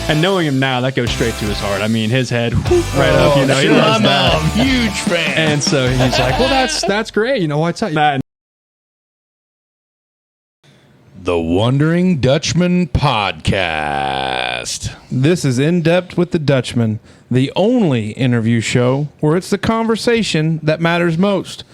And knowing him now, that goes straight to his heart. I mean, his head right up. You know, he loves that. I'm a huge fan. And so he's like, well, that's great. You know, what's that? The Wondering Dutchmen podcast. This is In Depth with the Dutchman, the only interview show where it's the conversation that matters most.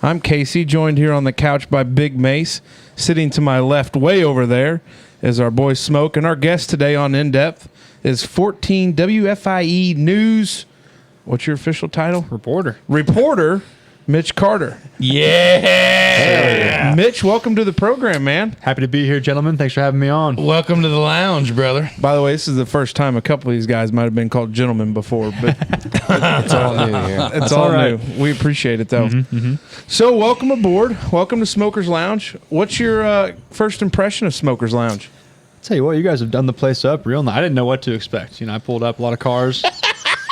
I'm Casey, joined here on the couch by Big Mace. Sitting to my left, way over there, is our boy Smoke. And our guest today on In Depth is 14 WFIE News. What's your official title? Reporter, Mitch Carter. Yeah. Mitch, welcome to the program, man. Happy to be here, gentlemen. Thanks for having me on. Welcome to the lounge, brother. By the way, this is the first time a couple of these guys might have been called gentlemen before, but It's all new here. it's all new. We appreciate it, though. So, welcome aboard. Welcome to Smokers Lounge. What's your first impression of Smokers Lounge? Tell you what, you guys have done the place up real nice. I didn't know what to expect. You know, I pulled up a lot of cars,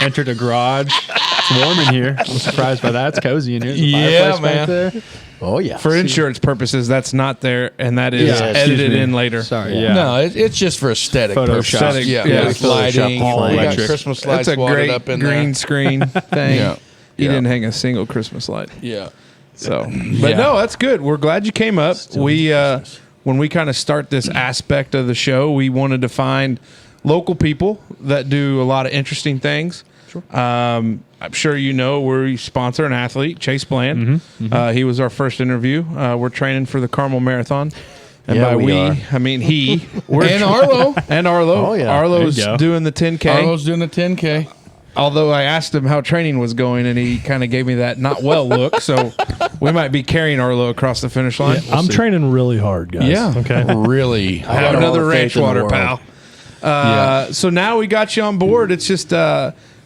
entered a garage. It's warm in here. I'm surprised by that. It's cozy in here. There's a fireplace back there. Oh, yeah. For insurance purposes, that's not there, and that is Yeah, edited excuse me. in later. Sorry, yeah. No, it's just for aesthetic Photoshop. purposes. Aesthetic, Yeah, yeah. with lighting. Photoshop, all We got electric. Christmas lights That's a wadded great up in green there. screen thing. Yeah. You Yeah. didn't hang a single Christmas light. Yeah. So, but Yeah. no, that's good. We're glad you came up. When we kind of start this aspect of the show, we wanted to find local people that do a lot of interesting things. Sure. I'm sure you know we sponsor an athlete, Chase Bland. He was our first interview. We're training for the Carmel Marathon. And Yeah, by we are. I mean he. We're And Arlo. And Arlo. Oh, yeah. Arlo's There you go. doing the 10K. Arlo's doing a 10K. Although I asked him how training was going, and he kind of gave me that not well look. So we might be carrying Arlo across the finish line. I'm training really hard, guys. Yeah. Okay. Really. I Have got all another the ranch faith in the water, world. pal. So now we got you on board. It's just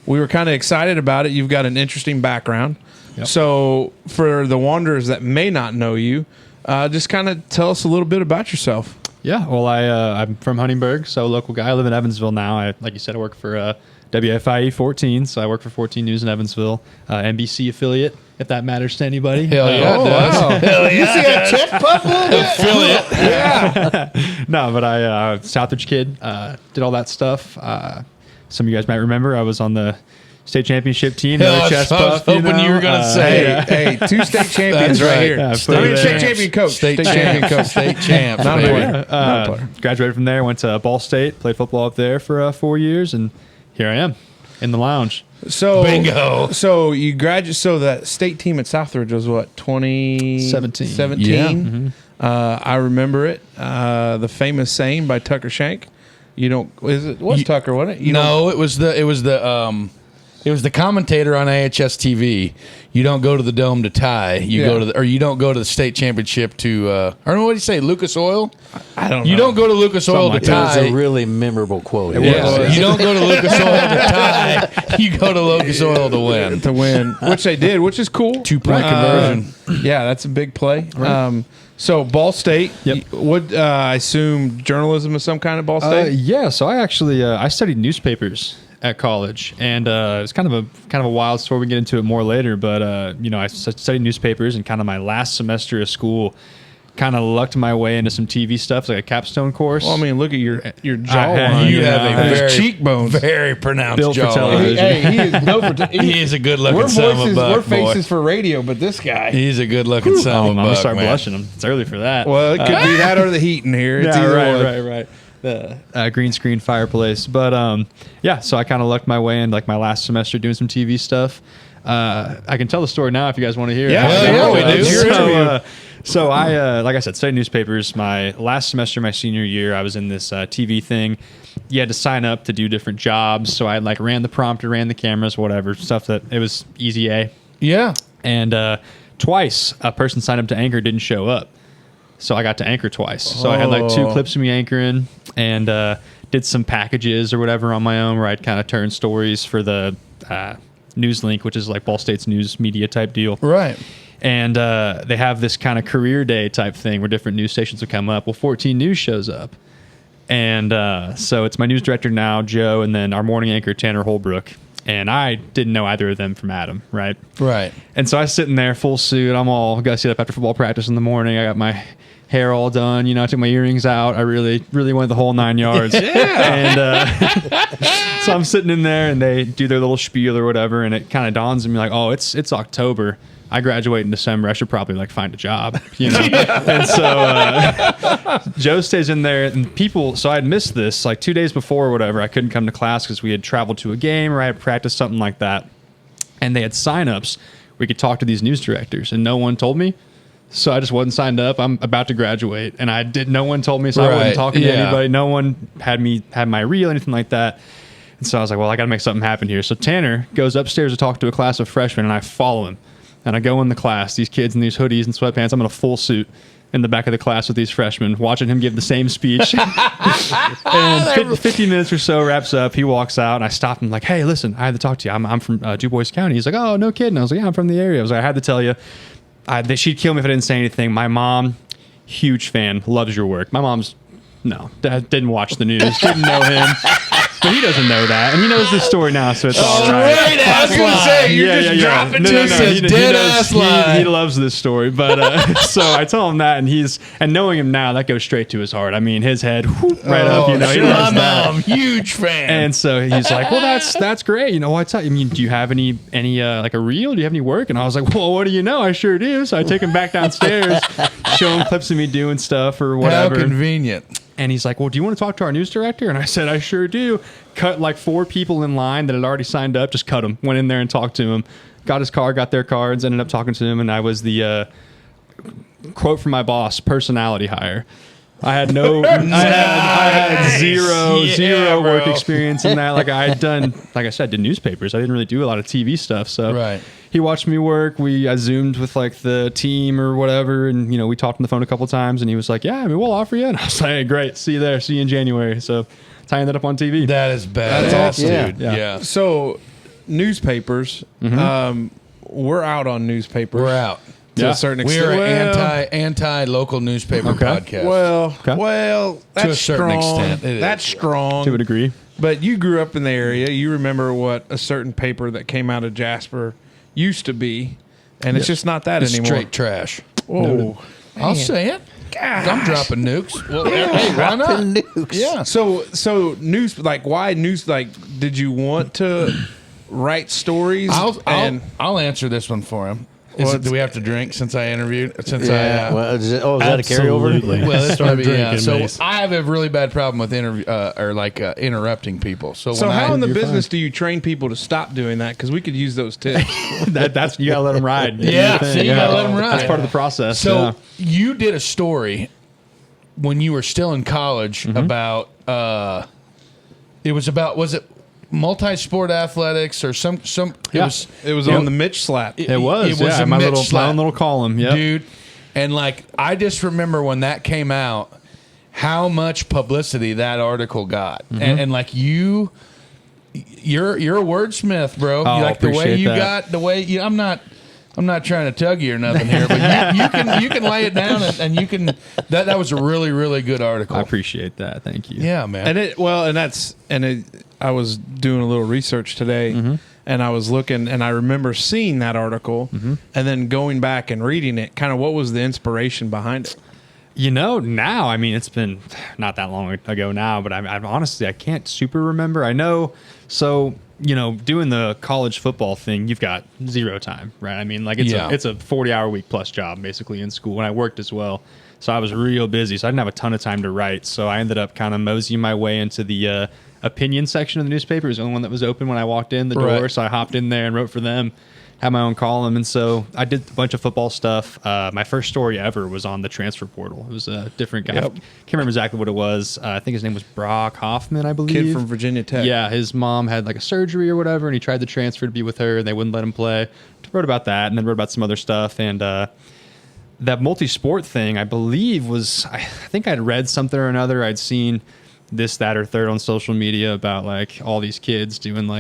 we were kind of excited about it. You've got an interesting background. So for the wanderers that may not know you, just kind of tell us a little bit about yourself. Yeah, well, I'm from Huntingburg, so a local guy. I live in Evansville now. Like you said, I work for WFIE 14, so I work for 14 News in Evansville, NBC affiliate, if that matters to anybody. Hell yeah, it does. Hell yeah. You see that chest puff a little bit? Affiliate. No, but I Southridge kid, did all that stuff. Some of you guys might remember I was on the state championship team. Hell, Another I chest was puff, hoping you were gonna say. yeah. Hey, 2 state champions That's right right. here. Yeah, State champion coach. State State champion coach. State champs. Not a baby. player. Not a player. Graduated from there, went to Ball State, played football up there for 4 years, and here I am in the lounge. So Bingo. So you graduate. So that state team at Southridge was what 2017. 17. Yeah. I remember it. The famous saying by Tucker Shank. You don't. Is it? What's Tucker? Wasn't it? You No, it was the commentator on AHS TV. You don't go to the Dome to tie. You go to you don't go to the state championship to. I don't know what do you say, Lucas Oil. I don't know. You don't go to Lucas Oil to like It was tie. a really memorable quote. Yeah, you don't go to Lucas Oil to tie. You go to Lucas Oil to win. to win, which they did, which is cool. 2-point conversion. Yeah, that's a big play. So Ball State. Yep. What I assume journalism of some kind at Ball State. Yeah, so I actually I studied newspapers at college, and it's kind of a wild story. We can get into it more later, but I studied newspapers, and kind of my last semester of school, kind of lucked my way into some TV stuff, like a capstone course. Well, I mean, look at your jawline. You have a His very cheekbones. very pronounced Built for jaw. television. Hey, he is built for. He is a good looking We're son of voices, a buck, we're faces boy. for radio, but this guy. He's a good looking son I'm of a gonna buck, start man. blushing. It's early for that. Well, it could be that or the heat in here. It's either one. right. The green screen fireplace, but so I kind of lucked my way in like my last semester doing some TV stuff. I can tell the story now if you guys want to hear. Yeah, it. hell yeah, we do. It's your interview. So I, like I said, studied newspapers. My last semester, my senior year, I was in this TV thing. You had to sign up to do different jobs. So I like ran the prompter, ran the cameras, whatever stuff that it was easy A. Yeah. And twice a person signed up to anchor didn't show up. So I got to anchor twice. So I had like 2 clips of me anchoring and did some packages or whatever on my own where I'd kind of turn stories for the Newslink, which is like Ball State's news media type deal. Right. And they have this kind of career day type thing where different news stations would come up. Well, 14 News shows up. And so it's my news director now, Joe, and then our morning anchor, Tanner Holbrook. And I didn't know either of them from Adam, right? Right. And so I was sitting there full suit. I'm all got to sit up after football practice in the morning. I got my hair all done. I took my earrings out. I really, really went the whole 9 yards. And so I'm sitting in there, and they do their little spiel or whatever, and it kind of dawns on me like, oh, it's October. I graduate in December. I should probably find a job, And so Joe stays in there, and people. So I had missed this 2 days before or whatever. I couldn't come to class because we had traveled to a game or I had practiced something like that, and they had signups. We could talk to these news directors, and no one told me. So I just wasn't signed up. I'm about to graduate, and no one told me, so I wasn't talking to anybody. No one had my reel, anything like that. And so I was like, well, I got to make something happen here. So Tanner goes upstairs to talk to a class of freshmen, and I follow him. And I go in the class, these kids in these hoodies and sweatpants. I'm in a full suit in the back of the class with these freshmen, watching him give the same speech. And 50 minutes or so wraps up. He walks out, and I stop him like, hey, listen, I had to talk to you. I'm from DuBois County. He's like, oh, no kidding. I was like, yeah, I'm from the area. I was like, I had to tell you. She'd kill me if I didn't say anything. My mom, huge fan, loves your work. My mom's, didn't watch the news, didn't know him. But he doesn't know that. And he knows this story now, so it's all right. I was going to say, you're just dropping this dead-ass lie. He loves this story. But so I tell him that, and knowing him now, that goes straight to his heart. I mean, his head, right up, he loves my that. mom, huge fan. And so he's like, well, that's great. Do you have any like a reel? Do you have any work? And I was like, well, what do you know? I sure do. So I take him back downstairs, show him clips of me doing stuff or whatever. How convenient. And he's like, well, do you want to talk to our news director? And I said, I sure do. Cut 4 people in line that had already signed up, just cut them. Went in there and talked to him. Got his card, got their cards, ended up talking to him. And I was the quote from my boss, personality hire. I had I had zero work experience in that. I had done, like I said, I did newspapers. I didn't really do a lot of TV stuff. So he watched me work. I Zoomed with the team or whatever. And, we talked on the phone a couple times, and he was like, yeah, we'll offer you. And I was like, hey, great. See you there. See you in January. So that's how I ended up on TV. That is bad. That's awesome, dude. Yeah. So newspapers, we're out on newspapers. We're out. To a certain extent. We're an anti-local newspaper podcast. Well, that's to a certain strong. extent. That's strong. To a degree. But you grew up in the area. You remember what a certain paper that came out of Jasper used to be, and it's just not that anymore. Straight trash. Oh, I'll say it. Gosh. I'm dropping nukes. Well, hey, why not? Nukes. Yeah. So news, why news? Did you want to write stories? I'll answer this one for him. Do we have to drink since I interviewed? Is that a carryover? Absolutely. Well, this Start might be, drinking, So Mace. I have a really bad problem with interrupting people. So how in the business do you train people to stop doing that? Because we could use those tips. That's you gotta let them ride. Yeah, see, you gotta let them ride. That's part of the process. So you did a story when you were still in college about was it multi-sport athletics or some it was on the Mitch slap. It was a my Mitch own little column, dude. And I just remember when that came out, how much publicity that article got, and you're a wordsmith, bro. Oh, the way you that. got the way you. I'm not trying to tug you or nothing here, but you can lay it down and you can. That was a really, really good article. I appreciate that. Thank you. Yeah, man. I was doing a little research today, and I was looking, and I remember seeing that article, and then going back and reading it. Kind of, what was the inspiration behind it? Now, I mean, it's been not that long ago now, but I'm honestly, I can't super remember. I know, so doing the college football thing, you've got zero time, right? I mean, it's a 40-hour week plus job basically in school, and I worked as well. So I was real busy, so I didn't have a ton of time to write. So I ended up kind of moseying my way into the opinion section of the newspaper. It was the only one that was open when I walked in the door. So I hopped in there and wrote for them, had my own column. And so I did a bunch of football stuff. My first story ever was on the transfer portal. It was a different guy. Can't remember exactly what it was. I think his name was Brock Hoffman, I believe. Kid from Virginia Tech. Yeah, his mom had a surgery or whatever, and he tried to transfer to be with her, and they wouldn't let him play. Wrote about that, and then wrote about some other stuff. And that multi-sport thing, I believe, was, I think I'd read something or another. I'd seen this, that, or third on social media about all these kids doing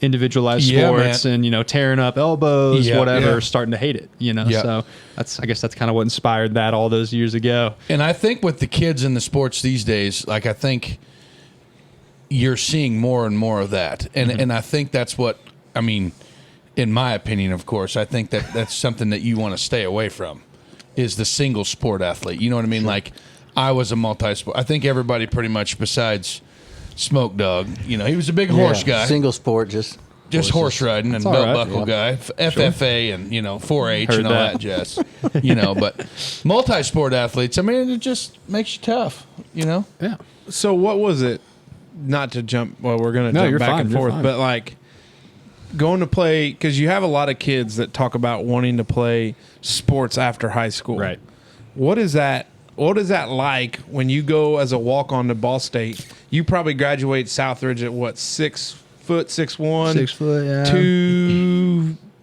individualized sports and tearing up elbows, whatever, starting to hate it. So I guess that's kind of what inspired that all those years ago. And I think with the kids in the sports these days, I think you're seeing more and more of that, and I think that's what in my opinion, of course, I think that's something that you want to stay away from. is the single sport athlete. You know what I mean? Like, I was a multi-sport. I think everybody pretty much besides Smoke Dog, he was a big horse guy. Single sport, just horse riding and all belt right. buckle guy, FFA and 4-H Heard and all that. that jazz. But multi-sport athletes, I mean, it just makes you tough. Yeah. So what was it? Not to jump. Well, we're gonna No, jump you're back fine, and you're forth, fine. but like going to play, because you have a lot of kids that talk about wanting to play sports after high school. Right. What is that? What is that like when you go as a walk-on to Ball State? You probably graduate Southridge at what, 6'1", 6'1", 6 foot, yeah.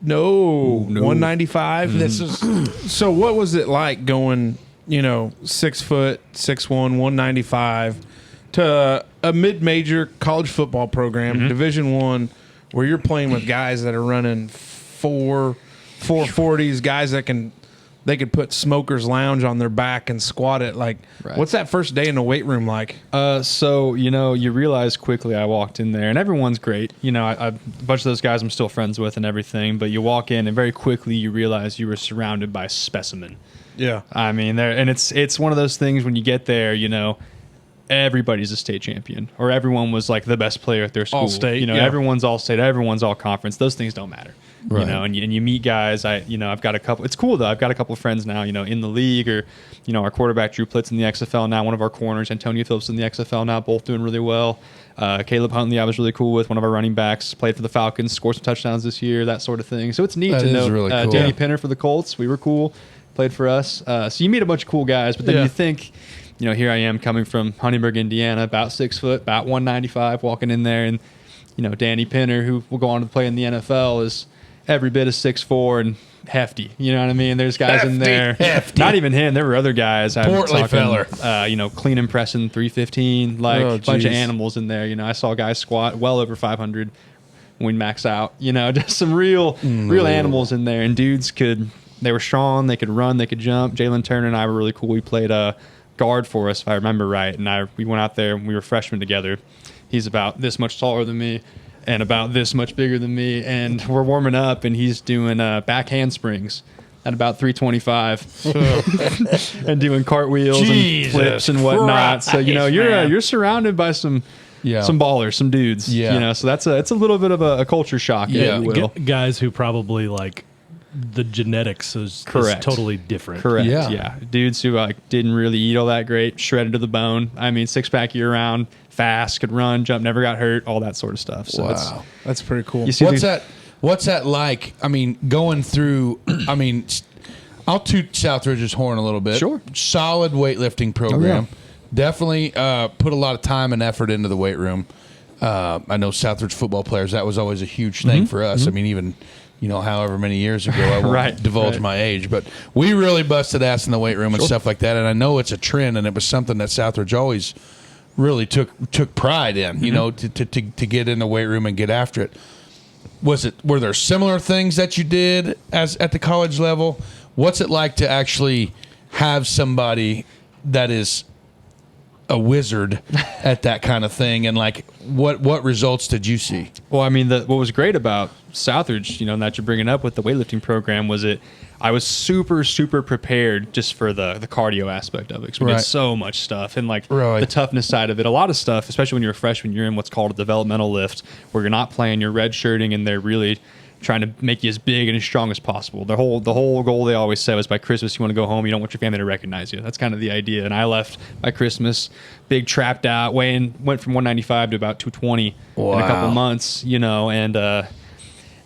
195. This is so. What was it like going? 6 foot, 6'1", 195 to a mid-major college football program, Division I, where you're playing with guys that are running 440s, guys that they could put Smoker's Lounge on their back and squat it. Like, Right. what's that first day in the weight room like? So you realize quickly I walked in there, and everyone's great. A bunch of those guys I'm still friends with and everything. But you walk in, and very quickly you realize you were surrounded by specimen. Yeah. I mean, it's one of those things when you get there, everybody's a state champion, or everyone was like the best player at their school. All state, yeah. Everyone's all state, everyone's all conference. Those things don't matter. Right. And you meet guys. I've got a couple. It's cool though. I've got a couple of friends now. In the league, or our quarterback Drew Plitt's in the XFL now. One of our corners, Antonio Phillips, in the XFL now. Both doing really well. Caleb Huntley, I was really cool with. One of our running backs played for the Falcons, scored some touchdowns this year. That sort of thing. So it's neat That to is know. really cool. Danny Pinner for the Colts. We were cool. Played for us. So you meet a bunch of cool guys, but then you think, here I am coming from Huntingburg, Indiana, about 6 foot, about 195, walking in there, and Danny Pinner, who will go on to play in the NFL, is every bit of 6'4" and hefty. You know what I mean? There's guys in there. Hefty. Not even him. There were other guys. Portly feller. Clean and pressing 315, like Oh, a bunch of geez. animals in there. I saw guys squat well over 500 when we max out. Just some real animals in there, and dudes they were strong, they could run, they could jump. Jalen Turner and I were really cool. We played guard for us, if I remember right, and we went out there and we were freshmen together. He's about this much taller than me and about this much bigger than me, and we're warming up, and he's doing back handsprings at about 325 and doing cartwheels Jesus and flips and whatnot. So you're surrounded by some ballers, some dudes. Yeah. So it's a little bit of a culture shock, Yeah. if you will. Guys who probably like the genetics is Correct. totally different. Correct. Yeah. Yeah. Dudes who didn't really eat all that great, shredded to the bone. I mean, 6-pack year round, fast, could run, jump, never got hurt, all that sort of stuff. So Wow. That's pretty cool. you see What's that like? I mean, going through, I'll toot Southridge's horn a little bit. Sure. Solid weightlifting program. Definitely put a lot of time and effort into the weight room. I know Southridge football players, that was always a huge thing for us. I mean, even, however many years ago, I won't divulge my age, but we really busted ass in the weight room and stuff like that. And I know it's a trend, and it was something that Southridge always really took pride in, to get in the weight room and get after it. Were there similar things that you did at the college level? What's it like to actually have somebody that is a wizard at that kind of thing, and like what results did you see? Well, I mean, what was great about Southridge, and that you're bringing up with the weightlifting program, was I was super, super prepared just for the cardio aspect of it, because we did so much stuff, and the toughness side of it. A lot of stuff, especially when you're a freshman, you're in what's called a developmental lift, where you're not playing, you're redshirting, and they're really trying to make you as big and as strong as possible. The whole goal, they always say, was by Christmas you want to go home, you don't want your family to recognize you. That's kind of the idea. And I left by Christmas, big, trapped out, went from 195 to about 220 in a couple months, and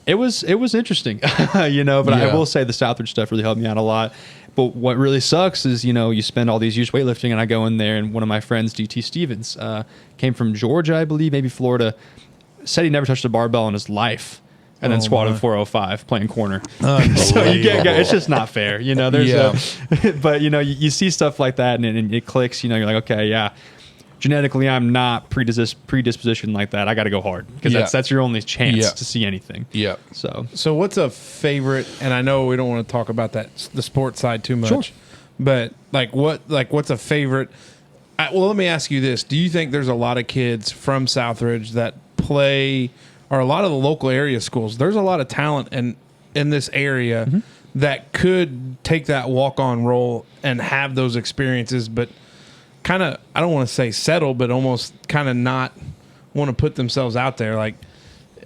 it was interesting, but I will say the Southridge stuff really helped me out a lot. But what really sucks is, you spend all these years weightlifting, and I go in there, and one of my friends, DT Stevens, came from Georgia, I believe, maybe Florida, said he never touched a barbell in his life, and then squatted 405 playing corner. So you get, it's just not fair. But you see stuff like that, and it clicks. You're like, okay, yeah. Genetically, I'm not predispositioned like that. I got to go hard, because that's your only chance to see anything. Yeah. So what's a favorite? And I know we don't want to talk about the sports side too much, but what's a favorite? Well, let me ask you this: do you think there's a lot of kids from Southridge that play, or a lot of the local area schools? There's a lot of talent in this area that could take that walk-on role and have those experiences, but kind of, I don't want to say settle, but almost kind of not want to put themselves out there? Like,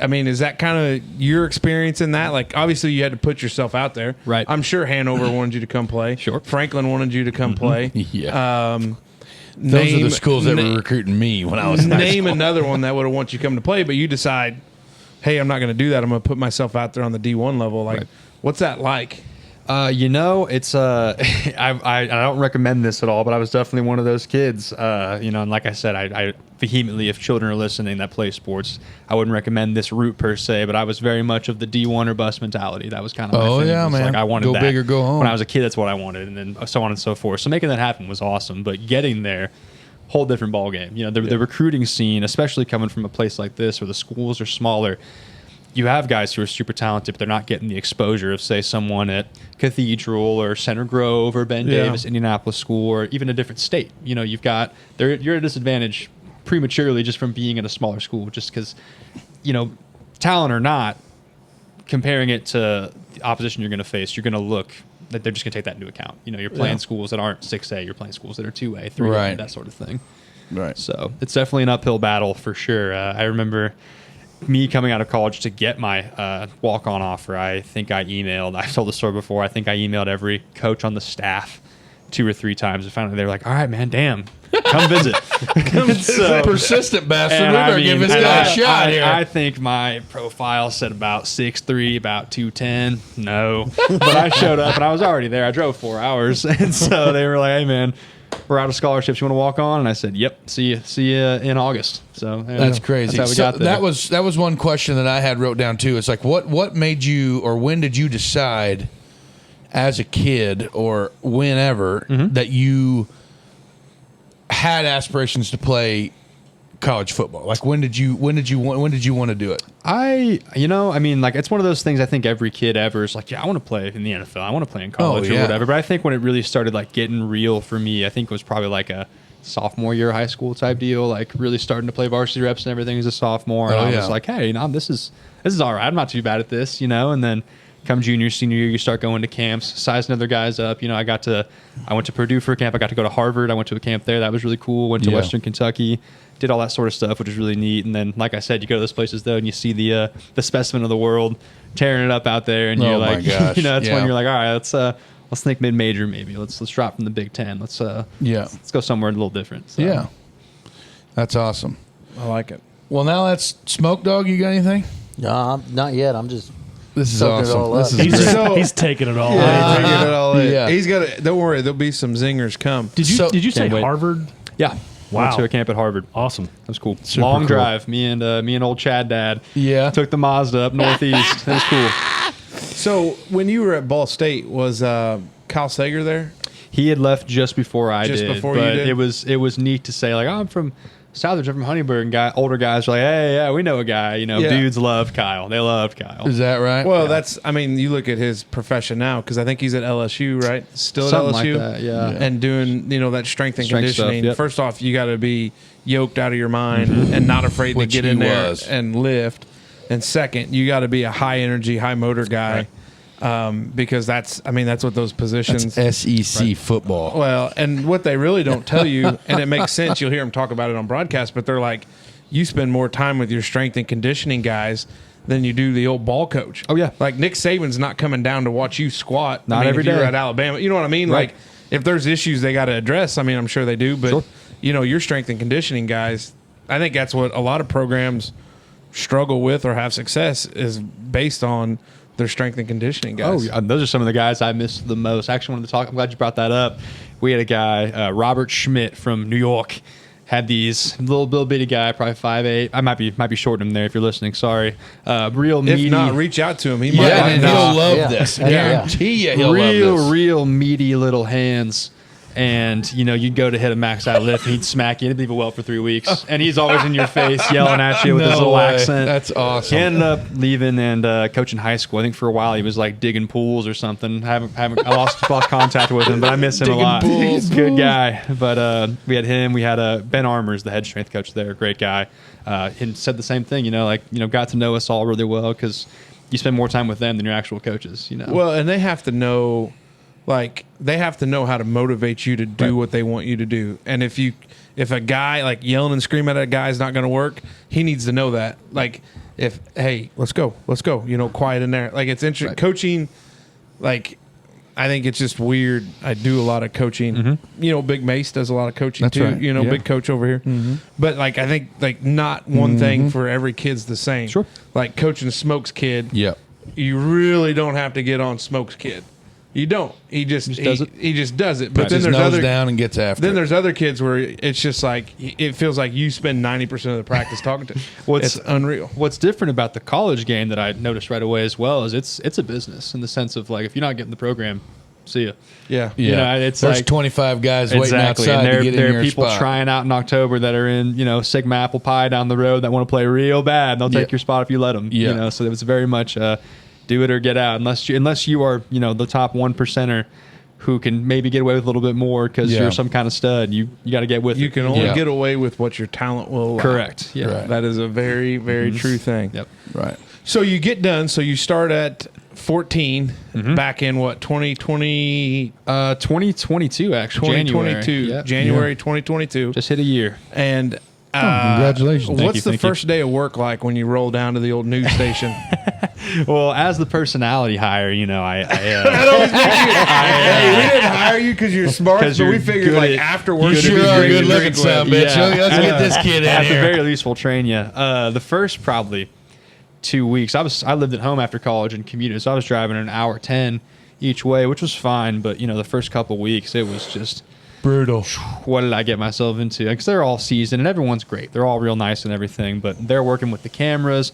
I mean, is that kind of your experience in that? Like, obviously you had to put yourself out there. Right. I'm sure Hanover wanted you to come play. Sure. Franklin wanted you to come play. Yeah. Those are the schools that were recruiting me when I was in high Name school. another one that would have wanted you to come to play, but you decide, hey, I'm not going to do that. I'm going to put myself out there on the D1 level. Like, what's that like? It's I don't recommend this at all, but I was definitely one of those kids. And like I said, I vehemently, if children are listening that play sports, I wouldn't recommend this route per se, but I was very much of the D1 or bust mentality. That was kind of my thing. Yeah, It was man. like I wanted Go that. big or go home. When I was a kid, that's what I wanted, and then so on and so forth. So making that happen was awesome, but getting there, whole different ball game. The recruiting scene, especially coming from a place like this where the schools are smaller. You have guys who are super talented, but they're not getting the exposure of, say, someone at Cathedral or Center Grove or Ben Davis, Indianapolis School, or even a different state. You're at a disadvantage prematurely just from being in a smaller school, just because, talent or not, comparing it to the opposition you're going to face, you're going to look that they're just going to take that into account. You're playing schools that aren't 6A, you're playing schools that are 2A, 3A, Right. that sort of thing. Right. So it's definitely an uphill battle for sure. I remember me coming out of college to get my walk-on offer. I think I emailed, I've told the story before, I think I emailed every coach on the staff 2 or 3 times. And finally they were like, all right, man, damn, come visit. Persistent bastard. We And better give this guy a shot here. I think my profile said about 6'3", about 210. No. But I showed up and I was already there. I drove 4 hours. And so they were like, hey, man, we're out of scholarships. You want to walk on? And I said, yep. See you in August. So That's crazy. That's how we So got there. that was one question that I had wrote down too. It's like, what made you, or when did you decide as a kid or whenever that you had aspirations to play college football? Like, when did you want to do it? It's one of those things I think every kid ever is like, yeah, I want to play in the NFL. I want to play in college or whatever. But I think when it really started like getting real for me, I think it was probably like a sophomore year of high school type deal, like really starting to play varsity reps and everything as a sophomore. And I was like, hey, this is all right. I'm not too bad at this, And then come junior, senior year, you start going to camps, sizing other guys up. I went to Purdue for a camp. I got to go to Harvard. I went to a camp there. That was really cool. Went to Western Kentucky, did all that sort of stuff, which was really neat. And then, like I said, you go to those places though, and you see the specimen of the world tearing it up out there, and you're like, that's when you're like, all right, let's think mid-major maybe. Let's drop from the Big Ten. Let's go somewhere a little different. So. Yeah, that's awesome. I like it. Well, now that's Smoke Dog. You got anything? No, not yet. I'm just This is soaking it awesome. all This up. is He's, great. just, he's taking it all. Yeah, in. he's taking it all in. Yeah. He's got. Don't worry, there'll be some zingers come. Did you say Can't wait. Harvard? Yeah. Wow. Went to a camp at Harvard. Awesome. That was cool. Super Long cool. drive. Me and old Chad Dad. Yeah. Took the Mazda up northeast. That was cool. So when you were at Ball State, was Kyle Sager there? He had left just before I Just did. before you but did? it was neat to say like, oh, I'm from Southridge, I'm from Huntingburg, and older guys are like, hey, yeah, we know a guy. Yeah. Dudes love Kyle. They loved Kyle. Is that right? Well, you look at his profession now, because I think he's at LSU, right? Still Something at LSU? like that, yeah. And doing, that strength and Strength stuff, conditioning. yep. First off, you got to be yoked out of your mind and not afraid Which to get he in there was. and lift. And second, you got to be a high energy, high motor guy, because that's what those positions. That's SEC football. Well, and what they really don't tell you, and it makes sense, you'll hear them talk about it on broadcast, but they're like, you spend more time with your strength and conditioning guys than you do the old ball coach. Oh, yeah. Like Nick Saban's not coming down to watch you squat. Not every if you're day. at Alabama. You know what I mean? Right. Like, if there's issues they got to address, I'm sure they do, but, Sure. your strength and conditioning guys, I think that's what a lot of programs struggle with or have success is based on their strength and conditioning Oh, guys. yeah. Those are some of the guys I miss the most. I actually wanted to talk. I'm glad you brought that up. We had a guy, Robert Schmidt from New York, had these little bitty guy, probably 5'8". I might be shorting him there if you're listening. Sorry. Real meaty. If not, reach out to him. He might Yeah, like and that. he'll love Yeah. this. Yeah. Guarantee you he'll love this. real meaty little hands. And, you'd go to hit a max out lift, and he'd smack you. He'd leave a welt for 3 weeks. And he's always in your face, yelling at you with his No little way. accent. That's awesome. He ended up leaving and coaching high school. I think for a while he was like digging pools or something. I lost contact with him, but I miss him a lot. pools. Good guy. But we had him. We had Ben Armours, the head strength coach there. Great guy. And said the same thing, got to know us all really well because you spend more time with them than your actual coaches. Well, and they have to know, they have to know how to motivate you to do what they want you to do. And if a guy like yelling and screaming at a guy is not going to work, he needs to know that. Like, hey, let's go, quiet in there. Like, it's interesting. Right. Coaching, I think it's just weird. I do a lot of coaching. Big Mace does a lot of coaching That's too. right. Yeah. Big coach over here. But I think not one thing for every kid's the same. Sure. Like coaching Smoke's kid. Yep. You really don't have to get on Smoke's kid. You don't. He just does it. He just does it. But Puts then his there's nose other down and gets after then it. there's other kids where it's just like it feels like you spend 90% of the practice talking to. It's unreal. What's different about the college game that I noticed right away as well is it's a business in the sense of if you're not getting the program, see ya. Yeah. Yeah. It's there's like 25 guys waiting exactly, outside and to get in there your are people spot. trying out in October that are in Sigma Apple Pie down the road that want to play real bad. They'll take your spot if you let them. Yeah. So it was very much do it or get out unless you are the top 1%er who can maybe get away with a little bit more because you're some kind of stud. You got to get with You it. can only get away with what your talent will allow. Correct. Yeah. Right. That is a very, very true thing. Yep. Right. So you get done. So you start at 14 back in what, 2020? 2022 actually. 2022. Yep. January 2022. Just hit a year. And congratulations. What's the Thank you. first day of work like when you roll down to the old news station? Well, as the personality hire, Hey, we didn't hire you because you're smart, 'Cause so we you're figured good like at- after you work, should you'd be be great great to to looking drink son with. of a bitch. Let's get this kid in At the here. very least, we'll train you. The first probably 2 weeks, I lived at home after college and commuted, so I was driving an hour 10 each way, which was fine. But the first couple weeks, it was just Brutal. what did I get myself into? Because they're all seasoned and everyone's great. They're all real nice and everything, but they're working with the cameras.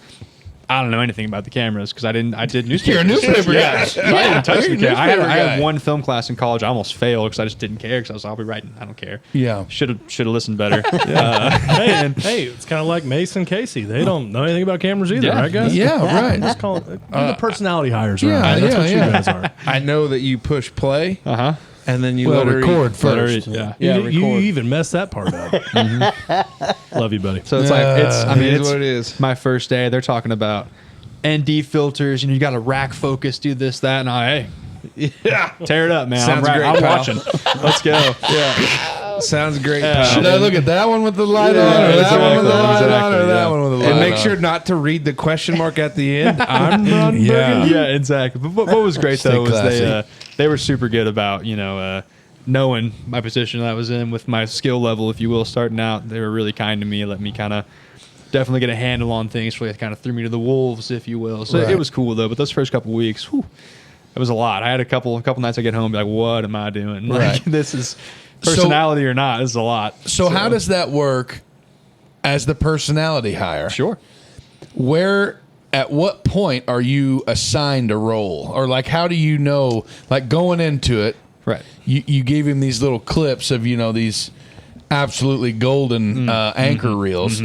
I don't know anything about the cameras because I did newspapers. You're a newspaper guy. I didn't touch the camera. I Newspaper had guy. one film class in college. I almost failed because I just didn't care because I'll be writing. I don't care. Yeah. Should have listened better. Hey, it's kind of like Mason Casey. They don't know anything about cameras either, Yeah. right, guys? Yeah, right. Just call it the personality hires. yeah, Right? That's what yeah. you guys are. I know that you push play and then you Well, let her record eat. first. Yeah. Yeah, you record. even messed that part up. Love you, buddy. So it's it's what it is. my first day. They're talking about ND filters. You got to rack focus, do this, that, and tear it up, man. Sounds great, I'm pal. watching. Let's go. Sounds great. Yeah. pal. Should I look at that one with the light Yeah, on, or that one with the light exactly, on, or that yeah. one with the light on? And make sure not to read the question mark at the end. I'm not Yeah. Yeah, exactly. But what was great Stay though was classy. they were super good about knowing my position that I was in with my skill level, if you will, starting out. They were really kind to me, let me kind of definitely get a handle on things. Really kind of threw me to the wolves, if you will. So Right. it was cool though. But those first couple weeks, it was a lot. I had a couple nights I get home and be like, what am I doing? Like Right. this is personality or not. This is a lot. So how does that work as the personality hire? Sure. At what point are you assigned a role? Or how do you know, going into it, Right. you gave him these little clips of, these absolutely golden anchor reels,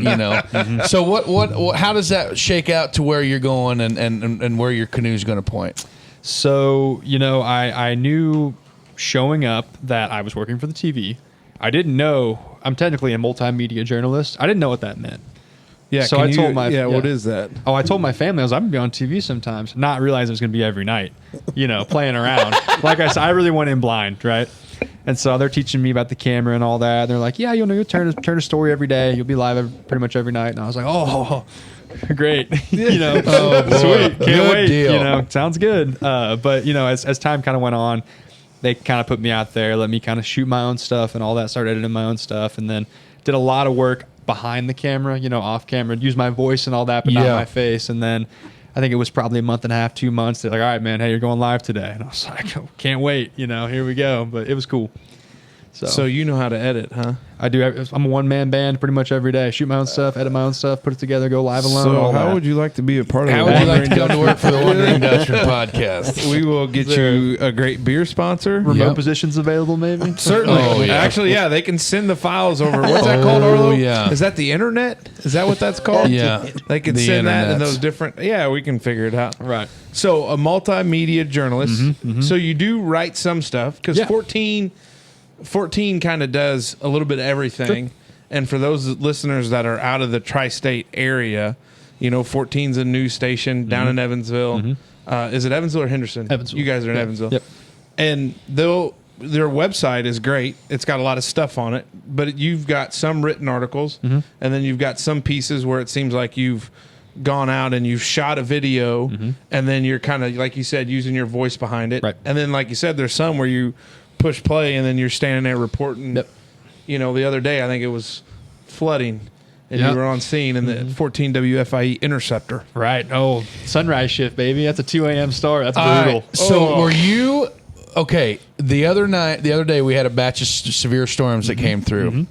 So what how does that shake out to where you're going and where your canoe's going to point? So, I knew showing up that I was working for the TV. I didn't know I'm technically a multimedia journalist. I didn't know what that meant. Yeah. So can I you- told my what is that? Oh, I told my family I'm gonna be on TV sometimes, not realizing it was gonna be every night. Playing around. Like I said, I really went in blind, right? And so they're teaching me about the camera and all that. They're like, yeah, you'll turn a story every day. You'll be live pretty much every night. And I was like, oh, great. Oh, boy. Sweet. Can't Good wait. deal. Sounds good. But as time kind of went on, they kind of put me out there, let me kind of shoot my own stuff and all that, started editing my own stuff, and then did a lot of work behind the camera, off camera, use my voice and all that, but not Yeah. my face. And then I think it was probably a month and a half, 2 months. They're like, all right, man, hey, you're going live today. And I was like, oh, can't wait. Here we go. But it was cool. So you know how to edit, huh? I do. I'm a one-man band pretty much every day. Shoot my own stuff, edit my own stuff, put it together, go live alone. So all how that. would you like to be a part of How the would you like to Wondering come to work for the Wondering Dutchmen podcast? We will get you a great beer sponsor. remote Yep. positions available, maybe? Certainly. Oh, yeah. Actually, yeah, they can send the files over. What's that called, Arlo? yeah. Is that the internet? Is that what that's called? Yeah. They can The send that in internets. those different. Yeah, we can figure it out. Right. So, a multimedia journalist. So, you do write some stuff because Yeah. 14 kind of does a little bit of everything. And for those listeners that are out of the tri-state area, 14's a news station down in Evansville. Is it Evansville or Henderson? Evansville. You guys are in Evansville. Yep. And their website is great. It's got a lot of stuff on it, but you've got some written articles, and then you've got some pieces where it seems like you've gone out and you've shot a video, and then you're kind of, like you said, using your voice behind it. Right. And then, like you said, there's some where you push play and then you're standing there reporting. Yep. The other day, I think it was flooding, and Yep. you were on scene in the 14 WFIE Interceptor. Right. Oh, sunrise shift, baby. That's a 2 a.m. start. That's brutal. So were you okay? The other day, we had a batch of severe storms that came through.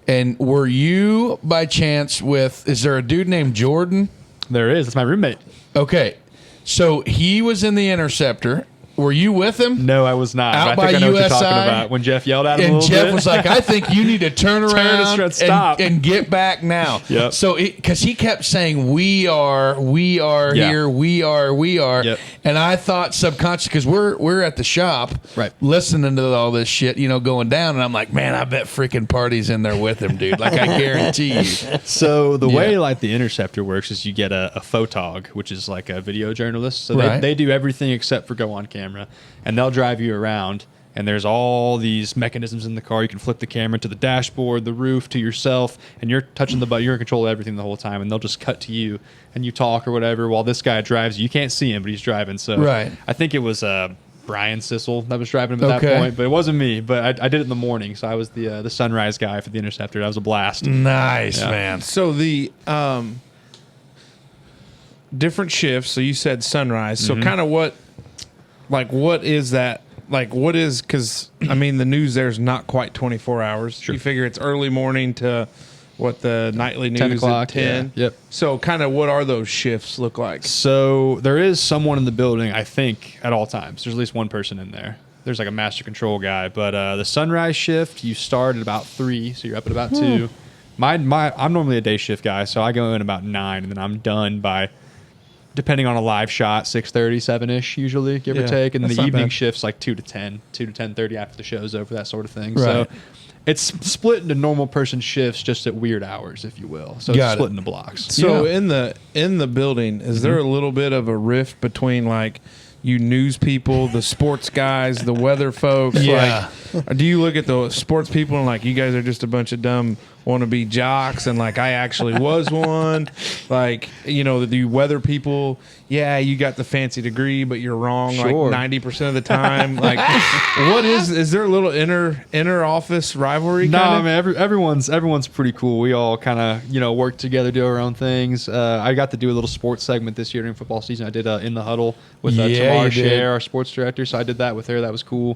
And were you by chance with? Is there a dude named Jordan? There is. That's my roommate. Okay, so he was in the Interceptor. Were you with him? No, I was not. Out but I think by I know what you're USI? talking about. When Jeff yelled at him a And little Jeff bit. was like, "I think you need to turn around and stop. and get back now." Yep. So, because he kept saying, "We are Yeah. here, we are," Yep. and I thought subconsciously, because we're at the shop, Right. listening to all this shit, going down, and I'm like, "Man, I bet freaking Party's in there with him, dude." Like, I guarantee you. So the way like the Interceptor works is you get a photog, which is like a video journalist. So Right. they do everything except for go on camera, and they'll drive you around. And there's all these mechanisms in the car. You can flip the camera to the dashboard, the roof, to yourself, and you're touching the button. You're in control of everything the whole time, and they'll just cut to you, and you talk or whatever while this guy drives. You can't see him, but he's driving. So Right. I think it was Brian Sissel that was driving him at Okay. that point, but it wasn't me. But I did it in the morning, so I was the sunrise guy for the Interceptor. That was a blast. Nice, Yeah. man. So the different shifts. So you said sunrise. So kind of what is that? Like what is, because I mean the news there's not quite 24 hours. Sure. You figure it's early morning to what the nightly news 10 o'clock, at 10. yeah. Yep. So kind of what are those shifts look like? So there is someone in the building, I think, at all times. There's at least one person in there. There's like a master control guy. But the sunrise shift, you start at about 3, so you're up at about 2. I'm normally a day shift guy, so I go in about 9, and then I'm done by, depending on a live shot, 6:30, 7-ish usually, give Yeah, or take. And that's the not evening bad. shift's like 2 to 10, 2 to 10:30 after the show's over, that sort of thing. Right. So it's split into normal person shifts, just at weird hours, if you will. So Got it's it. split into blocks. So Yeah. in the building, is there a little bit of a rift between like you news people, the sports guys, the weather folks? Yeah. Like, do you look at the sports people and like you guys are just a bunch of dumb wannabe jocks, and like I actually was one? Like the weather people, yeah, you got the fancy degree, but you're wrong Sure. like 90% of the time. Like, what is there a little inner office rivalry? No, kinda? I mean everyone's pretty cool. We all kind of work together, do our own things. I got to do a little sports segment this year during football season. I did In the Huddle with Yeah, Tamar you did. Scher, our sports director. So I did that with her. That was cool.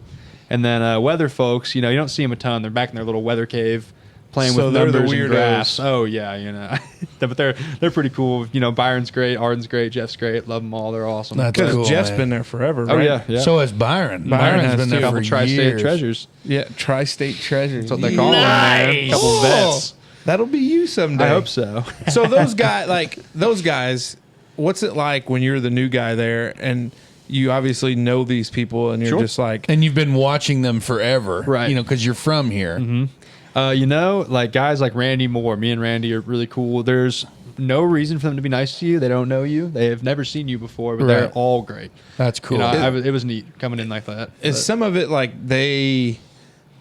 And then weather folks, you don't see them a ton. They're back in their little weather cave playing So with they're the numbers and weirdos. graphs. Oh yeah, but they're pretty cool. Byron's great, Arden's great, Jeff's great. Love them all. They're awesome. That's Because cool, Jeff's man. been there forever, Oh right? yeah. So has Byron. Byron Byron's has been too. there Couple for tri-state years. treasures. Yeah, tri-state treasures. That's what they call them, man. Couple vets. That'll be you someday. I hope so. So those guys, what's it like when you're the new guy there and you obviously know these people and you're Sure. just like, And you've been watching them forever, Right. because you're from here. Like guys like Randy Moore, me and Randy are really cool. There's no reason for them to be nice to you. They don't know you. They have never seen you before, but they're Right. all great. That's cool. It was neat coming in like that. is But- some of it like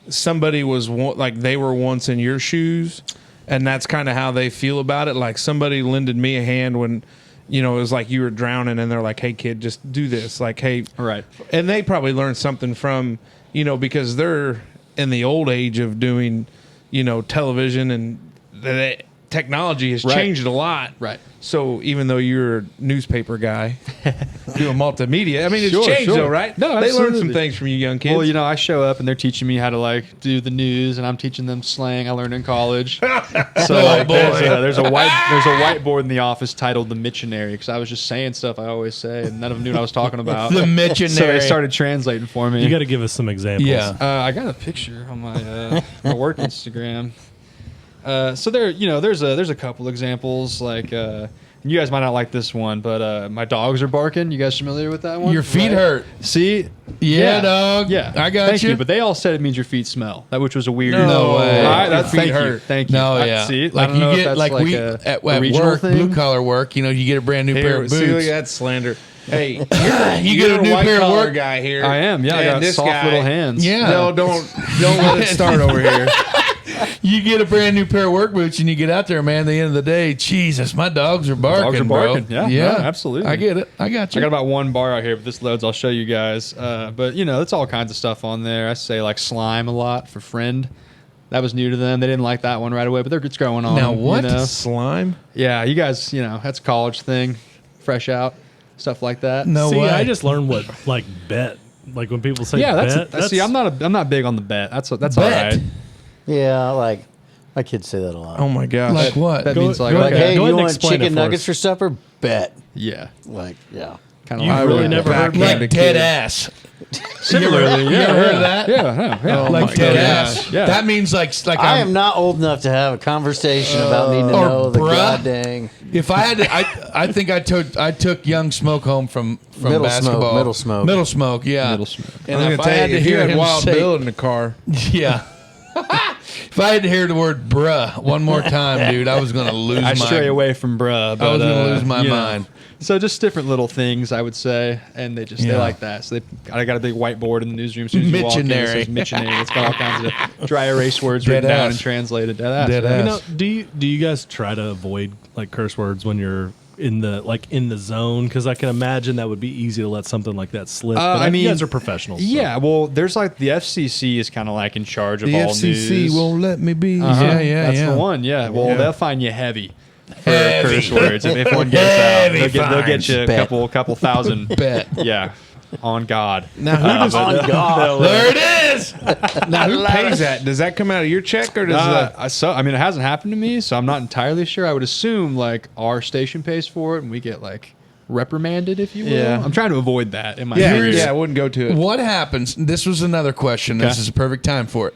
somebody was like they were once in your shoes and that's kind of how they feel about it? Like somebody lended me a hand when, it was like you were drowning and they're like, hey kid, just do this. Like, hey, right. and they probably learned something from, because they're in the old age of doing, television, and technology has Right. changed a lot. Right. So even though you're a newspaper guy doing multimedia, I mean, it's Sure, changed sure. though, right? No, they learned some absolutely. things from you young kids. Well, I show up and they're teaching me how to do the news, and I'm teaching them slang I learned in college. So there's a whiteboard in the office titled "The Mitchenary" because I was just saying stuff I always say, and none of them knew what I was talking about. The Mitchenary. So they started translating for me. You got to give us some examples. Yeah. I got a picture on my my work Instagram. So there's a couple examples like You guys might not like this one, but my dogs are barking. You guys familiar with that one? Your feet hurt. See? Yeah, dog. Yeah, I got Thank you. But they all said it means your feet smell. That which was a weird. No way. All right, Your that's feet thank you. hurt. Thank you. No, I- yeah. See, Like I don't know you if get that's like we a at regional work, thing. blue collar work. You know, you get a brand new pair of See, look boots. at that slander. Hey, You get you're a new white pair of collar work. guy here. I am. Yeah, I And got this soft guy- little hands. Yeah. No, don't let it start over here. You get a brand new pair of work boots and you get out there, man. At the end of the day, Jesus, my dogs are barking. Dogs are barking. Bro. Yeah, no, absolutely. I get it. I got you. I got about one bar out here, but this loads. I'll show you guys. But you know, it's all kinds of stuff on there. I say like slime a lot for friend. That was new to them. They didn't like that one right away, but it's growing on Now them, what? You know? Slime? Yeah, you guys, you know, that's a college thing, fresh out, stuff like that. No See, way. I just learned what like bet. Like when people say Yeah, bet. see, I'm not big on the bet. That's all Bet. right. Yeah, like my kids say that a lot. Oh my gosh. Like what? That Go- means like go Like, ahead. hey, Go ahead you and want explain it chicken for nuggets us. for supper? Bet. yeah, Like, yeah. kind of You like really that. never heard Backhand Like a dead kid. ass. Similarly, You yeah, ever heard yeah. of that? Yeah. Oh Like my dead gosh. ass. Yeah. That means like I I'm, am not old enough to have a conversation about needing to Or know the bruh. god dang If I had to, I think I took young Smoke home from Middle basketball. Smoke. Middle Smoke, yeah. Middle Smoke. And I was if gonna I tell had you, to if you hear had him Wild say, Bill in the car, yeah. If I had to hear the word bruh one more time, dude, I was gonna lose I my stray away from bruh. But, I was gonna lose my you know. mind. So just different little things, I would say, and they Yeah. like that. So I got a big whiteboard in the newsroom. As soon as you walk in, it says Mitchinary. It's got all kinds of dry erase words Dead written down ass. and translated. Dead ass. Dead yeah. ass. You know, do you guys try to avoid like curse words when you're in the zone? Because I can imagine that would be easy to let something like that slip. But I mean, you guys are professionals. so. Yeah, well, there's like the FCC is kind of like in charge of the all FCC news. won't let me be. Uh-huh. Yeah, That's yeah. the one. Yeah. Well, Yeah. they'll fine you heavy for Heavy. curse words if one gets out. Heavy They'll get you a Bet. couple thousand. Bet. Yeah, on God. Now who does on God. There it is. now who pays that? Does that come out of your check or does that? I mean, it hasn't happened to me, so I'm not entirely sure. I would assume like our station pays for it, and we get like reprimanded, if you will. Yeah. I'm trying to avoid that in my Yeah, career. yeah, I wouldn't go to it. What happens? This was another question. This Okay. is a perfect time for it.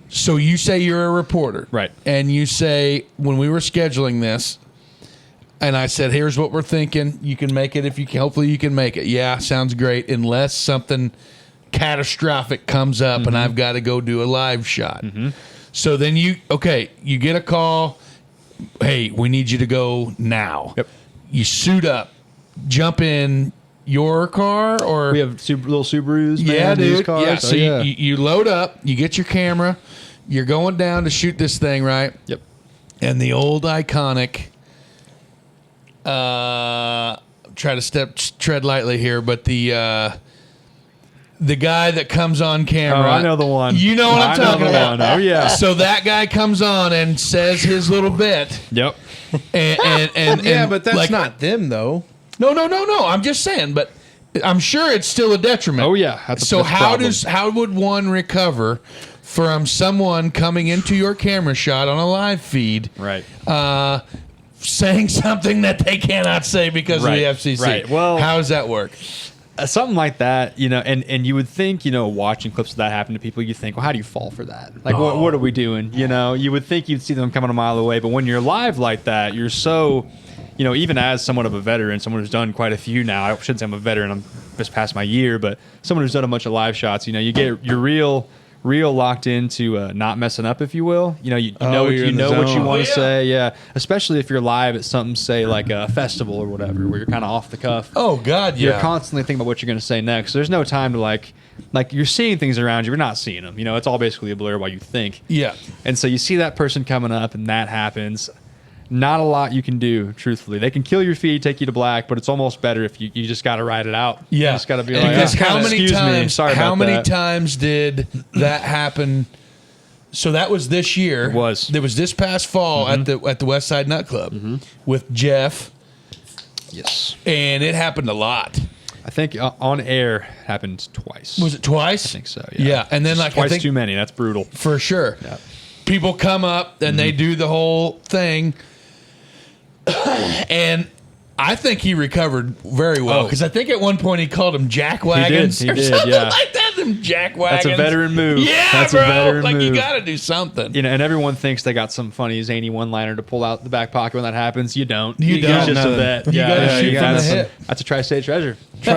So you say you're a reporter, Right. And you say when we were scheduling this, and I said, "Here's what we're thinking. You can make it if you can. Hopefully, you can make it. Yeah, sounds great. Unless something catastrophic comes up and I've got to go do a live shot. So then you get a call. Hey, we need you to go now. Yep. You suit up, jump in your car, or We have little Subarus, man, yeah, these dude. cars. Yeah. So yeah. You load up, you get your camera, you're going down to shoot this thing, right? Yep. And the old iconic, try to tread lightly here, but the guy that comes on camera. Oh, I know the one. You know what I'm I know talking the about. one. Oh, yeah. So that guy comes on and says his little bit, Yep. and Yeah, but that's like, not them though. No. I'm just saying, but I'm sure it's still a detriment. Oh, yeah. That's So that's a problem. how would one recover from someone coming into your camera shot on a live feed, Right. saying something that they cannot say because Right, of the FCC? right. Well- how does that work? Something like that, you know, and you would think, you know, watching clips of that happen to people, you think, well, how do you fall for that? Like, what are we doing? You know, you would think you'd see them coming a mile away, but when you're live like that, you're so, you know, even as somewhat of a veteran, someone who's done quite a few now, I shouldn't say I'm a veteran, I'm just past my year, but someone who's done a bunch of live shots, you know, you're real locked into not messing up, if you will. You know, you know what you're you in the know what you zone. want Oh, to yeah. say, yeah. Especially if you're live at something, say like a festival or whatever, where you're kind of off the cuff. Oh God, You're yeah. constantly thinking about what you're going to say next. There's no time to like you're seeing things around you, you're not seeing them. You know, it's all basically a blur while you think. Yeah. And so you see that person coming up, and that happens. Not a lot you can do, truthfully. They can kill your feed, take you to black, but it's almost better if you just got to ride it out. Yeah. You just got to be like, because "Ah, how many excuse times? me, sorry how about many that." times did that happen? So that was this year. It was. There was this past fall at the West Side Nut Club with Jeff, Yes. and it happened a lot. I think on air happened twice. Was it twice? I think so, Yeah, and then like twice I think too many. That's brutal. for sure. Yeah. People come up and they do the whole thing, and I think he recovered very well Oh. because I think at one point he called them jack wagons he or did, something yeah. like that. And some jack That's wagons. a veteran move. Yeah, That's bro. a veteran like you move. got to do something. You know, and everyone thinks they got some funny zany one-liner to pull out the back pocket when that happens. You don't. You It's don't. just No. a bet. You gotta shoot from the hip. That's a tri-state treasure. Pull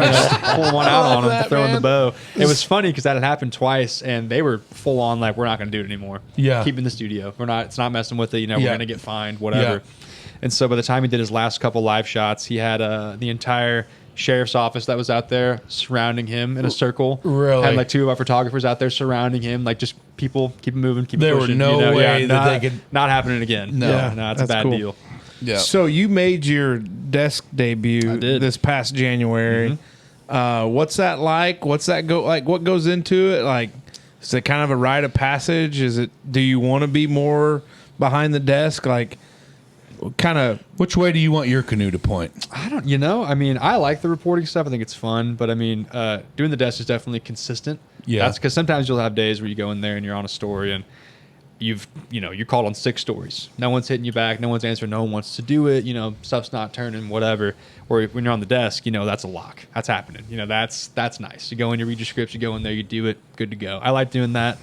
one out on them, that, throwing the man. bow. It was funny because that had happened twice, and they were full on like, we're not going to do it anymore. Yeah. Keep in the studio. We're not. It's not messing with it. You know, Yeah. we're going to get fined. Whatever. Yeah. And so by the time he did his last couple live shots, he had the entire sheriff's office that was out there surrounding him in a circle. Really? Had like two of our photographers out there surrounding him, like just people keep it moving, keep it There were pushing. no you know? way that not, they could- not happening again. No. Yeah, no, it's a That's bad cool. deal. Yeah. So you made your desk debut I did. this past January. What's that like? What's that go like? What goes into it? Like, is it kind of a rite of passage? Is it? Do you want to be more behind the desk? Like, kind of. Which way do you want your canoe to point? I don't, you know, I mean, I like the reporting stuff. I think it's fun, but I mean, doing the desk is definitely consistent. Yeah. That's because sometimes you'll have days where you go in there and you're on a story and you're called on 6 stories. No one's hitting you back. No one's answering. No one wants to do it. You know, stuff's not turning, whatever. Or when you're on the desk, you know, that's a lock. That's happening. You know, that's nice. You go in, you read your scripts, you go in there, you do it, good to go. I like doing that.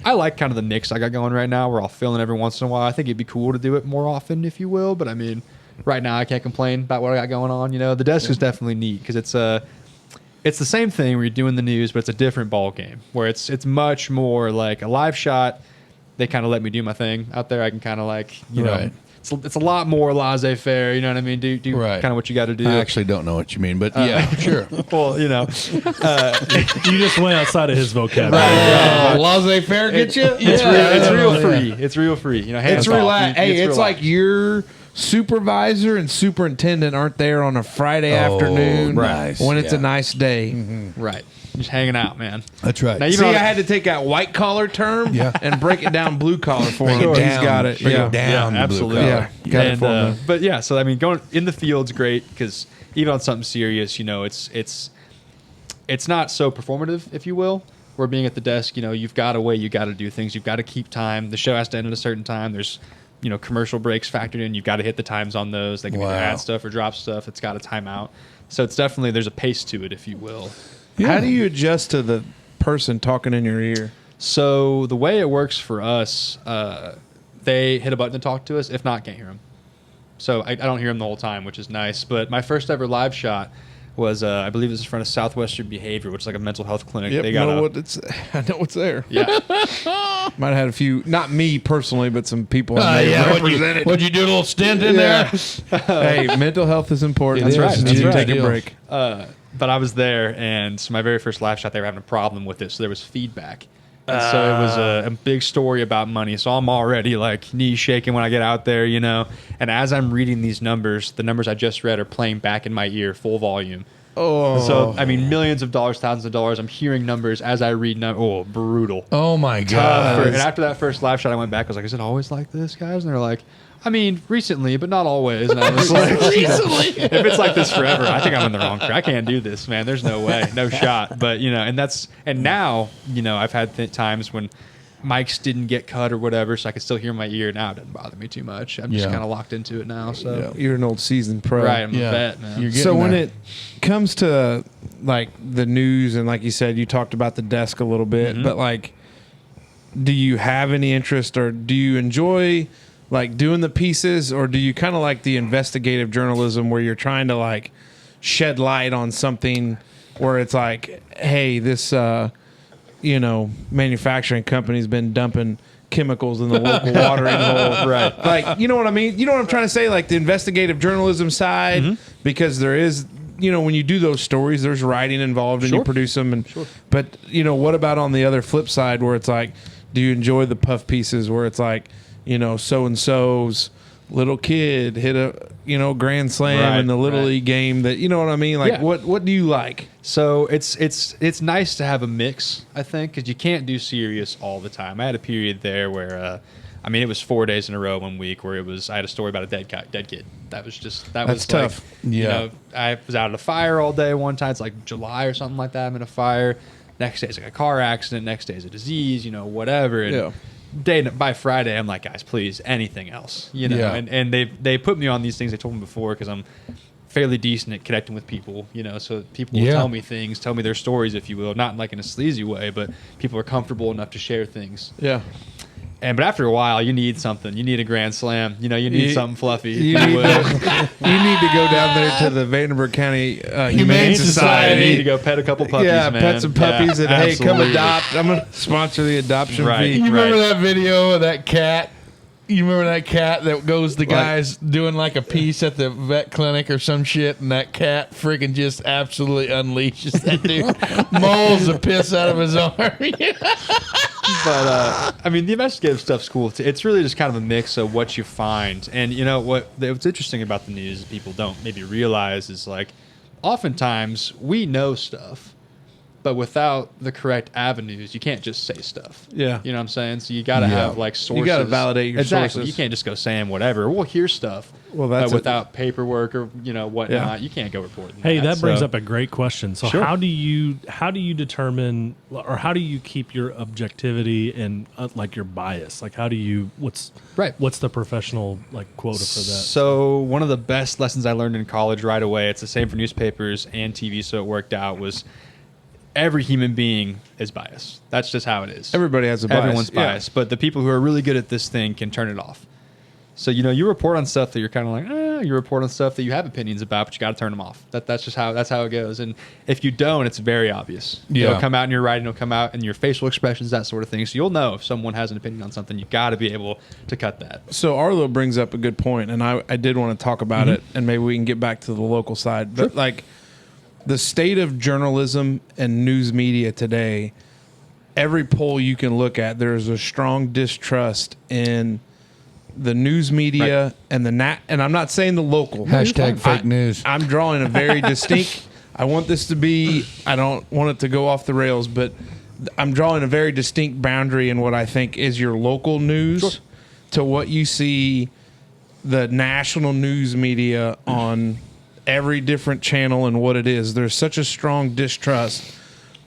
I like kind of the mix I got going right now where I'll fill in every once in a while. I think it'd be cool to do it more often, if you will. But I mean, right now I can't complain about what I got going on. You know, the desk is definitely neat because it's the same thing where you're doing the news, but it's a different ball game where it's much more like a live shot. They kind of let me do my thing out there. I can kind of like, you know, Right. it's a lot more laissez-faire. You know what I mean? Do Right. kind of what you got to do. I actually don't know what you mean, but yeah, sure. Well, you know, You just went outside of his vocabulary. Laissez-faire get you? it's real free. It's real free. You know, hands It's off. relaxed. Hey, it's relaxed. like your supervisor and superintendent aren't there on a Friday Oh, afternoon nice. when it's Yeah. a nice day. right. Just hanging out, man. That's right. Now, even See, on- I had to take that white collar term Yeah. and break it down blue collar for Bring him. it He's down. got it. Bring Yeah. it down. Yeah, the blue absolutely. collar. Yeah. Got it And, for me. but yeah, so I mean, going in the field's great because even on something serious, you know, it's not so performative, if you will. Where being at the desk, you know, you've got a way you got to do things. You've got to keep time. The show has to end at a certain time. There's, you know, commercial breaks factored in. You've got to hit the times on those. They can either Wow. add stuff or drop stuff. It's got a timeout. So it's definitely there's a pace to it, if you will. How do you adjust to the person talking in your ear? So the way it works for us, they hit a button to talk to us. If not, can't hear them. So I don't hear them the whole time, which is nice. But my first ever live shot was, I believe it was in front of Southwestern Behavior, which is like a mental health clinic. Yep, They got I know what's there. yeah. Might have had a few, not me personally, but some people I may Yeah, have what'd represented. you do a little stint in there? Hey, mental health is important. That's You right, just that's need to right. take a Deal. break. But I was there, and so my very first live shot, they were having a problem with it, so there was feedback. And so it was a big story about money. So I'm already like knees shaking when I get out there, you know. And as I'm reading these numbers, the numbers I just read are playing back in my ear, full volume. Oh, So I mean, millions of dollars, thousands of dollars. I'm hearing numbers as I read. Oh, brutal. Oh my And god! after that first live shot, I went back. I was like, "Is it always like this, guys?" And they're like, "I mean, recently, but not always." And I was like, "Recently? If it's like this forever, I think I'm in the wrong track. I can't do this, man. There's no way, no shot." But you know, and now, you know, I've had times when mics didn't get cut or whatever, so I could still hear my ear. Now it doesn't bother me too much. I'm just Yeah. kind of locked into it now. So you're an old seasoned pro. right, I'm Yeah. a vet, man. You're getting So when there. it comes to like the news and like you said, you talked about the desk a little bit, but like, do you have any interest or do you enjoy like doing the pieces, or do you kind of like the investigative journalism where you're trying to like shed light on something where it's like, hey, this manufacturing company's been dumping chemicals in the local watering hole. Right. Like, you know what I mean? You know what I'm trying to say? Like the investigative journalism side, because there is, when you do those stories, there's writing involved and you Sure. produce them. But, what about on the other flip side where it's like, do you enjoy the puff pieces where it's like, so-and-so's little kid hit a, grand slam Right, in the Little right. League game that, you know what I mean? Like, Yeah. what do you like? So it's nice to have a mix, I think, because you can't do serious all the time. I had a period there where, it was 4 days in a row 1 week where I had a story about a dead kid. That was That's tough. Yeah. I was out at a fire all day one time. It's like July or something like that. I'm in a fire. Next day it's like a car accident. Next day is a disease, whatever. And by Friday, I'm like, guys, please, anything else, Yeah. And they put me on these things. I told them before because I'm fairly decent at connecting with people, so people will tell me things, tell me their stories, if you will, not like in a sleazy way, but people are comfortable enough to share things. Yeah. But after a while, you need something. You need a grand slam. You need something fluffy. You need to go down there to the Vandenberg County Humane Society. You need to go pet a couple puppies, man. Pet some puppies, and hey, come absolutely. adopt. I'm gonna sponsor the adoption Right. fee. You remember that video of that cat? You remember that cat that goes the guys doing like a piece at the vet clinic or some shit, and that cat freaking just absolutely unleashes that dude, mauls the piss out of his arm. But the investigative stuff's cool too. It's really just kind of a mix of what you find, and what's interesting about the news that people don't maybe realize is like, oftentimes we know stuff, but without the correct avenues, you can't just say stuff. Yeah. You know what I'm saying? So you got to have like sources. You got to validate your sources. You can't just go saying whatever. We'll hear stuff. Well, that's but without paperwork or whatnot, you can't go reporting. Hey, that brings up a great question. So Sure. how do you determine, or how do you keep your objectivity and like your bias? Like what's the professional like quota for that? So one of the best lessons I learned in college right away, it's the same for newspapers and TV, so it worked out, was every human being is biased. That's just how it is. Everybody has a bias. Everyone's biased. But the people who are really good at this thing can turn it off. So, you report on stuff that you're kind of like, you report on stuff that you have opinions about, but you got to turn them off. That's how it goes. And if you don't, it's very obvious. Yeah. It'll come out in your writing, it'll come out in your facial expressions, that sort of thing. So you'll know if someone has an opinion on something. You got to be able to cut that. So Arlo brings up a good point, and I did want to talk about it, and maybe we can get back to the local side. But like the state of journalism and news media today, every poll you can look at, there's a strong distrust in the news media and and I'm not saying the local. Hashtag fake news. I'm drawing a very distinct. I want this to be. I don't want it to go off the rails, but I'm drawing a very distinct boundary in what I think is your local news to what you see the national news media on every different channel and what it is. There's such a strong distrust.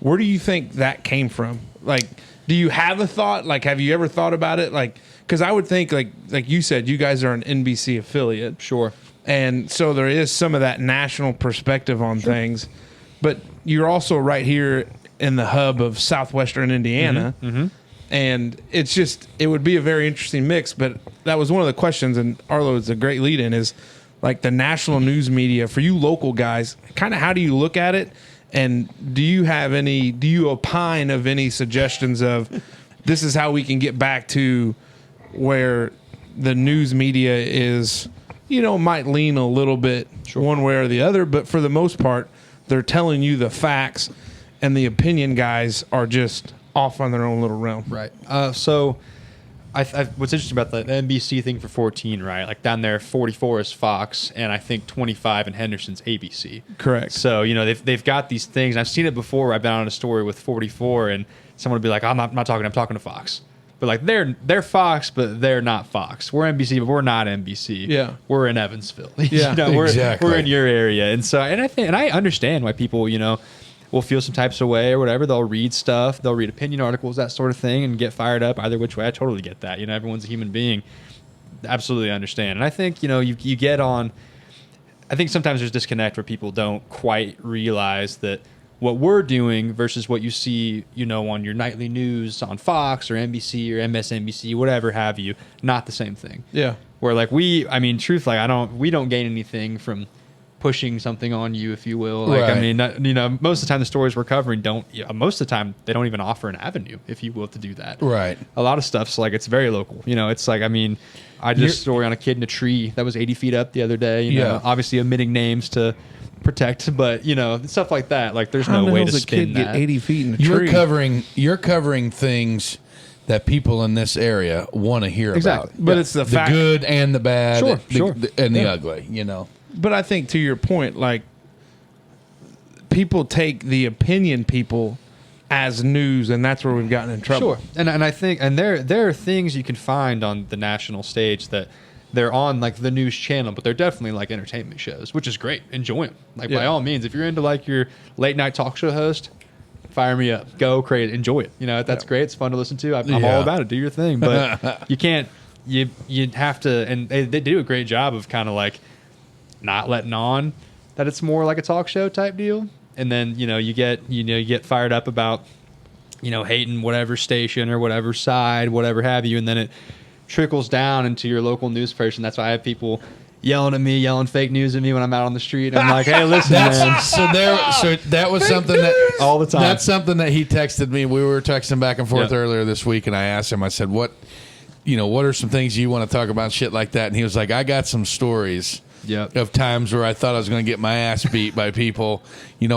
Where do you think that came from? Like, do you have a thought? Like, have you ever thought about it? Like, because I would think, like you said, you guys are an NBC affiliate. Sure. And so there is some of that national perspective on things. But you're also right here in the hub of southwestern Indiana. And it's just, it would be a very interesting mix. But that was one of the questions, and Arlo is a great lead in, is like the national news media, for you local guys, kind of how do you look at it? And do you opine of any suggestions of this is how we can get back to where the news media is, might lean a little bit one way or the other, but for the most part, they're telling you the facts, and the opinion guys are just off on their own little realm. Right. So what's interesting about the NBC thing for 14, right? Like down there, 44 is Fox, and I think 25 in Henderson's ABC. Correct. So, they've got these things. I've seen it before. I've been on a story with 44, and someone would be like, I'm not talking to Fox. But like they're Fox, but they're not Fox. We're NBC, but we're not NBC. Yeah. We're in Evansville. Yeah. Exactly. We're in your area. And so, and I understand why people, will feel some types of way or whatever. They'll read stuff, they'll read opinion articles, that sort of thing, and get fired up either which way. I totally get that. Everyone's a human being. Absolutely understand. And I think, you get on, I think sometimes there's disconnect where people don't quite realize that what we're doing versus what you see, on your nightly news on Fox or NBC or MSNBC, whatever have you, not the same thing. Yeah. Where like truthfully, we don't gain anything from pushing something on you, if you will. Like, Right. Most of the time the stories we're covering most of the time they don't even offer an avenue, if you will, to do that. Right. A lot of stuff's like, it's very local. It's like, I did a story on a kid in a tree that was 80 feet up the other day, obviously omitting names to protect, but stuff like that. Like, there's no way to spin kid that. get 80 feet in a tree? You're covering things that people in this area want to hear Exactly. about. But it's the fact- good and the bad, Sure. and the ugly. But I think to your point, like, people take the opinion people as news, and that's where we've gotten in trouble. Sure, and I think, and there are things you can find on the national stage that they're on like the news channel, but they're definitely like entertainment shows, which is great. Enjoy them, like by all means. If you're into like your late night talk show host, fire me up, go crazy, enjoy it. That's great. It's fun to listen to. I'm all about it. Do your thing, but you can't. You have to, and they do a great job of kind of like not letting on that it's more like a talk show type deal. And then, you get fired up about, hating whatever station or whatever side, whatever have you. And then it trickles down into your local news person. That's why I have people yelling at me, yelling fake news at me when I'm out on the street. I'm like, hey, listen, man. So that was something that all the time. That's something that he texted me. We were texting back and forth earlier this week, and I asked him. I said, what are some things you want to talk about, shit like that? And he was like, I got some stories of times where I thought I was going to get my ass beat by people,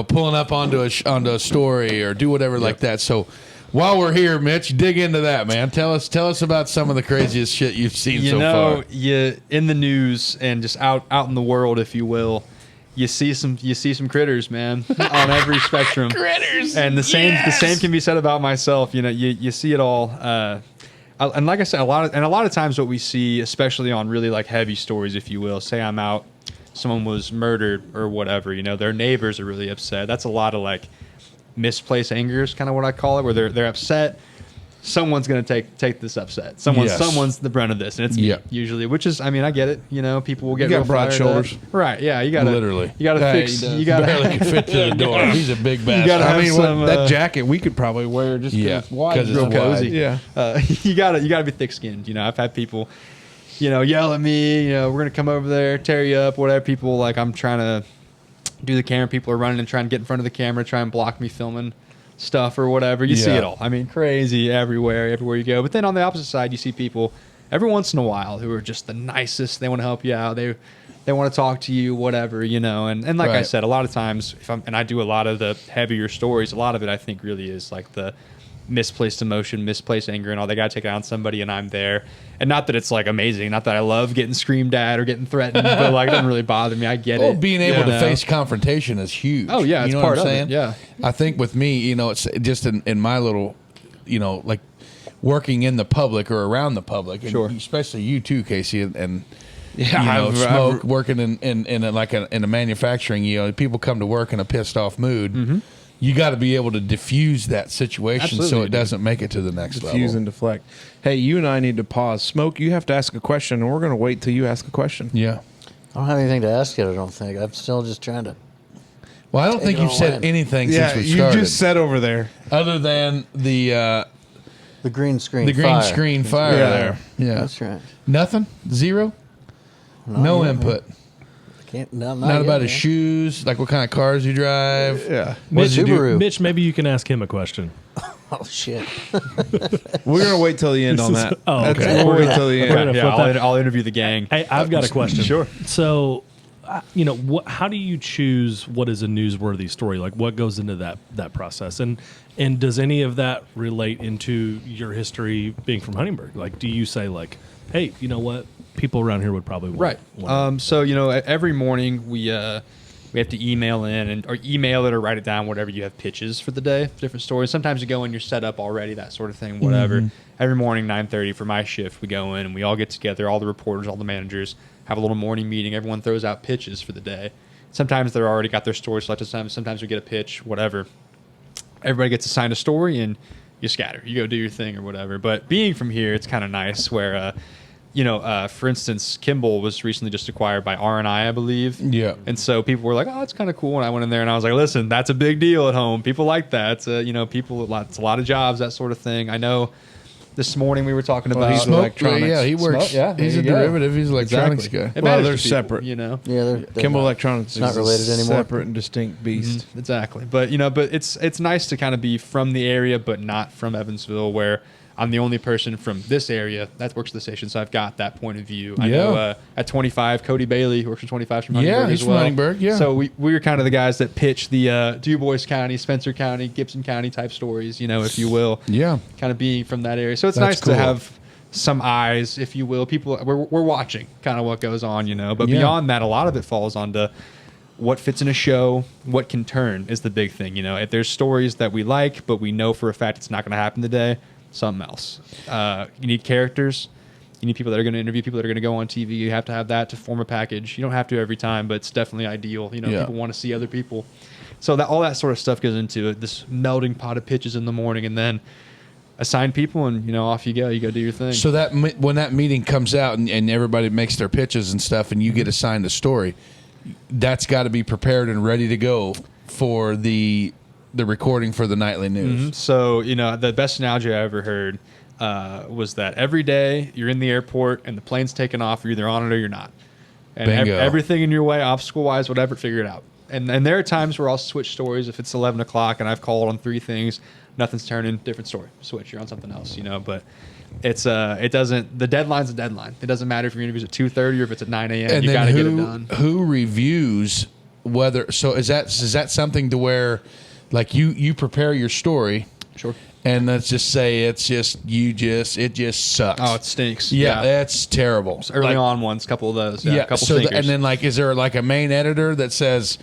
pulling up onto a story or do whatever like that. So. While we're here, Mitch, dig into that, man. Tell us about some of the craziest shit you've seen so far. In the news and just out in the world, if you will, you see some critters, man, on every spectrum. Critters, and the same can be said about myself. You see it all. And like I said, a lot of times what we see, especially on really like heavy stories, if you will, say I'm out, someone was murdered or whatever. Their neighbors are really upset. That's a lot of like. Misplaced anger is kind of what I call it, where they're upset. Someone's going to take this upset. Someone's the brunt of this, and it's me usually. Which is, I get it. People will get real broad shoulders, right? Yeah, you got to literally. You got to fix. You got barely can fit to the door. He's a big bastard. That jacket we could probably wear just because it's wide, because it's real cozy. Yeah, you got to be thick skinned. I've had people, yell at me. We're gonna come over there, tear you up, whatever. People like I'm trying to. Do the camera, people are running and trying to get in front of the camera, try and block me filming stuff or whatever. You see it all. Crazy everywhere you go. But then on the opposite side, you see people every once in a while who are just the nicest. They want to help you out. They want to talk to you, whatever, And like I said, a lot of times, I do a lot of the heavier stories, a lot of it I think really is like the misplaced emotion, misplaced anger, and all. They got to take it out on somebody, and I'm there. And not that it's like amazing, not that I love getting screamed at or getting threatened, but like it doesn't really bother me. I get it. Being able to face confrontation is huge. Oh yeah, it's know part what I'm of saying? it. Yeah, I think with me, it's just in my little, like working in the public or around the public, and especially you too, Casey, and Smoke working in a manufacturing. People come to work in a pissed off mood. Mm-hmm. You got to be able to diffuse that situation so it doesn't make it to the next level. Diffuse and deflect. Hey, you and I need to pause. Smoke, you have to ask a question, and we're going to wait till you ask a question. Yeah. I don't have anything to ask yet, I don't think. I'm still just trying to. Well, I don't think you've said anything since we started. You just said over there. Other than the green screen fire there. Yeah. That's right. Nothing? Zero? No input. Not about his shoes, like what kind of cars you drive. Yeah. Mitch, maybe you can ask him a question. Oh, shit. We're going to wait till the end on that. Okay. We'll wait till the end. I'll interview the gang. Hey, I've got a question. Sure. So, how do you choose what is a newsworthy story? Like, what goes into that process? And does any of that relate into your history being from Huntingburg? Like, do you say, like, hey, you know what? People around here would probably want So, every morning we have to email in or email it or write it down, whatever you have pitches for the day, different stories. Sometimes you go in, you're set up already, that sort of thing, whatever. Mm-hmm. Every morning, 9:30 for my shift, we go in and we all get together, all the reporters, all the managers, have a little morning meeting. Everyone throws out pitches for the day. Sometimes they're already got their story selected. Sometimes we get a pitch, whatever. Everybody gets assigned a story and you scatter. You go do your thing or whatever. But being from here, it's kind of nice where for instance, Kimball was recently just acquired by R&I believe. Yeah. And so people were like, oh, that's kind of cool. And I went in there and I was like, listen, that's a big deal at home. People like that. It's it's a lot of jobs, that sort of thing. I know this morning we were talking about electronics. Yeah, he works. He's a derivative. He's an electronics guy. Well, they're separate. Yeah, they're Kimball Electronics is not related anymore. Separate and distinct beast. Mm-hmm. Exactly. But it's nice to kind of be from the area, but not from Evansville, where I'm the only person from this area that works at the station, so I've got that point of view. I know at 25, Cody Bailey, who works for 25 from Huntingburg he's as well. from Huntingburg, yeah. So we're kind of the guys that pitch the DuBois County, Spencer County, Gibson County type stories, if you will. Yeah. Kind of being from that area. So it's nice to have some eyes, if you will. People, we're watching kind of what goes on, But beyond that, a lot of it falls onto what fits in a show, what can turn is the big thing. If there's stories that we like, but we know for a fact it's not going to happen today, something else. You need characters. You need people that are going to interview, people that are going to go on TV. You have to have that to form a package. You don't have to every time, but it's definitely ideal. People want to see other people. So that all that sort of stuff goes into it. This melting pot of pitches in the morning, and then assign people, and off you go. You go do your thing. So when that meeting comes out and everybody makes their pitches and stuff, and you get assigned a story, that's got to be prepared and ready to go for the recording for the nightly news. So, the best analogy I ever heard was that every day you're in the airport and the plane's taking off, you're either on it or you're not. And everything in your way, obstacle-wise, whatever, figure it out. And there are times where I'll switch stories if it's 11 o'clock and I've called on 3 things, nothing's turning, different story. Switch, you're on something else, But it doesn't, the deadline's a deadline. It doesn't matter if your interview's at 2:30 or if it's at 9 a.m. You got to get it done. Who reviews whether, so is that something to where, like, you prepare your story? Sure. And let's just say it just sucks. Oh, it stinks. Yeah, that's terrible. Early on ones, a couple of those. Yeah, a couple so and then, like, is there like a main editor that says,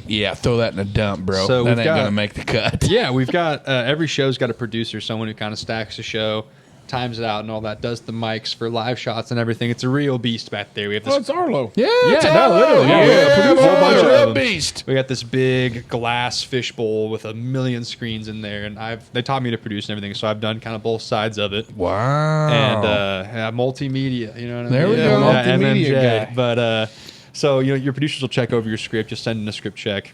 yeah, throw that in a dump, bro. So that ain't going to make the cut. Yeah, we've got, every show's got a producer, someone who kind of stacks the show, times it out and all that, does the mics for live shots and everything. It's a real beast back there. We have this. it's Arlo. Yeah, literally. Yeah, a whole bunch of them. beast. We got this big glass fishbowl with 1 million screens in there, and they taught me to produce and everything, so I've done kind of both sides of it. Wow. And multimedia, you know what I mean? There we go. Multimedia MMJ. guy. But so your producers will check over your script. You'll send in a script check.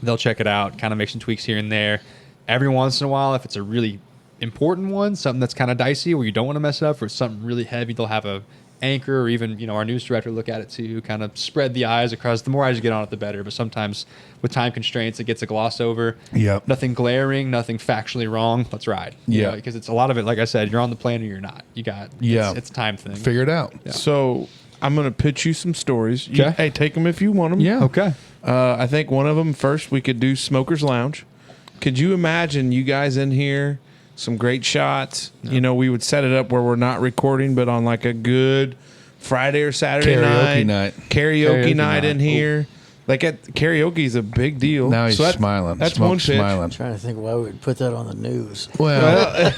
They'll check it out, kind of make some tweaks here and there. Every once in a while, if it's a really important one, something that's kind of dicey where you don't want to mess it up, or something really heavy, they'll have a anchor or even our news director look at it too, kind of spread the eyes across. The more eyes you get on it, the better. But sometimes with time constraints, it gets a gloss over. Yep. Nothing glaring, nothing factually wrong. Let's ride. Yeah. Because it's a lot of it. Like I said, you're on the plane or you're not. You got. It's a time thing. Figure it out. Yeah. So I'm going to pitch you some stories. Okay. Hey, take them if you want them. Yeah. Okay. I think one of them first we could do Smoker's Lounge. Could you imagine you guys in here, some great shots? No. We would set it up where we're not recording, but on like a good Friday or Saturday night. Karaoke night in here. Like karaoke is a big deal. Now he's that's, smiling. That's Smoke's one pitch. smiling. I'm trying to think why we would put that on the news. Well,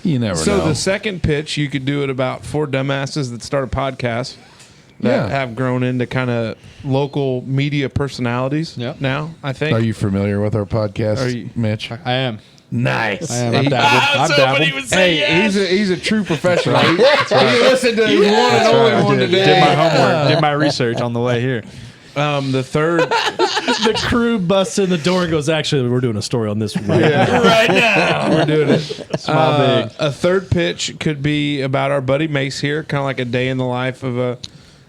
you never know. So the second pitch, you could do it about 4 dumbasses that start a podcast that have grown into kind of local media personalities. Yep. Now, I think. Are you familiar with our podcast, Mitch? I am. Nice. I am. I've dabbled. Hey, he's a true professional. He listened to his one and only one today. Did my homework. Did my research on the way here. The third, The crew busts in the door and goes, actually, we're doing a story on this right now. right now, we're doing it. Small big. A third pitch could be about our buddy Mace here, kind of like a day in the life of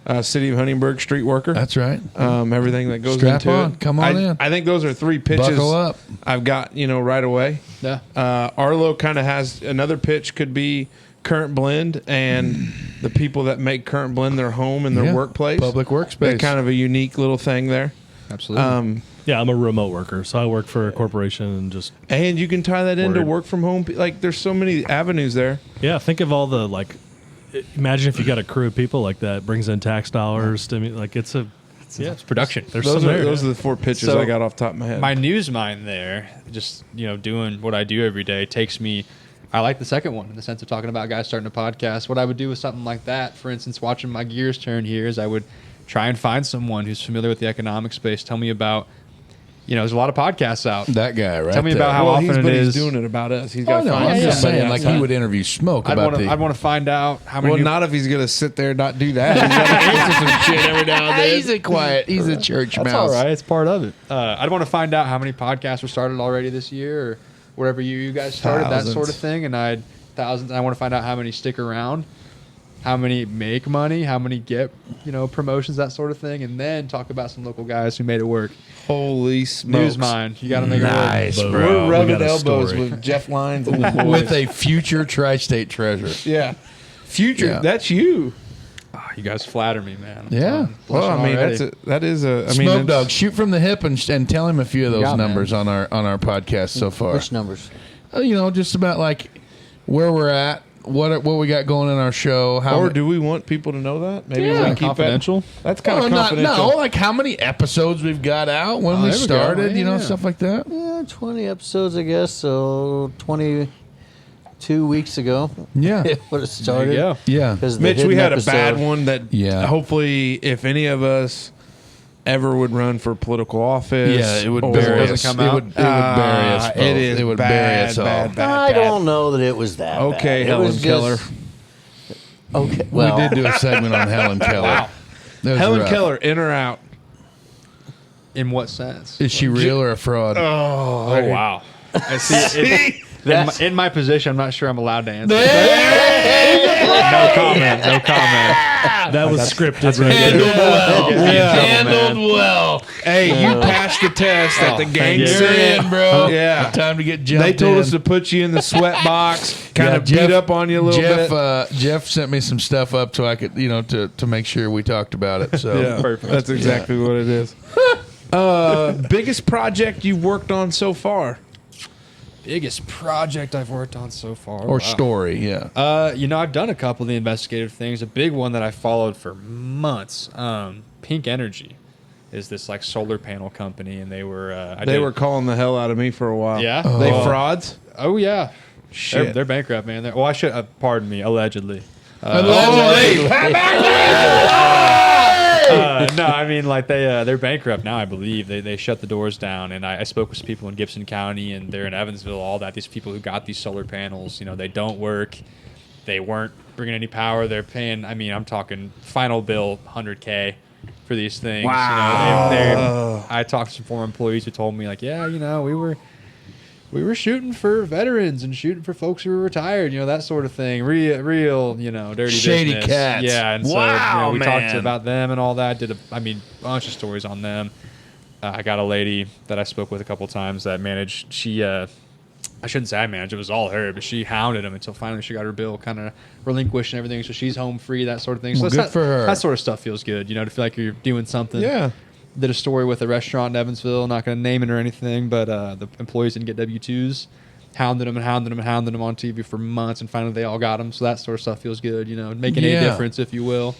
a city of Huntingburg street worker. That's right. Everything that goes Strap into on. it. Come on in. I think those are 3 pitches. Buckle up. I've got right away. Yeah. Arlo kind of has another pitch. Could be Current Blend and the people that make Current Blend their home and their workplace, Public workspace. They're kind of a unique little thing there. Absolutely. Yeah, I'm a remote worker, so I work for a corporation and just And you can tie that into Word. work from home. Like there's so many avenues there. think of all the imagine if you got a crew of people like that, brings in tax dollars. It's production. There's Those some are there. those are the 4 pitches So, I got off the top of my head. My news mind there, just doing what I do every day, takes me. I like the second one in the sense of talking about guys starting a podcast. What I would do with something like that, for instance, watching my gears turn here, is I would try and find someone who's familiar with the economic space. Tell me about, there's a lot of podcasts out. That guy, right? Tell me there. about how often it he's is. doing it about us. He's I got to know. find I'm just somebody saying, like outside. he would interview Smoke I'd about want to find out how many. Well, not if he's gonna sit there and not do that. He's got to answer some shit every now and then. He's a quiet. He's a church That's mouse. all right. It's part of it. I'd want to find out how many podcasts were started already this year, or whatever you guys started, that sort of thing. And I want to find out how many stick around, how many make money, how many get promotions, that sort of thing, and then talk about some local guys who made it work. Holy smokes! News mind, you got to make Nice, it work. bro. We're rubbing We got a elbows story. with Jeff Lyons and the boys. With a future tri-state treasure. Yeah, future. Yeah. That's you. Oh, you guys flatter me, man. Yeah. Well, I mean, already. that is a. I mean, Smoke it's- Dog, shoot from the hip and tell him a few of those got, numbers on our podcast so far. Which numbers? Just about like where we're at, what we got going in our show. Or do we want people to know that? Maybe Yeah. we keep Confidential? That's kind of confidential. No, like how many episodes we've got out when we there we go. started, Yeah. stuff like that. Yeah, 20 episodes, I guess. So 22 weeks ago, Yeah. it would have started. There you go. Yeah. 'Cause the Mitch, we hidden had episode- a bad one that. Yeah. Hopefully, if any of us ever would run for political office, Yeah, it would or- bury doesn't us. come It out? would bury us. Both. It is. It would bad, bury us all. bad, bad, I bad. don't know that it was that Okay, bad. Helen it was Keller. Just, okay, well, We did do a segment on Helen Keller. That was Helen rough. Keller, in or out? In what sense? Is she real or a fraud? Oh wow! I see. In my position, I'm not sure I'm allowed to answer. No comment. No comment. That was scripted. Right Handled there. well. Yeah. Handled well. Hey, you passed the test at the thank gang you. You're center. in, bro. Yeah. Time to get jumped They told in. us to put you in the sweat box, kind Yeah, of beat up on you a little bit. Jeff sent me some stuff up so I could, to make sure we talked about it. So Yeah, Perfect. that's exactly what it is. Biggest project you've worked on so far? Biggest project I've worked on so far. or story, yeah. I've done a couple of the investigative things. A big one that I followed for months. Pink Energy is this like solar panel company, and they were They were calling the hell out of me for a while. Yeah? They Oh. frauds? Oh yeah, Shit. They're bankrupt, man. Well, I should pardon me, allegedly. No, I mean like they're bankrupt now. I believe they shut the doors down, and I spoke with some people in Gibson County, and they're in Evansville. All that these people who got these solar panels, they don't work. They weren't bringing any power. They're paying. I mean, I'm talking final bill $100K for these things. Wow. I talked to some former employees who told me like, yeah, we were shooting for veterans and shooting for folks who were retired, that sort of thing. Real, dirty Shady business. cats. Yeah, and Wow, so we talked man. about them and all that. Did a bunch of stories on them. I got a lady that I spoke with a couple times that managed. She, I shouldn't say I managed. It was all her, but she hounded him until finally she got her bill kind of relinquished and everything. So she's home free, that sort of thing. So Well, it's good not- for her. That sort of stuff feels good, to feel like you're doing something. Yeah. Did a story with a restaurant in Evansville, not going to name it or anything, but the employees didn't get W-2s. Hounded them on TV for months, and finally they all got them. So that sort of stuff feels good, making Yeah. a difference, if you will.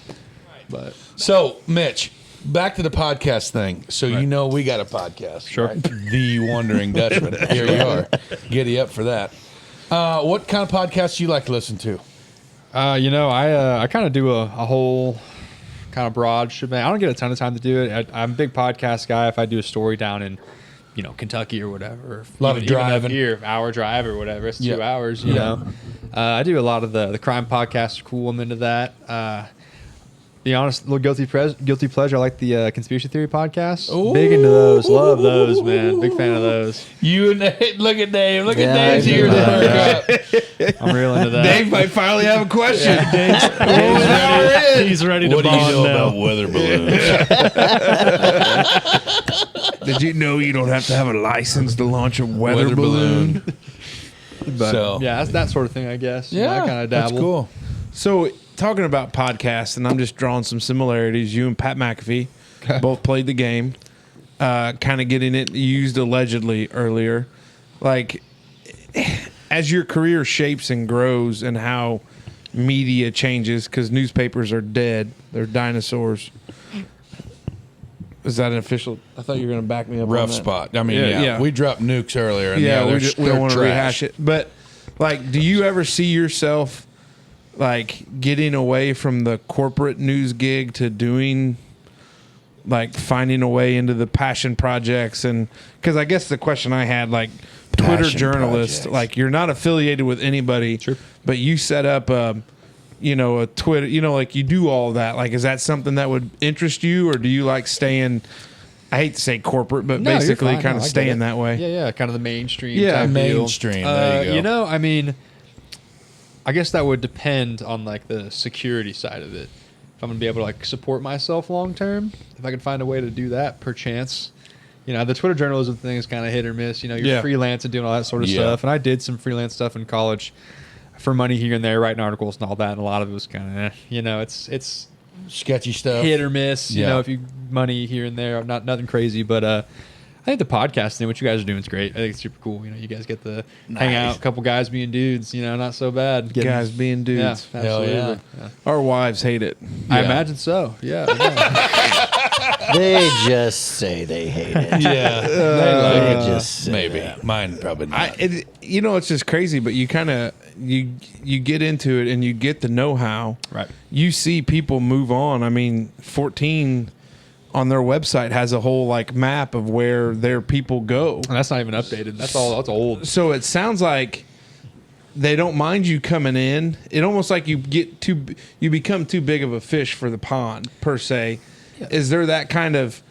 But So, Mitch, back to the podcast thing. So we got a podcast. Sure. Right? The Wondering Dutchmen. Here you are. Giddy up for that. What kind of podcasts do you like to listen to? I kind of do a whole kind of broad shebang. I don't get a ton of time to do it. I'm a big podcast guy. If I do a story down in Kentucky or whatever, or Lot of even up driving. here, hour drive or whatever, it's Yeah. 2 hours. Yeah. I do a lot of the crime podcasts. Are cool. I'm into that. Be honest, little guilty pleasure. I like the conspiracy theory podcast. Big into those. Love those, man. Big fan of those. You and Dave. Look at Dave. Look Yeah, at Dave's I do ears that. perk up. I'm real into that. Dave might finally have a question. He's ready to What do you bond know now. about weather balloons? Did you know you don't have to have a license to launch a weather balloon? But So- yeah, that's that sort of thing, I guess. I kind of that's dabble. cool. So, talking about podcasts, and I'm just drawing some similarities. You and Pat McAfee both played the game, kind of getting it used allegedly earlier. Like, as your career shapes and grows, and how media changes, because newspapers are dead, they're dinosaurs. Is that an official? I thought you were going to back me up. Rough on that. spot. I mean, Yeah, yeah. yeah. We dropped nukes earlier. And Yeah, they're- we don't they're want to trash. rehash it. But like, do you ever see yourself like getting away from the corporate news gig to doing like finding a way into the passion projects? And because I guess the question I had, like, Twitter Passion journalist, projects. like, you're not affiliated with anybody, but you set up a Twitter, like you do all that. Like, is that something that would interest you, or do you like staying? I hate to say corporate, but No, you're basically fine. kind No, of I get staying it. that way. Yeah, kind of the mainstream. Yeah, type deal. mainstream. There you go. I mean, I guess that would depend on like the security side of it. If I'm gonna be able to like support myself long term, if I could find a way to do that, perchance. The Twitter journalism thing is kind of hit or miss. You're Yeah. freelance and doing all that sort of Yeah. stuff. And I did some freelance stuff in college for money here and there, writing articles and all that. And a lot of it was kind of, it's Sketchy stuff. hit or miss. Yeah. If you money here and there, nothing crazy. But I think the podcast thing, what you guys are doing, is great. I think it's super cool. You guys get to hang out, a couple guys being dudes. Not so bad. Guys being dudes. Yeah, Hell absolutely. yeah. Yeah. Our wives hate it. I Yeah. imagine so. Yeah. They just say they hate it. Yeah. They just say Maybe. that. Mine probably not. It's just crazy, but you kind of you get into it and you get the know-how. Right. You see people move on. I mean, 14 on their website has a whole like map of where their people go. And that's not even updated. That's old. So it sounds like they don't mind you coming in. It almost like you become too big of a fish for the pond per se. Is there that kind of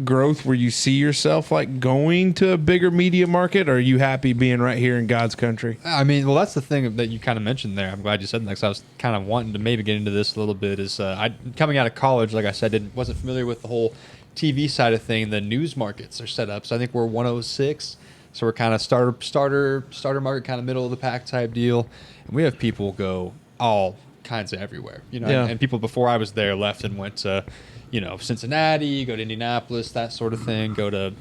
growth where you see yourself like going to a bigger media market, or are you happy being right here in God's country? I mean, well, that's the thing that you kind of mentioned there. I'm glad you said that, because I was kind of wanting to maybe get into this a little bit. Is I coming out of college, like I said, wasn't familiar with the whole TV side of thing. The news markets are set up, so I think we're 106. So we're kind of starter market, kind of middle of the pack type deal, and we have people go all kinds of everywhere. And people before I was there left and went to, Cincinnati, go to Indianapolis, that sort of thing, go to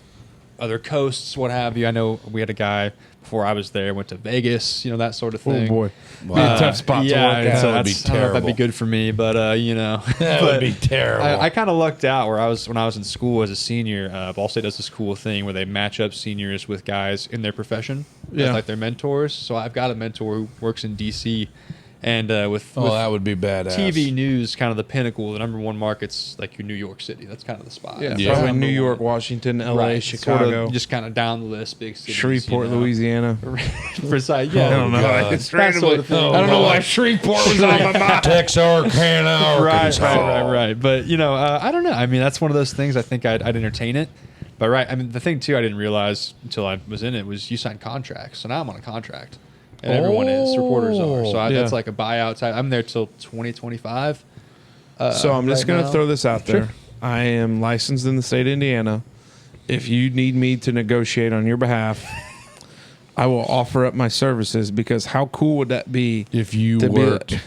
other coasts, what have you. I know we had a guy before I was there, went to Vegas, that sort of thing. Oh boy, be a tough spot to work at. That would be I don't know if terrible. that'd be good for me, but That would be terrible. I kind of lucked out when I was in school as a senior. Ball State does this cool thing where they match up seniors with guys in their profession, as like their mentors. So I've got a mentor who works in DC. And with that would be badass. TV news, kind of the pinnacle, the number one market's like your New York City. That's kind of the spot. Yeah, Yeah. probably Number New York, one. Washington, LA, Right. Chicago, Sort of just kind of down the list, big cities. Shreveport, Louisiana. Precise. Yeah. I don't know. God. It's That sort of thing. I don't know why Shreveport was on my mind. Texarkana, Arkansas. Right. But I don't know. I mean, that's one of those things. I think I'd entertain it. But I mean, the thing too, I didn't realize until I was in it was you sign contracts. So now I'm on a contract, and everyone is. Reporters are. So that's like a buyout type. I'm there till 2025. So I'm just right going to now. throw this out there. Sure. I am licensed in the state of Indiana. If you need me to negotiate on your behalf, I will offer up my services, because how cool would that be If you to worked.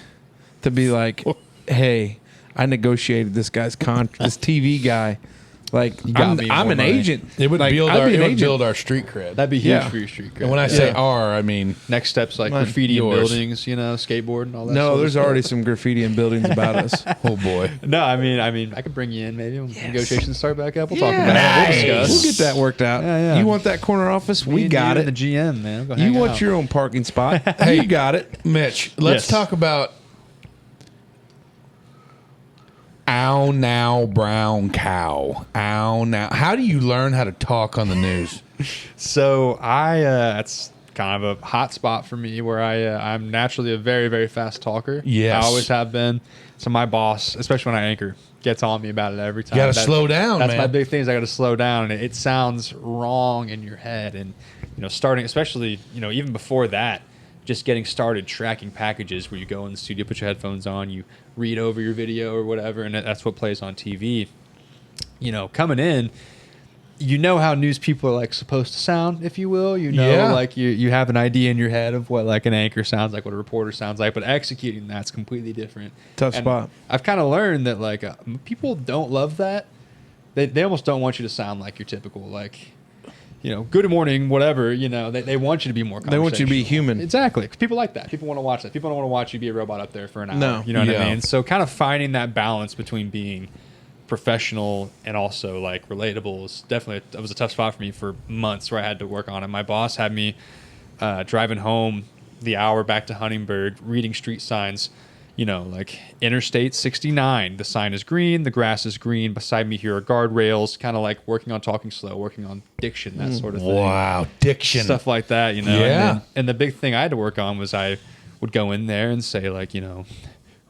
be like, hey, I negotiated this guy's this TV guy. Like, got me I'm more an money. agent. It would like, build I'd our be an agent. build our street cred. That'd be huge Yeah. for your street cred. And when I say Yeah. our, I mean Next steps like Mine- graffiti in yours. buildings, skateboard and all that. No, sort there's of already stuff. some graffiti in buildings about us. oh boy. No, I mean, I could bring you in maybe when negotiations start back up. We'll talk about it. Nice. We'll discuss. We'll get that worked out. Yeah. You want that corner office? Me We and got you it. and the GM, man. Go You hang want out. your own parking spot? Hey. You got it. Mitch, let's Yes. talk about Ow Now Brown Cow. Ow Now. How do you learn how to talk on the news? So that's kind of a hot spot for me, where I'm naturally a very, very fast talker. Yes. I always have been. So my boss, especially when I anchor, gets on me about it every time. You got to slow down, That's man. my big thing, is I got to slow down, and it sounds wrong in your head. And starting, especially even before that, just getting started tracking packages where you go in the studio, put your headphones on, you read over your video or whatever, and that's what plays on TV. Coming in, how news people are like supposed to sound, if you will. Yeah. Like you have an idea in your head of what like an anchor sounds like, what a reporter sounds like, but executing that's completely different. Tough And spot. I've kind of learned that like people don't love that. They almost don't want you to sound like your typical like, good morning, whatever. They want you to be more. They want you to be conversational. human. Exactly. 'Cause people like that. People want to watch that. People don't want to watch you be a robot up there for an hour. No. You know what Yeah. I mean? So kind of finding that balance between being professional and also like relatable is definitely that was a tough spot for me for months, where I had to work on it. My boss had me driving home the hour back to Huntingburg, reading street signs. Like Interstate 69, the sign is green, the grass is green. Beside me here are guardrails, kind of like working on talking slow, working on diction, that sort of thing. Wow. Diction. Stuff like that, Yeah. And the big thing I had to work on was I would go in there and say like,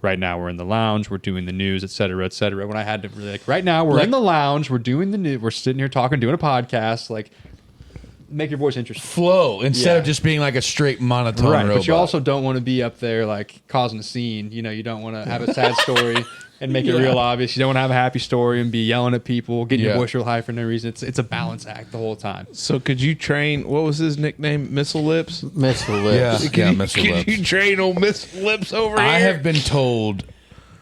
right now we're in the lounge, we're doing the news, et cetera, et cetera. When I had to really like, right now we're in the lounge, we're doing the news, we're sitting here talking, doing a podcast, like make your voice interesting. Flow instead Yeah. of just being like a straight monotone Right, robot. but you also don't want to be up there like causing a scene. You don't want to have a sad story and make it real obvious. You don't want to have a happy story and be yelling at people, getting Yeah. your voice real high for no reason. It's a balance act the whole time. So could you train? What was his nickname? Missile Lips. Missile lips. Yeah. Could, you, Missile could Lips. you train old Missile Lips over I here? have been told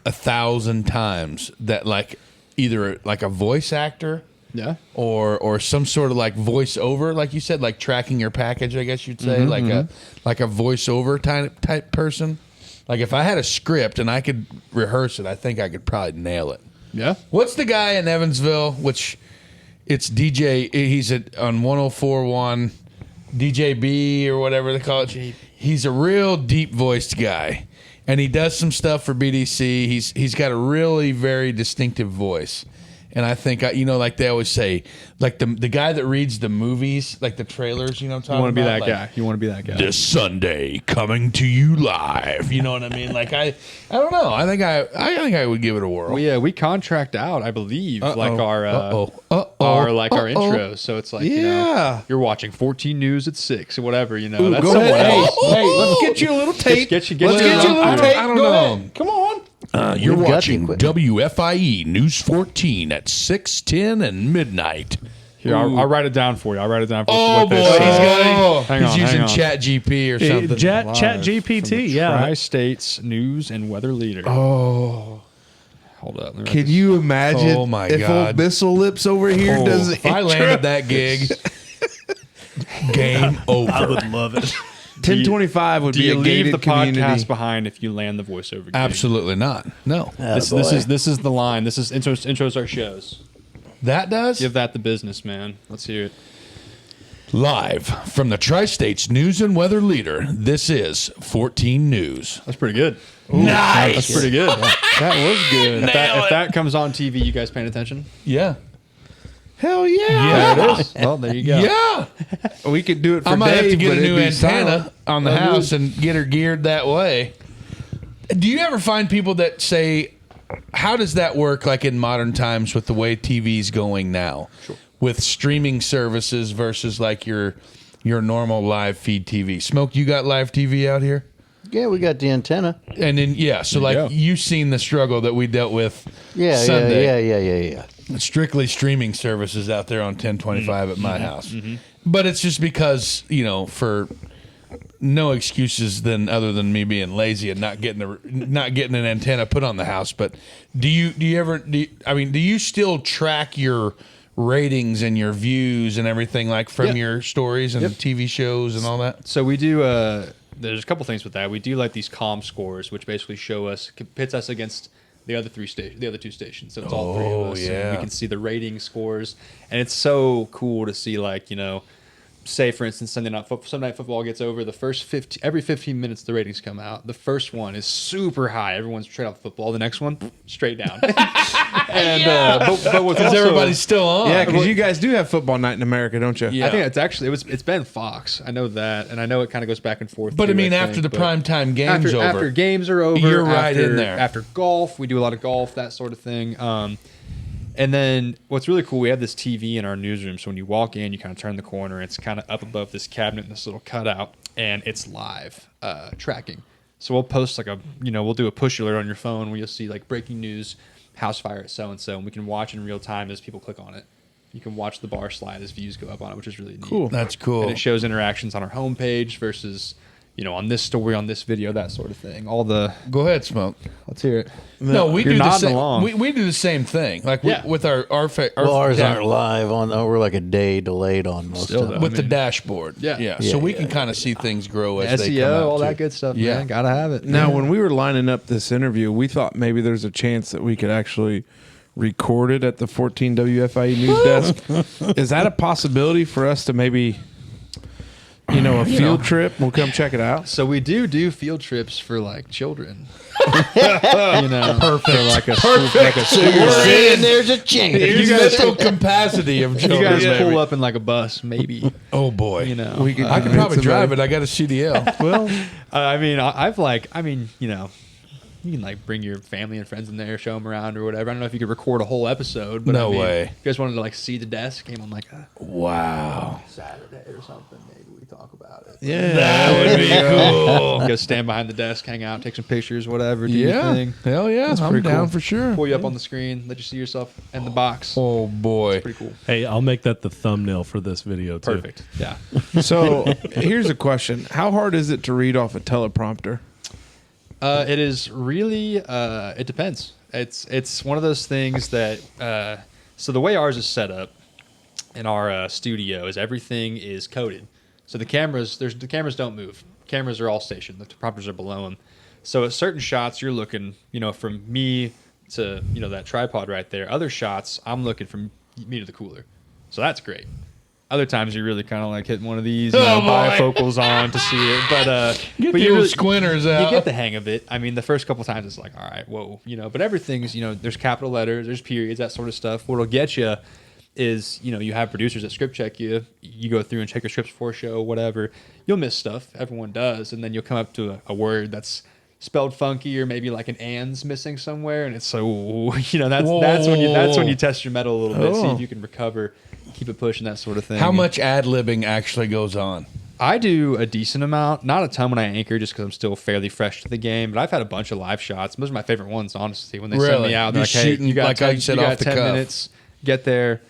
1,000 times that like either like a voice actor Yeah. or some sort of like voiceover, like you said, like tracking your package, I guess you'd say, like a voiceover type person. Like if I had a script and I could rehearse it, I think I could probably nail it. Yeah. What's the guy in Evansville? Which it's DJ. He's on 104.1 DJB or whatever they call it. He's a real deep voiced guy, and he does some stuff for BDC. He's got a really very distinctive voice. And I think, like they always say, like the guy that reads the movies, like the trailers, you know what I'm You talking want to be about? that Like, guy. You want to be that guy. This Sunday, coming to you live. You know what I mean? Like I don't know. I think I would give it a whirl. We contract out, I believe, like our Uh-oh. our intros. So it's like Yeah. you're watching 14 News at 6 or whatever. That's Go someone ahead. else. Hey, let's get you a little tape. Let's get Let's get you a little I tape. don't Go know. ahead. Come on. You're We've got the watching equipment. WFIE News 14 at 6:10 and midnight. Here, I'll write it down for you. I'll write it down for you. Oh What boy, they he's say. got he's using on. Chat GP or something. Chat Live GPT, from the yeah. Tri-States News and Weather Leader. Oh, Hold up. let me write can this. you imagine Oh, my if God. old Bissell Lips over here Oh, does the if I intro? landed that gig, game over. I would love it. 1025 would Do be you a leave gated the community. podcast behind if you land the voiceover? gig? Absolutely not. No, This is the line. This is intros our shows. that does. Give that the business, man. Let's hear it. Live from the Tri-States News and Weather Leader, this is 14 News. That's pretty good. Nice. That's pretty good. That was good. If that comes on TV, you guys paying attention? Yeah. Hell yeah. Yeah. There it is. Well, there you go. Yeah. We could do it for I might have to Dave, get but a new it'd be antenna silent. on the Well, house and get her geared that way. Do you ever find people that say, how does that work like in modern times with the way TV's going now? Sure. With streaming services versus like your normal live feed TV. Smoke, you got live TV out here? Yeah, we got the antenna. And then, yeah, so There you like go. you've seen the struggle that we dealt with Yeah, Sunday. yeah. Strictly streaming services out there on 1025 at my house. Mm-hmm. But it's just because, for no excuses other than me being lazy and not getting an antenna put on the house. But do you still track your ratings and your views and everything like from Yep. your stories and Yep. TV shows and all that? So we do. There's a couple things with that. We do like these comm scores, which basically show us pits us against the other two stations. So it's all three of us. yeah. And we can see the rating scores, and it's so cool to see, like, say for instance Sunday night football gets over, the first every 15 minutes the ratings come out. The first one is super high, everyone's straight off football. The next one straight down. And but what's Because also, everybody's still on. Yeah, because you guys do have football night in America, don't you? Yeah. I think it's actually it's been Fox. I know that, and I know it kind of goes back and forth. But too, I mean, think, after the but primetime game's over. after games are over, You're right in there. After golf, we do a lot of golf, that sort of thing. And then what's really cool, we have this TV in our newsroom. So when you walk in, you kind of turn the corner. It's kind of up above this cabinet, this little cutout, and it's live tracking. So we'll post we'll do a push alert on your phone where you'll see like breaking news, house fire at so and so, and we can watch in real time as people click on it. You can watch the bar slide as views go up on it, which is really neat. Cool. That's cool. And it shows interactions on our homepage versus, on this story, on this video, that sort of thing. All the Go ahead, Smoke. let's hear it. No, we You're do the nodding same. along. We do the same thing. Like Yeah. with our Well, ours yeah, aren't live on. We're like a day delayed on most Still, of though. them. with the dashboard. Yeah. yeah. Yeah, So we yeah, can kind of see things grow as they come SEO, out. all too. that good stuff. Yeah. Man, gotta have it. Now, when we were lining up this interview, we thought maybe there's a chance that we could actually record it at the 14 WFIE news desk. Is that a possibility for us to maybe, a field trip? We'll come check it out. So we do field trips for like children. Perfect. For like a So you're saying there's a chance. Use mental capacity of you children. guys maybe. pull up in like a bus, maybe. Oh boy. We could I could convince probably drive somebody. it. I got a CDL. Well, You can like bring your family and friends in there, show them around or whatever. I don't know if you could record a whole episode, but No way. If you guys wanted to like see the desk, came on like a Wow. Saturday or something, maybe we talk about it. yeah. That would be cool. Go stand behind the desk, hang out, take some pictures, whatever. Do your Yeah. thing. Hell yeah. I'm pretty down cool. for sure. Pull you up on the screen, let you see yourself in the box. Oh boy. Pretty cool. Hey, I'll make that the thumbnail for this video too. Perfect. Yeah. So here's a question: how hard is it to read off a teleprompter? It is really. It depends. It's one of those things that. So the way ours is set up in our studio is everything is coded. So the cameras don't move. Cameras are all stationed. The prompters are below them. So at certain shots, you're looking, from me to that tripod right there. Other shots, I'm looking from me to the cooler. So that's great. Other times you're really kind of like hitting one of these, bifocals on to see it. But Get but the you old squinters out. You get the hang of it. I mean, the first couple times it's like, all right, whoa, But everything's, there's capital letters, there's periods, that sort of stuff. What'll get you is, you have producers that script check you. You go through and check your scripts before a show, whatever. You'll miss stuff. Everyone does. And then you'll come up to a word that's spelled funky, or maybe like an and's missing somewhere, and it's so that's when you test your metal a little bit, see if you can recover, keep it pushing, that sort of thing. How much ad-libbing actually goes on? I do a decent amount, not a ton when I anchor, just because I'm still fairly fresh to the game. But I've had a bunch of live shots. Those are my favorite ones, honestly. When they send me out, they're like, "Hey, you got 10, you got 10 minutes, get there."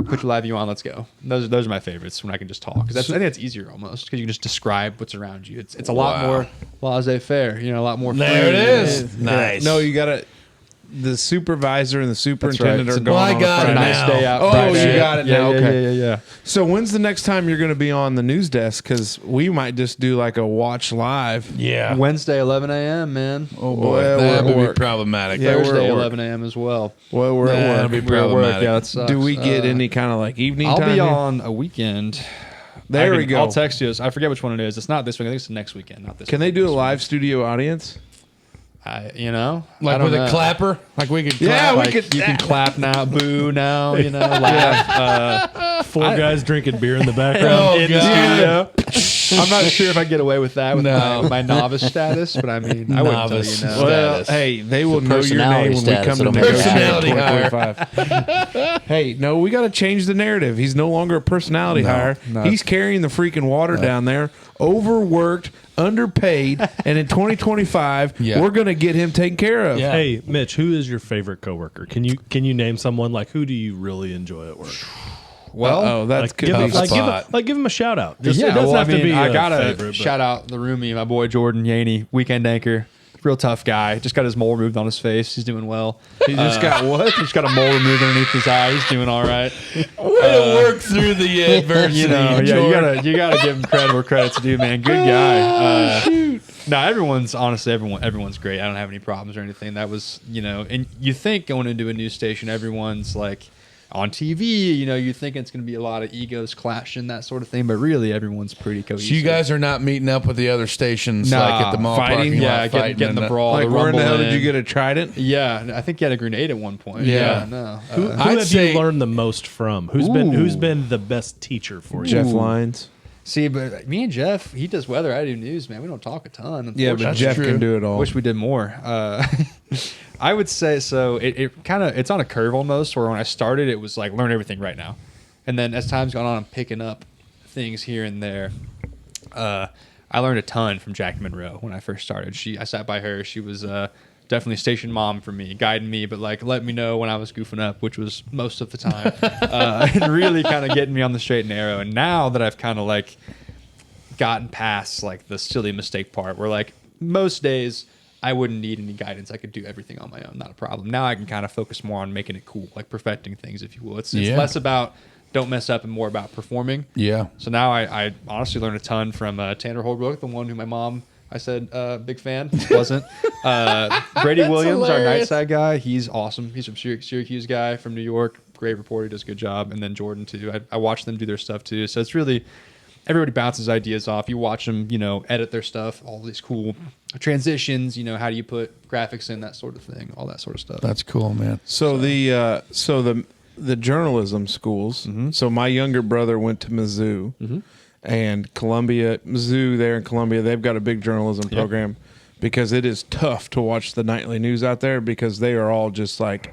Put your live view on. Let's go. Those are my favorites when I can just talk, because I think it's easier almost, because you can just describe what's around you. It's a lot more laissez-faire. A lot more. There it is. Nice. No, you got to. The supervisor and the superintendent are going I got on it a now. nice day out. Oh, Friday. you got it now. Okay. Yeah. So when's the next time you're going to be on the news desk? Because we might just do like a watch live. Yeah. Wednesday, 11 a.m., man. Oh, boy. Well, That we're would at be work. problematic. Yeah, we're at Thursday, work. 11 a.m. as well. Well, we're at That'll work. be We're at work. problematic. Yeah, that sucks. Do we get any kind of like evening I'll time? be here? on a weekend. There we go. I'll text you. I forget which one it is. It's not this week. I think it's the next weekend, not this Can they weekend, do a this live studio audience? week. I don't With know. a clapper? Like we could Yeah, clap? we Like, could- you can clap now, boo now, laugh. Four guys drinking beer in the background. Oh, In the God. studio. I'm not sure if I get away with that with my novice status, but I mean, I wouldn't tell Novice you no. status. Well, hey, they will know your personality name when we status come to that'll make it negotiate happen. 2025. Hey, no, we got to change the narrative. He's no longer a personality hire. no. He's carrying the freaking water down there, overworked, underpaid, and in 2025, Yeah. we're going to get him taken care of. Yeah. Hey, Mitch, who is your favorite coworker? Can you name someone? Like, who do you really enjoy at work? Well, Oh, that's Like, give, good. him, spot. give him a shout out. Just, yeah, it doesn't well, have I mean, to be I a gotta favorite, but- shout out the roomie, my boy Jordan Yaney, weekend anchor. Real tough guy. Just got his mole removed on his face. He's doing well. He just got what? He's got a mole removed underneath his eye. He's doing all right. Way to work through the adversity. You gotta give him credit where credit's due, man. Good guy. No, everyone's great. I don't have any problems or anything. That was, and you think going into a news station, everyone's like on TV, you think it's going to be a lot of egos clashing, that sort of thing, but really everyone's pretty cohesive. So you guys are not meeting up with the other stations Nah, like at the mall fighting? parking yeah, lot fighting getting the and brawl, Like, the where in the hell rumbling. did you get a trident? Yeah, I think he had a grenade at one point. Yeah. No. Who I'd have say- you learned the most from? Who's been the best teacher for you? Jeff Lyons. See, but me and Jeff, he does weather, I do news, man. We don't talk a ton. Yeah, but unfortunately. Jeff true. can do it all. Wish we did more. I would say so. It's on a curve almost. Where when I started, it was like learn everything right now, and then as time's gone on, I'm picking up things here and there. I learned a ton from Jackie Monroe when I first started. I sat by her. She was definitely station mom for me, guiding me, but like let me know when I was goofing up, which was most of the time, and really kind of getting me on the straight and narrow. And now that I've kind of like gotten past like the silly mistake part, where like most days I wouldn't need any guidance. I could do everything on my own, not a problem. Now I can kind of focus more on making it cool, like perfecting things, if you will. It's less about don't mess up and more about performing. Yeah. So now I honestly learned a ton from Tanner Holbrook, the one who my mom, I said, big fan, wasn't. Brady Williams, our night side guy, he's awesome. He's from Syracuse guy from New York. Great reporter, does a good job. And then Jordan, too. I watch them do their stuff, too. So it's really, everybody bounces ideas off. You watch them, edit their stuff, all these cool transitions, how do you put graphics in, that sort of thing, all that sort of stuff. That's cool, man. So the journalism schools. Mm-hmm. So my younger brother went to Mizzou, and Mizzou there in Columbia, they've got a big journalism program because it is tough to watch the nightly news out there because they are all just like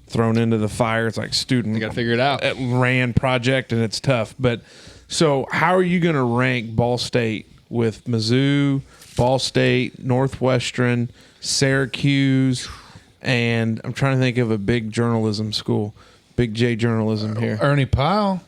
thrown into the fire. It's like student. You got to figure it out. Ran project, and it's tough. But so how are you going to rank Ball State with Mizzou, Ball State, Northwestern, Syracuse, and I'm trying to think of a big journalism school, big J journalism here. Ernie Pyle,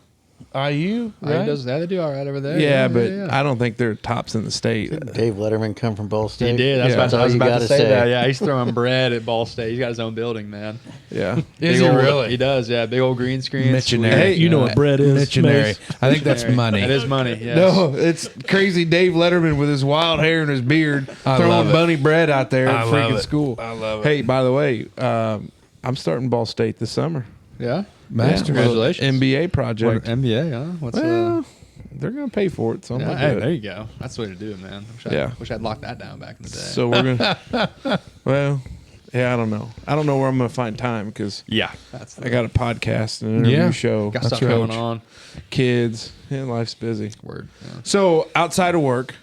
IU, right? They do all right over there. Yeah, but I don't think they're tops in the state. Dave Letterman come from Ball State. He did. I was That's about, all I was you about got to to say say. that. Yeah, he's throwing bread at Ball State. He's got his own building, man. Yeah. Is Big he old- really? He does, yeah. Big old green screen. Missionary. sweet. Hey, You know what bread is? Missionary. Mace? I think that's money. That is money, yes. No, it's crazy Dave Letterman with his wild hair and his beard I throwing love it. bunny bread out there I at love freaking it. school. I love it. Hey, by the way, I'm starting Ball State this summer. Yeah? Master. Congratulations. MBA project. MBA, huh? What's Well, they're gonna pay for it, so I'm gonna hey, do there it. you go. That's the way to do it, man. Wish I'd locked that down back in the day. So we're gonna. Well, yeah, I don't know. I don't know where I'm gonna find time because yeah, I got a podcast, an interview show, got stuff going on. kids, and life's busy. Word. Yeah. So outside of work,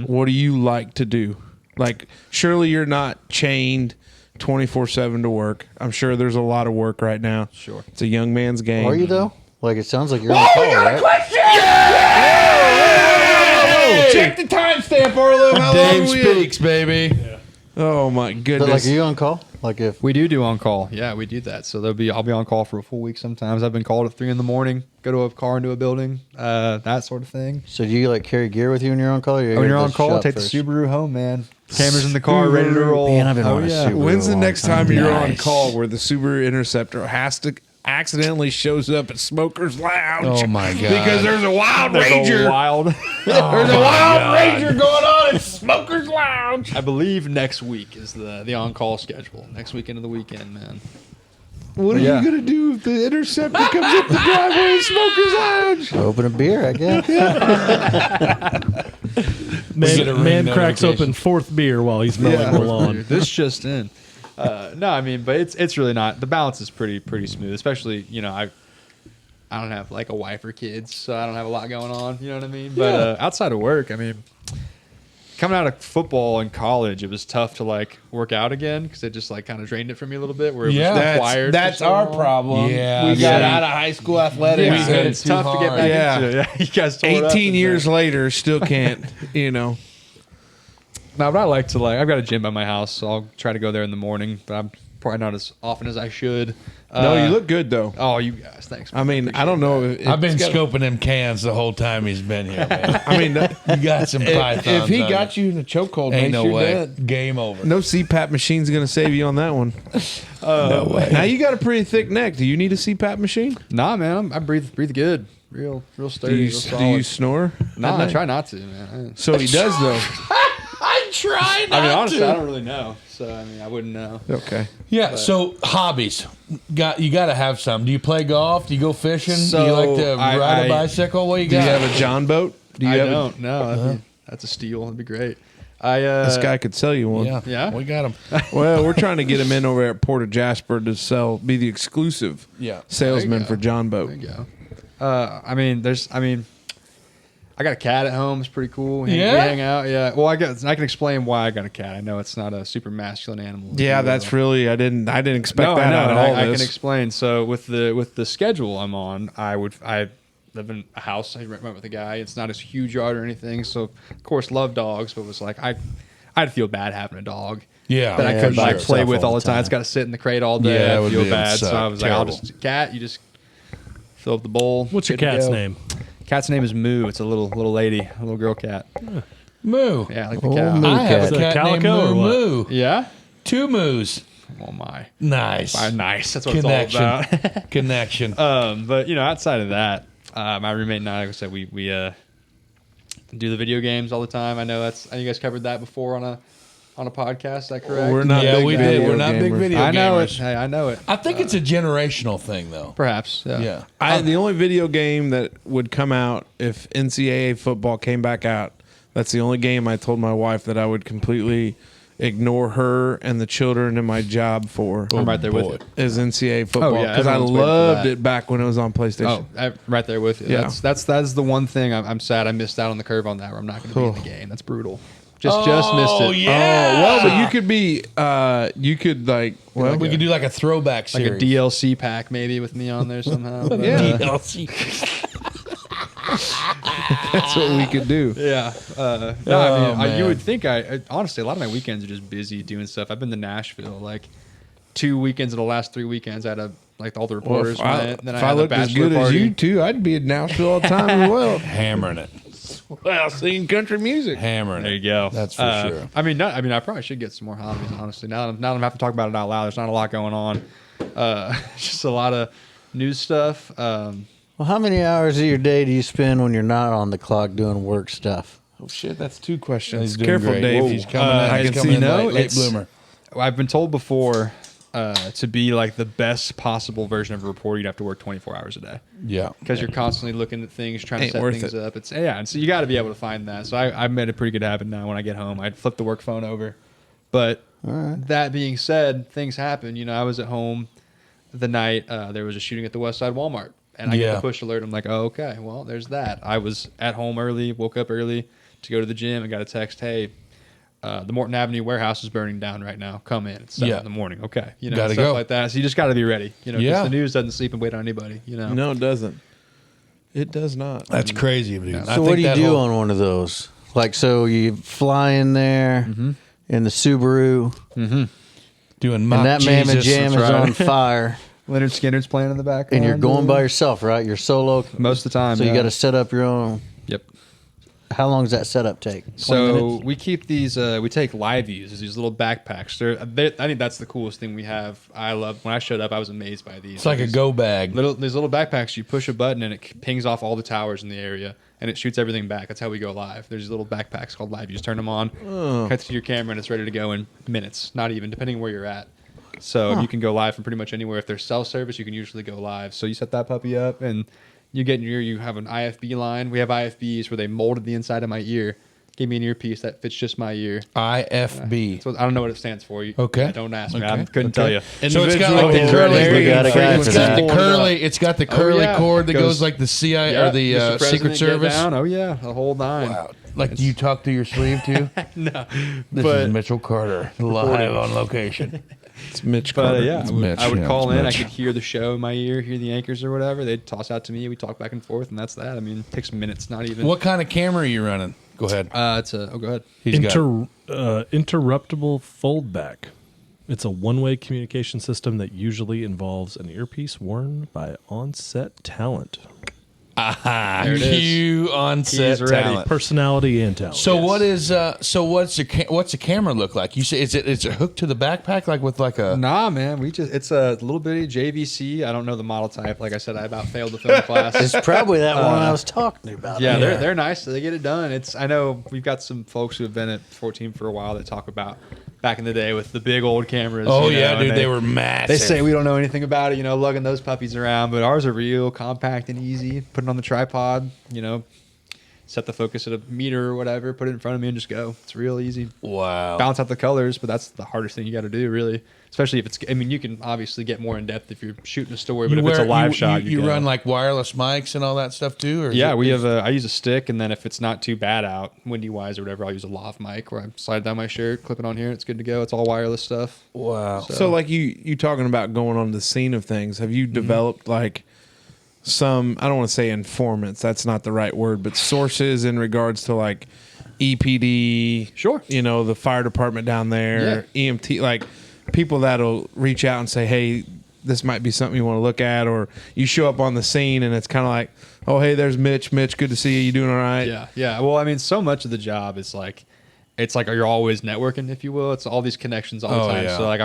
what do you like to do? Like, surely you're not chained 24/7 to work. I'm sure there's a lot of work right now. Sure. It's a young man's game. Are you though? Like it sounds like you're on call, right? Check the timestamp, Orlo. How long Dave we in? speaks, baby. Oh my But goodness. like, are you on call? Like if We do on call. Yeah, we do that. So I'll be on call for a full week sometimes. I've been called at 3 a.m. Go to a car into a building, that sort of thing. so, do you like carry gear with you when you're on call? Or When you're on call, take the Subaru home, man. Cameras in the car, ready to roll. Man, I've been on a Subaru. When's the a long next time you're on Nice. call where the Subaru Interceptor has to accidentally shows up at Smoker's Lounge? Oh my god! Because there's a wild ranger. Wild. There's a wild ranger going on at Smoker's Lounge. I believe next week is the on-call schedule. Next weekend of the weekend, man. What are Yeah. you gonna do if the Interceptor comes up the driveway at Smoker's Lounge? Open a beer, I guess. get a ring Man cracks notification. open fourth beer while he's mowing the lawn. This just in. No, I mean, but it's really not. The balance is pretty smooth. Especially, I don't have like a wife or kids, so I don't have a lot going on. You know what I mean? But outside of work, I mean, coming out of football in college, it was tough to like work out again because it just like kind of drained it from me a little bit. Where it Yeah. was required. That's for so our long. problem. Yeah, we got yeah. out of high school athletics. Yeah, said it's too tough to get hard. back Yeah. into it. Yeah, you guys tore it up 18 and, years later, still can't. No, but I like to I've got a gym by my house, so I'll try to go there in the morning. But I'm probably not as often as I should. No, you look good though. Oh, you guys, thanks. I mean, I don't know. If I've been it's got- scoping them cans the whole time he's been here, man. I mean, You got some pythons. if he on got you in a chokehold, ain't Mace, no you're way. dead. Game over. No CPAP machine's gonna save you on that one. No way. Now you got a pretty thick neck. Do you need a CPAP machine? Nah, man, I breathe good, real sturdy, real solid. Do you snore? Nah, at I night? try not to, man. So he does though. I try I mean, honestly, I don't really know, so I mean, I wouldn't know. Okay. Yeah. So hobbies, you got to have some. Do you play golf? Do you go fishing? Do you like to So, ride a bicycle? What you Do got? you have a John boat? Do you I have don't. No, that's a steal. That'd be great. This guy could sell you one. Yeah. Yeah? We got them. Well, we're trying to get him in over at Port of Jasper to be the exclusive Yeah. salesman go. for John Boat. There you go. I got a cat at home. It's pretty cool. We hang out. Yeah. Well, I can explain why I got a cat. I know it's not a super masculine animal. Yeah, that's really I didn't expect that out of all I this. can explain. So with the schedule I'm on, I live in a house. I rent with a guy. It's not a huge yard or anything. So of course love dogs, but it was like I'd feel bad having a dog. Yeah. That I Yeah, couldn't by like play itself with all all the the time. time. It's got to sit in the crate all day. Yeah, it I would feel be bad. So suck. I was like, I'll Terrible. just cat. You just fill up the bowl. What's your good to cat's go. name? Cat's name is Moo. It's a little lady, a little girl cat. Moo. Yeah, like the Oh, cow. Moo. I have Is a it cat named calico or Moo what? Moo. Yeah. 2 moos. Oh my. Nice. Nice. That's what Connection. it's all about. Connection. But outside of that, my roommate and I, like I said, we do the video games all the time. I know you guys covered that before on a podcast. Is that correct? We're not Yeah, big we video did. We're not big gamers. video I know it. gamers. Hey, I know it. I think it's a generational thing, though. Perhaps. Yeah. Yeah. The only video game that would come out if NCAA football came back out, that's the only game I told my wife that I would completely ignore her and the children in my job for. I'm right there with boy. you. Is NCAA football yeah, because I everyone's waiting for loved that. it back when it was on PlayStation. Right there with you. Yeah. That's the one thing I'm sad I missed out on the curve on that. Where I'm not going to be in the game. That's brutal. Just missed it. yeah. Oh well, but you could be. You could like. Well, we could do like a throwback Like series. a DLC pack maybe with me on there somehow. But, Yeah. DLC. that's what we could do. Yeah. man. You would think honestly, a lot of my weekends are just busy doing stuff. I've been to Nashville like 2 weekends of the last 3 weekends. I had all the Well, reporters if I, went. Then if I I had looked a as bachelor good as party. you two, I'd be in Nashville all the time as well. Hammering it. Well, singing country music. Hammering There it. you go. That's for sure. I probably should get some more hobbies. Honestly, now that I'm having to talk about it out loud, there's not a lot going on. Just a lot of news stuff. Well, how many hours of your day do you spend when you're not on the clock doing work stuff? Oh shit, that's 2 questions. He's doing Careful, great. Dave. He's coming in. I He's can coming see in no, late it's- bloomer. I've been told before to be like the best possible version of a reporter, you'd have to work 24 hours a day. Yeah. Because you're constantly looking at things, trying Ain't to set worth things it. up. It's and so you got to be able to find that. So I've made a pretty good habit now. When I get home, I'd flip the work phone over. But that being said, things happen. You know, I was at home the night there was a shooting at the West Side Walmart, and I get the push alert. I'm like, oh, okay, well, there's that. I was at home early, woke up early to go to the gym, and got a text, hey, the Morton Avenue warehouse is burning down right now. Come in. It's 7 in the morning. Okay. You know, Gotta stuff go. like that. So you just got to be ready. You know, 'cause the news doesn't sleep and wait on anybody. You know. No, it doesn't. It does not. That's crazy, dude. So what do you do on one of those? Like, so you fly in there in the Subaru, doing and mock that mammoth Jesus? jam is That's right. on fire, Leonard Skinner's playing in the background. and you're going by yourself, right? You're solo. most of the time. So you got to set up your own. Yep. How long does that setup take? 20 So minutes? we keep these. We take live views. There's these little backpacks. I think that's the coolest thing we have. I love. When I showed up, I was amazed by these. It's like a These go bag. These little backpacks. You push a button and it pings off all the towers in the area, and it shoots everything back. That's how we go live. There's these little backpacks called live views. Turn them on, cut to your camera, and it's ready to go in minutes. Not even, depending where you're at. So you can go live from pretty much anywhere. If there's cell service, you can usually go live. So you set that puppy up, and you get in your. You have an IFB line. We have IFBs where they molded the inside of my ear. Give me an earpiece that fits just my ear. IFB. So I don't know what it stands for. Okay. Don't ask me. Okay. I couldn't tell you. So it's got like the Individual curly. radio We got a guy It's for got that. the curly. It's got the curly yeah. cord that Goes- goes like the CIA or the Mr. Secret President, get Service. down. Oh yeah, the whole nine. Wow. Like, do you talk through your sleeve too? No, This but is Mitchell Carter live on location. It's Mitch but Carter. yeah, It's I would, Mitch, I would yeah, call it's in. Mitch. I could hear the show in my ear, hear the anchors or whatever. They'd toss out to me. We talk back and forth, and that's that. I mean, it takes minutes, not even. What kind of camera are you running? Go ahead. It's a. Oh, go ahead. He's got. Interruptible foldback. It's a one-way communication system that usually involves an earpiece worn by on-set talent. There it is. Cue on set He's ready. talent. Personality and talent. So what is what's the camera look like? You say it's it hooked to the backpack like with like a Nah, man. It's a little bitty JVC. I don't know the model type. Like I said, I about failed the film class. It's probably that one I was talking about. Yeah, they're nice. They get it done. I know we've got some folks who have been at 14 for a while that talk about back in the day with the big old cameras. Oh you know, yeah, and dude, they were massive. They say we don't know anything about it, you know, lugging those puppies around, but ours are real compact and easy. Put it on the tripod, you know, set the focus at a meter or whatever, put it in front of me and just go. It's real easy. Wow. Balance out the colors, but that's the hardest thing you got to do, really. Especially if it's, I mean, you can obviously get more in depth if you're shooting a story, but if it's a live shot, you go. run like wireless mics and all that stuff too, or is Yeah, it- we have I use a stick, and then if it's not too bad out, windy wise or whatever, I'll use a lav mic where I slide down my shirt, clip it on here, and it's good to go. It's all wireless stuff. Wow. So like you talking about going on the scene of things, have you developed like some, I don't want to say informants, that's not the right word, but sources in regards to like EPD, Sure. you know, the fire department down there, EMT, like people that'll reach out and say, hey, this might be something you want to look at, or you show up on the scene and it's kind of like, oh, hey, there's Mitch, good to see you doing all right? Yeah. Well, I mean, so much of the job is like, it's like you're always networking, if you will. It's all these connections all the time. yeah. So like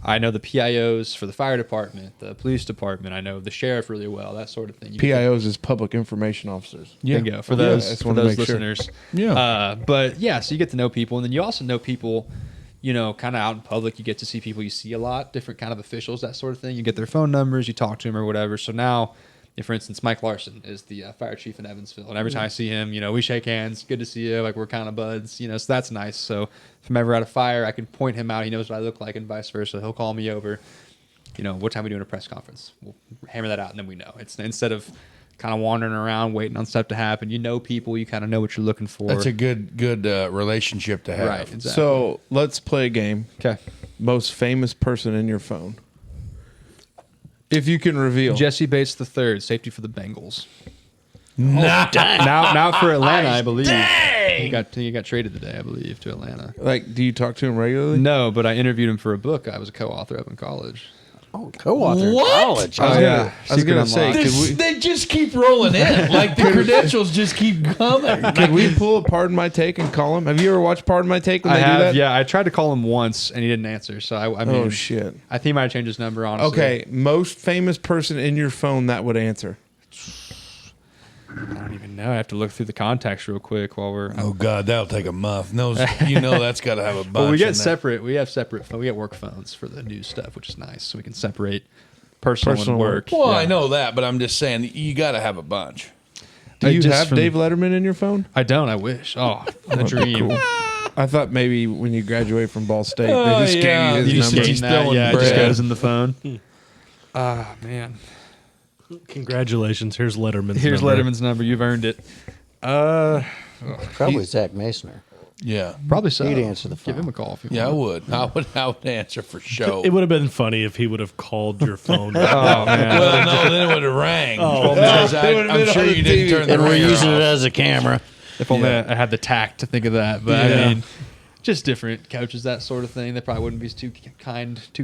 I know the PIOs for the fire department, the police department. I know the sheriff really well, that sort of thing. PIOs is public information officers. Bingo. For Yeah, I those, just for wanted to those make sure. listeners. Yeah. But yeah, so you get to know people, and then you also know people, you know, kind of out in public. You get to see people you see a lot, different kind of officials, that sort of thing. You get their phone numbers, you talk to them or whatever. So now, for instance, Mike Larson is the fire chief in Evansville, and every time I see him, you know, we shake hands. Good to see you. Like, we're kind of buds, you know. So that's nice. So if I'm ever at a fire, I can point him out. He knows what I look like, and vice versa. He'll call me over. You know, what time are we doing a press conference? We'll hammer that out, and then we know. It's instead of kind of wandering around waiting on stuff to happen. You know people. You kind of know what you're looking for. That's a good relationship to have. right. Exactly. So let's play a game. Okay. Most famous person in your phone. If you can reveal. Jesse Bates III, safety for the Bengals. Nah. Now for Atlanta, I believe. He got traded today, I believe, to Atlanta. Like, do you talk to him regularly? No, but I interviewed him for a book I was a co-author of in college. Oh, co-author in What? college. Oh, yeah. I was gonna Secret say, Unlocked. They just keep rolling in. Like the credentials just keep coming. Could we pull a Pardon My Take and call him? Have you ever watched Pardon My Take when I they do have, that? yeah. I tried to call him once, and he didn't answer. So, I mean, Oh, shit. I think he might have changed his number, honestly. Okay, most famous person in your phone that would answer. I don't even Now I have to look through the contacts real quick while we're. Oh God, that'll take a month. No, that's got to have a bunch. Well, we in get there. separate. We have separate. We get work phones for the news stuff, which is nice. So we can separate personal and work. Well, Yeah. I know that, but I'm just saying you got to have a bunch. Do you just have from- Dave Letterman in your phone? I don't. I wish. Oh, a dream. Cool. I thought maybe when you graduate from Ball State, they just yeah. gave You you his just number. He's Getting that, throwing yeah, it just bread. goes in the phone. Man. Congratulations. Here's Letterman's Here's number. Letterman's number. You've earned it. Probably Zach Masner. Yeah, Probably so. He'd answer the Give phone. him a call if you yeah, I want. would. I would answer for show. It would have been funny if he would have called your phone. Oh, man. Well, no, then it would have rang. Oh, Because it would've I'm been sure on you the didn't TV. turn the And we're ringer using off. it as a camera. If only I had the tact to think of that. But Yeah. I mean, just different coaches, that sort of thing. They probably wouldn't be too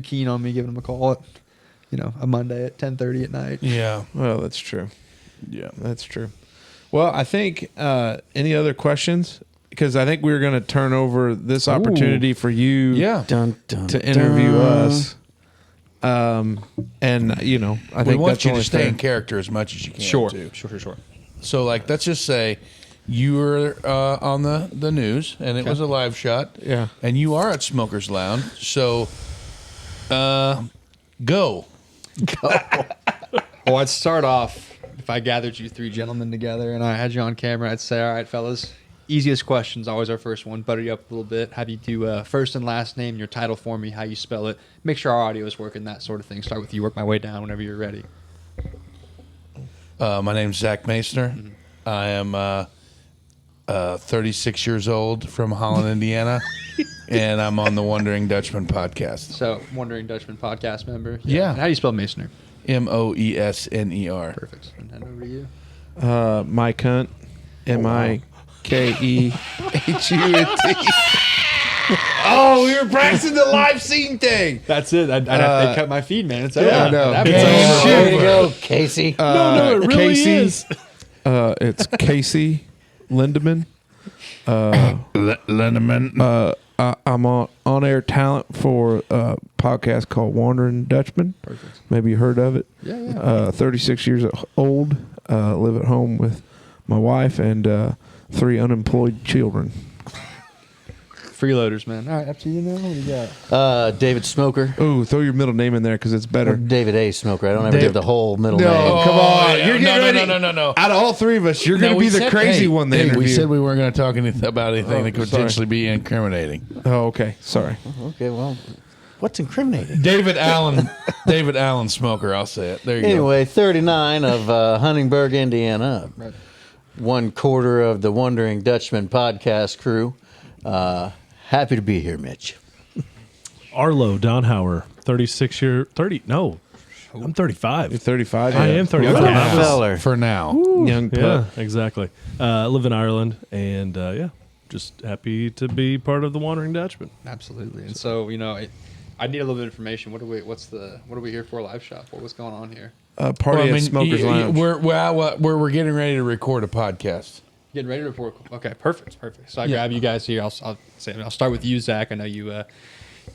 keen on me giving them a call at, a Monday at 10:30 at night. Yeah, Well, that's true. yeah. That's true. Well, I think any other questions? Because I think we were going to turn over this opportunity for you Yeah. Dun, dun, to interview dun. us. And, I We think want that's you to only stay fair. in character as much as you can. Sure. Too. Sure. So, like, let's just say you were on the news, and it was a live shot. Yeah. And you are at Smoker's Lounge. So, go. Well, I'd start off, if I gathered you three gentlemen together and I had you on camera, I'd say, all right, fellas, easiest questions, always our first one. Butter you up a little bit. Have you do first and last name, your title for me, how you spell it. Make sure our audio is working, that sort of thing. Start with you, work my way down whenever you're ready. My name's Zach Masner. I am 36 years old from Holland, Indiana, and I'm on the Wondering Dutchmen podcast. So, Wondering Dutchman podcast member. Yeah. And how do you spell Masner? Moesner. Perfect. And then over to you. My cunt. MIKEHUNT. Oh, we were practicing the live scene thing. That's it. I'd have to cut my feed, man. It's over. yeah, I know. That'd be Game over. Way to go, Casey. no, it really Casey, is. It's Casey Lindemann. Lindemann. I'm on-air talent for a podcast called Wandering Dutchmen. Perfect. Maybe you heard of it. Yeah. 36 years old. Live at home with my wife and 3 unemployed children. Freeloaders, man. All right, up to you now. What do you got? David Smoker. Ooh, throw your middle name in there because it's better. David A. Smoker. I don't ever Dave- give the whole middle No, name. come on. yeah. You're getting ready. No. Out of all 3 of us, you're going to be the crazy one to interview. We said we weren't going to talk about anything that could sorry. potentially be incriminating. Oh, okay. Sorry. Okay, well, what's incriminating? David Allen Smoker. I'll say it. There you Anyway, 39 of Huntingburg, Indiana. Right. 1/4 of the Wondering Dutchman podcast crew. Happy to be here, Mitch. Arlo Donhauer, 36 year, 30. No, I'm 35. You're 35. I am 35. Little I was- feller. go. For now. Young Yeah, pup. exactly. I live in Ireland, and just happy to be part of the Wandering Dutchman. Absolutely. And so, I need a little bit of information. What are we here for? Live shop. What's going on here? Party at Smoker's Lounge. We're getting ready to record a podcast. Getting ready to report. Okay, perfect. So I grab you guys here. I'll start with you, Zach. I know you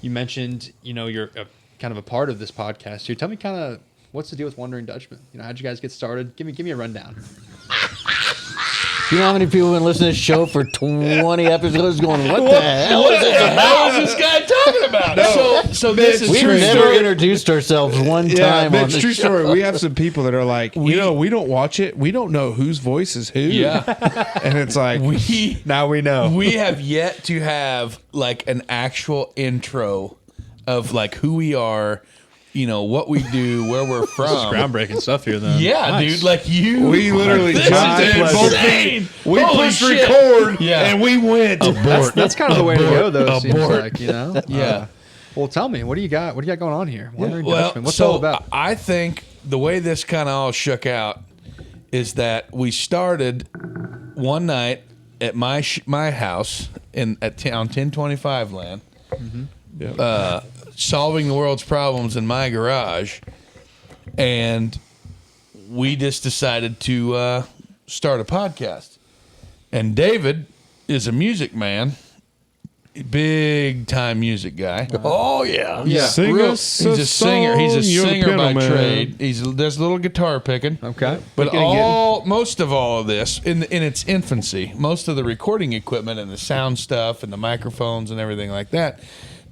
mentioned you're kind of a part of this podcast here. Tell me kind of what's the deal with Wondering Dutchmen. How'd you guys get started? Give me a rundown. You know how many people have been listening to this show for 20 episodes going, what the hell is this about? What is this guy talking about? So this is We've true never story. introduced ourselves one Yeah, time on Mitch, the true show. story. We have some people that are like, we don't watch it. We don't know whose voice is who. Yeah. And it's like, Now we know. We have yet to have like an actual intro of like who we are, what we do, where we're from. Groundbreaking stuff here, then. Yeah, Nice. dude. Like you. we literally This jumped is in both insane. feet. We Holy pushed shit. record Yeah. and we went. That's kind of the way to go, though. It seems Abort. like Yeah. Well, tell me, what do you got? What do you got going on here? Wondering Well, Dutchman. What's so it all about? I think the way this kind of all shook out is that we started one night at my house on 1025 land, solving the world's problems in my garage, and we just decided to start a podcast. And David is a music man, big time music guy. Oh yeah. Yeah, Sing real- us he's a singer. He's a song, you're the singer by piano man. trade. He does a little guitar picking. Okay. But most of all of this in its infancy, most of the recording equipment and the sound stuff and the microphones and everything like that,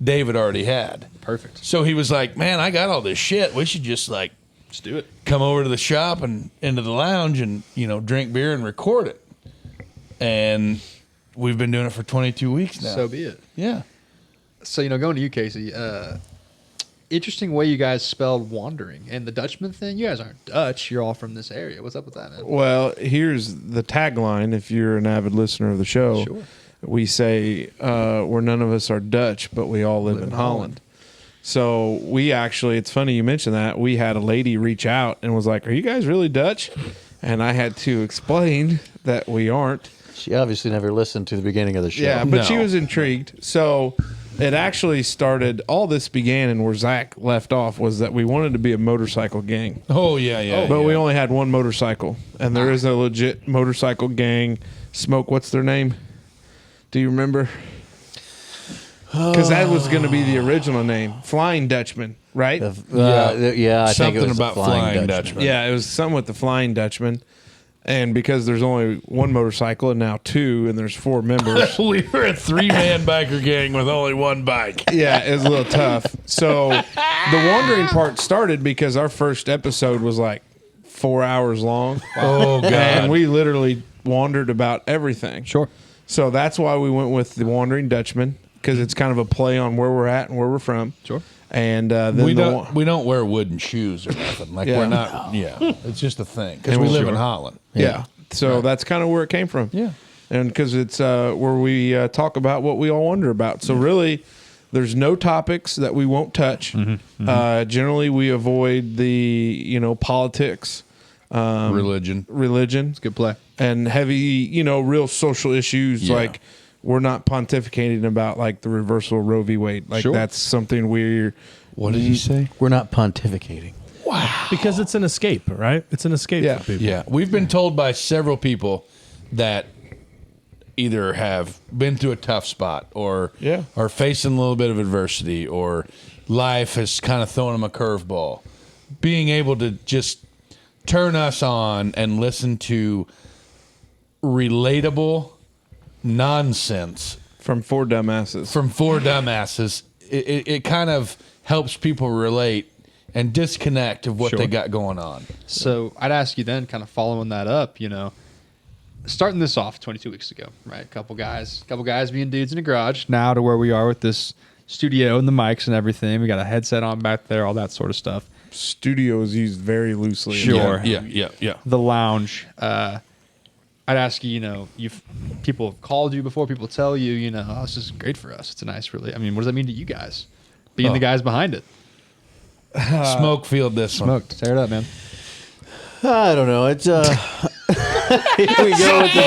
David already had. Perfect. So he was like, "Man, I got all this shit. We should just like Let's do it. come over to the shop and into the lounge and drink beer and record it." And we've been doing it for 22 weeks now. So be it. Yeah. So, going to you, Casey, interesting way you guys spelled wandering. And the Dutchman thing, you guys aren't Dutch. You're all from this area. What's up with that, man? Well, here's the tagline. If you're an avid listener of the show, Sure. we say we're none of us are Dutch, but we all live in Holland. So we actually, it's funny you mentioned that. We had a lady reach out and was like, "Are you guys really Dutch?" And I had to explain that we aren't. She obviously never listened to the beginning of the show. Yeah, but she No. was intrigued. So it actually started, all this began, and where Zach left off was that we wanted to be a motorcycle gang. Oh, yeah. But we only had one motorcycle, and there is a legit motorcycle gang. Smoke, what's their name? Do you remember? Because that was going to be the original name, Flying Dutchman, right? Yeah, I think it Something was the about Flying Dutchman. Dutchman. Yeah, it was something with the Flying Dutchman, and because there's only one motorcycle and now two, and there's 4 members. We were a 3-man biker gang with only one bike. Yeah, it was a little tough. So the wandering part started because our first episode was like 4 hours long. Oh, God. And we literally wandered about everything. Sure. So that's why we went with the Wandering Dutchman, because it's kind of a play on where we're at and where we're from. Sure. And then we don't wear wooden shoes or nothing. Like Yeah. we're not. Yeah, it's just a thing because And we we'll- live in Holland. Yeah. So that's kind of where it came from. Yeah. And because it's where we talk about what we all wonder about. So really, there's no topics that we won't touch. Generally, we avoid the politics, Religion. religion, Good play. and heavy real social issues. Yeah. Like we're not pontificating about like the reversal of Roe v. Wade. Like Sure. that's something we're. What did he say? We're not pontificating. Because it's an escape, right? It's an escape Yeah. for people. Yeah, we've been told by several people that either have been through a tough spot or Yeah. are facing a little bit of adversity or life has kind of thrown them a curveball. Being able to just turn us on and listen to relatable nonsense From 4 dumbasses. from 4 dumbasses, it kind of helps people relate and disconnect of what Sure. they got going on. So I'd ask you then, kind of following that up, starting this off 22 weeks ago, right? Couple guys being dudes in a garage. Now to where we are with this studio and the mics and everything. We got a headset on back there, all that sort of stuff. Studio is used very loosely. Sure. Yeah. The lounge. I'd ask you, people have called you before. People tell you, oh, this is great for us. It's a nice, what does that mean to you guys? Being the guys behind it. Smoke field this one. Smoked. Tear it up, man. I don't know. It's here we go with the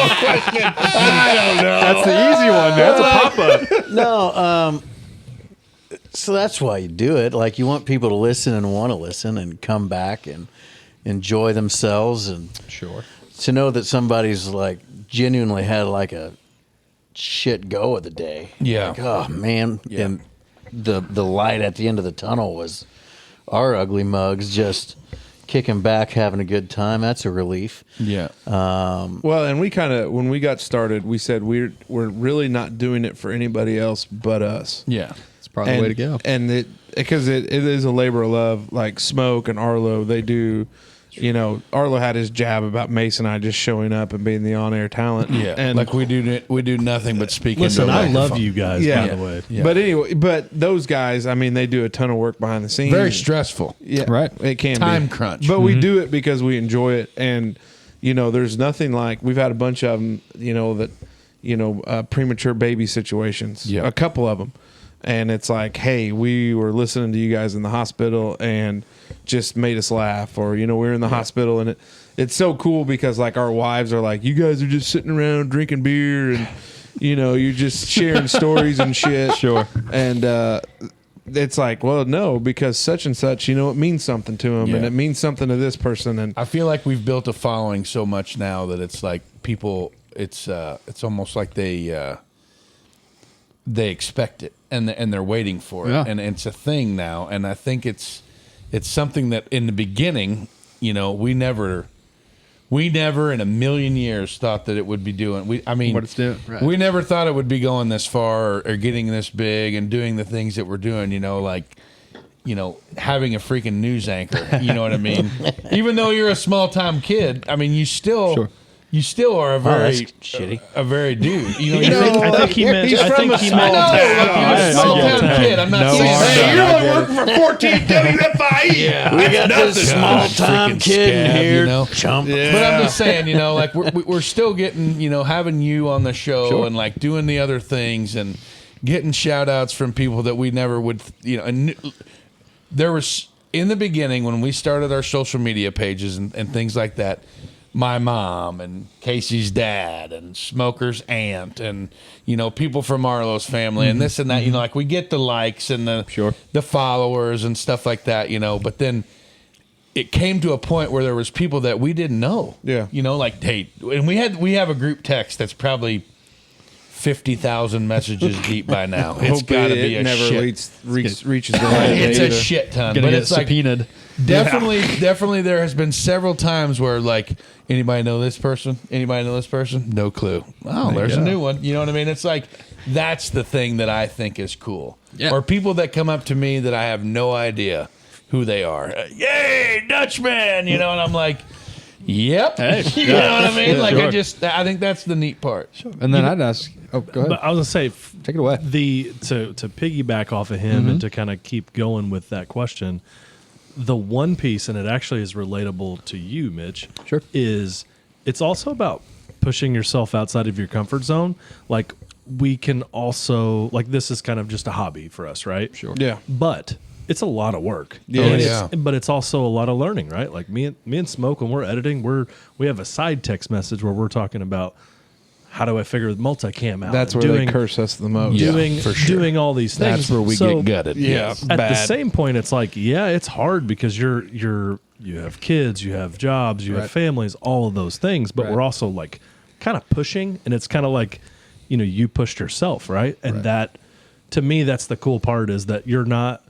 That's the easy one. That's a pop-up. no. So that's why you do it. Like you want people to listen and want to listen and come back and enjoy themselves and Sure. to know that somebody's like genuinely had like a shit go of the day. Yeah. Like, oh man. Yeah. And the light at the end of the tunnel was our ugly mugs just kicking back, having a good time. That's a relief. Yeah. Well, and we kind of, when we got started, we said we're really not doing it for anybody else but us. Yeah. It's probably the way to go. And because it is a labor of love. Like Smoke and Arlo, they do. Arlo had his jab about Mace and I just showing up and being the on-air talent. Yeah. and like we do nothing but speak Listen, into a I love microphone. you guys, Yeah. by the way. Yeah. But anyway, those guys, they do a ton of work behind the scenes. Very stressful. Yeah, Right. It can Time be. crunch. But we do it because we enjoy it, and there's nothing like we've had a bunch of them. Premature baby situations. Yeah. A couple of them, and it's like, hey, we were listening to you guys in the hospital and just made us laugh, or we were in the hospital, and it's so cool because like our wives are like, you guys are just sitting around drinking beer and you're just sharing stories and shit. Sure. And it's like, well, no, because such and such, it means something to them, Yeah. and it means something to this person. And I feel like we've built a following so much now that it's like people. It's almost like they they expect it and they're waiting for it, Yeah. and it's a thing now. And I think it's something that in the beginning, we never in a million years thought that it would be doing. What it's doing, right. We never thought it would be going this far or getting this big and doing the things that we're doing. Having a freaking news anchor. You know what I mean? Even though you're a small time kid, I mean, you still. Sure. You still are a very shitty. a very dude. I think he meant. he's I from think a he small meant. you're a small get town it. kid. I'm not No, saying I'm that. not. You're only working for 14 WFIE. Yeah, We got this small time freaking kid in scab, here. Chump. But I'm just saying, like we're still getting, having you on the show and like doing the other things and getting shout outs from people that we never would, and there was in the beginning when we started our social media pages and things like that, my mom and Casey's dad and Smoker's aunt and, people from Arlo's family and this and that, like we get the likes and the followers and stuff like that, but then it came to a point where there was people that we didn't know. Yeah. Like, hey, and we have a group text that's probably 50,000 messages deep by now. It's got to be a never shit. reaches the right It's a data. shit ton. Gonna But get it's like subpoenaed. definitely there has been several times where like, anybody know this person? Anybody know this person? No clue. Oh, there's a new one. You know what I mean? It's like, that's the thing that I think is cool. Yeah. Or people that come up to me that I have no idea who they are. Yay, Dutchman! And I'm like, yep. Hey, you know what I mean? Yeah, Like sure. I think that's the neat part. And then I'd ask. Oh, go ahead. But I was gonna say, Take it away. to piggyback off of him and to kind of keep going with that question, the one piece, and it actually is relatable to you, Mitch. Sure. Is it's also about pushing yourself outside of your comfort zone. Like we can also this is kind of just a hobby for us, right? Sure. Yeah. But it's a lot of work. Yeah. And Yeah. but it's also a lot of learning, right? Like me and Smoke, when we're editing, we have a side text message where we're talking about how do I figure the multicam out. That's and where they curse us the most. Yeah, doing for sure. doing all these things. That's where we So, get gutted. Yeah. Yes. At Bad. the same point, it's like, yeah, it's hard because you have kids, you have jobs, you have families, all of those things. But Right. we're also like kind of pushing, and it's kind of like, you pushed yourself, right? And that, to me, that's the cool part is that you're not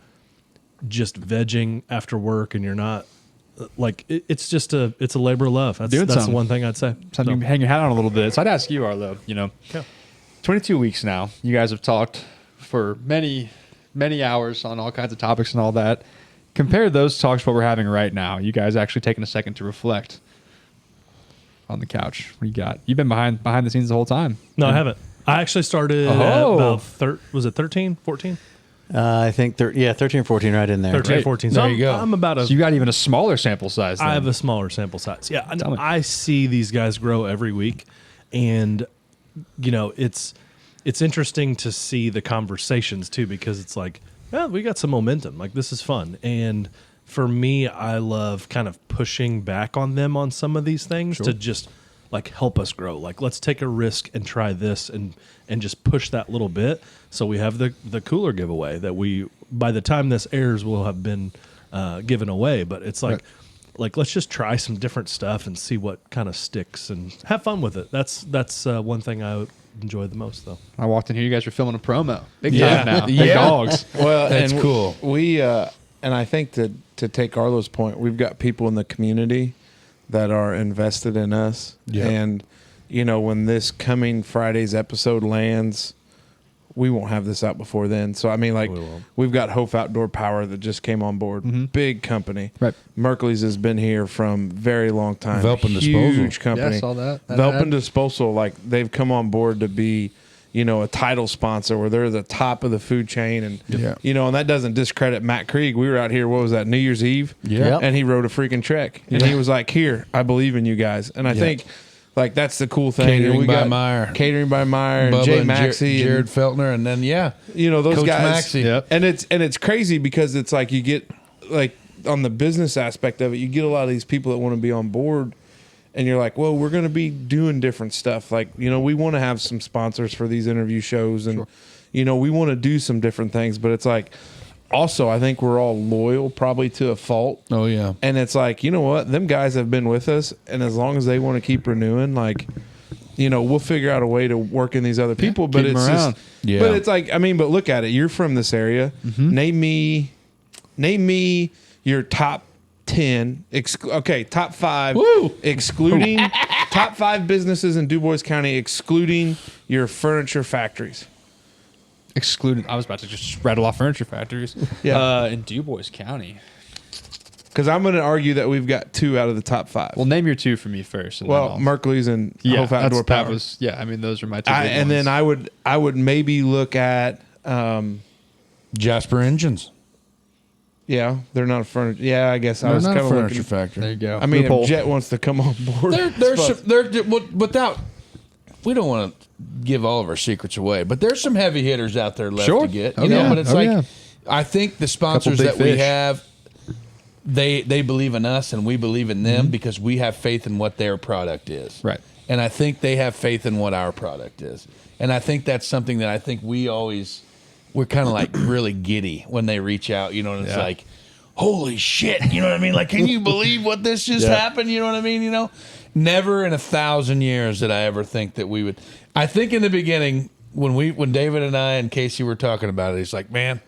just vegging after work, and you're not like it's a labor of love. That's the something. one thing I'd say. Something you can hang your hat on a little bit. So I'd ask you, Arlo, 22 weeks now. You guys have talked for many, many hours on all kinds of topics and all that. Compare those talks to what we're having right now. You guys actually taking a second to reflect on the couch. What do you got? You've been behind the scenes the whole time. No, I haven't. I actually started at about was it 13, 14? I think 13 or 14 right in there. 13 or Great. 14. So There I'm, you go. I'm about So you got even a smaller sample size. I then. have a smaller sample size. Yeah, Tell me. I see these guys grow every week, and it's interesting to see the conversations too, because it's like, we got some momentum. Like this is fun, and for me, I love kind of pushing back on them on some of these things to just like help us grow. Like let's take a risk and try this and just push that little bit. So we have the cooler giveaway that by the time this airs will have been given away. But it's like let's just try some different stuff and see what kind of sticks and have fun with it. That's one thing I enjoy the most, though. I walked in here. You guys are filming a promo. Big Yeah. time now. Big Yeah. dogs. Well, That's and cool. We and I think that to take Arlo's point, we've got people in the community that are invested in us. Yeah. And when this coming Friday's episode lands, we won't have this out before then. So I mean, like We won't. we've got Hope Outdoor Power that just came on board. Big company. Right. Merkley's has been here from very long time. Velp and Huge Disposal. company. Yeah, I saw that. That Velp ad. and Disposal, like they've come on board to be, a title sponsor where they're the top of the food chain, and Yeah. and that doesn't discredit Matt Krieg. We were out here, what was that, New Year's Eve? Yeah. Yep. And he wrote a freaking check, and he was like, "Here, I believe in you guys." And I think, like, that's the cool thing. Catering we by got Meyer. Catering by Meyer, and Bubba Jay and Maxey, Jared and, Feltner, and then those Coach guys. Maxey. Yep. And it's crazy because it's like you get like on the business aspect of it, you get a lot of these people that want to be on board, and you're like, well, we're going to be doing different stuff. Like, we want to have some sponsors for these interview shows, and we want to do some different things. But it's like, also, I think we're all loyal, probably to a fault. Oh yeah. And it's like, you know what? Them guys have been with us, and as long as they want to keep renewing, like, we'll figure out a way to work in these other people. But keep 'em it's around. just, Yeah. but it's like, I mean, but look at it. You're from this area. Name me your top 10. Top 5. Woo! Excluding top 5 businesses in DuBois County, excluding your furniture factories. Excluding, I was about to just rattle off furniture factories. Yeah. In DuBois County. Because I'm going to argue that we've got 2 out of the top 5. Well, name your 2 for me first. And Well, Merkley's and Hope Outdoor Power. that was, I mean, those are my 2 big And ones. then I would maybe look at, Jasper Engines. yeah, they're not a furniture. Yeah, I guess I They're was not kind a of furniture looking. factory. There you go. I mean, Loophole. if Jet wants to come on board, Without, we don't want to give all of our secrets away, but there's some heavy hitters out there left Sure. to get. Oh, You know, yeah. but it's Oh, like yeah. I think the sponsors big that we fish. have, they believe in us and we believe in them because we have faith in what their product is. Right. And I think they have faith in what our product is. And I think that's something that I think we're kind of like really giddy when they reach out, and it's Yeah. like, holy shit, you know what I mean? Like, can you believe what this just happened? You know what I mean? Never in 1,000 years did I ever think that we would. I think in the beginning, when David and I and Casey were talking about it, he's like, man,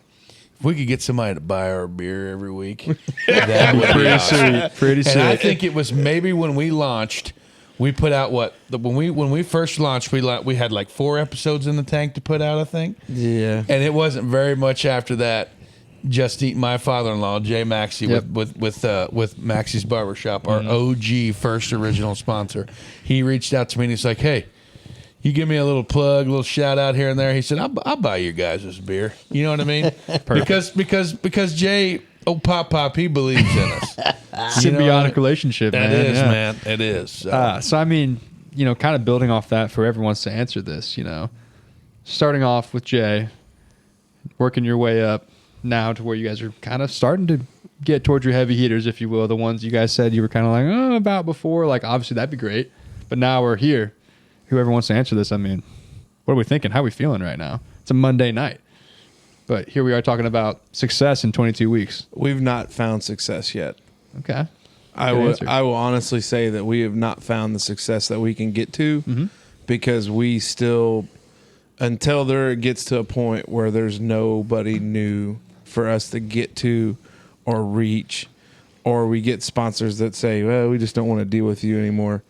if we could get somebody to buy our beer every week, that would be Pretty awesome. sweet. Pretty sweet. And I think it was maybe when we launched, we put out when we first launched, we had like 4 episodes in the tank to put out, I think. yeah, And it wasn't very much after that. Just Eat, my father-in-law, Jay Maxey, Yep. with Maxey's Barbershop, our OG first original sponsor. He reached out to me and he's like, "Hey, you give me a little plug, a little shout out here and there." He said, "I'll buy you guys this beer." You know what I mean? because Jay, Pop, he believes in us. symbiotic relationship, That man. is, Yeah. man. It is. So I mean, kind of building off that for everyone wants to answer this, starting off with Jay, working your way up now to where you guys are kind of starting to get towards your heavy hitters, if you will, the ones you guys said you were kind of like, about before. Like, obviously that'd be great, but now we're here. Whoever wants to answer this, I mean, what are we thinking? How are we feeling right now? It's a Monday night, but here we are talking about success in 22 weeks. we've not found success yet. Okay. I Good will. answer. I will honestly say that we have not found the success that we can get to because we still, until there gets to a point where there's nobody new for us to get to or reach, or we get sponsors that say, "Well, we just don't want to deal with you anymore."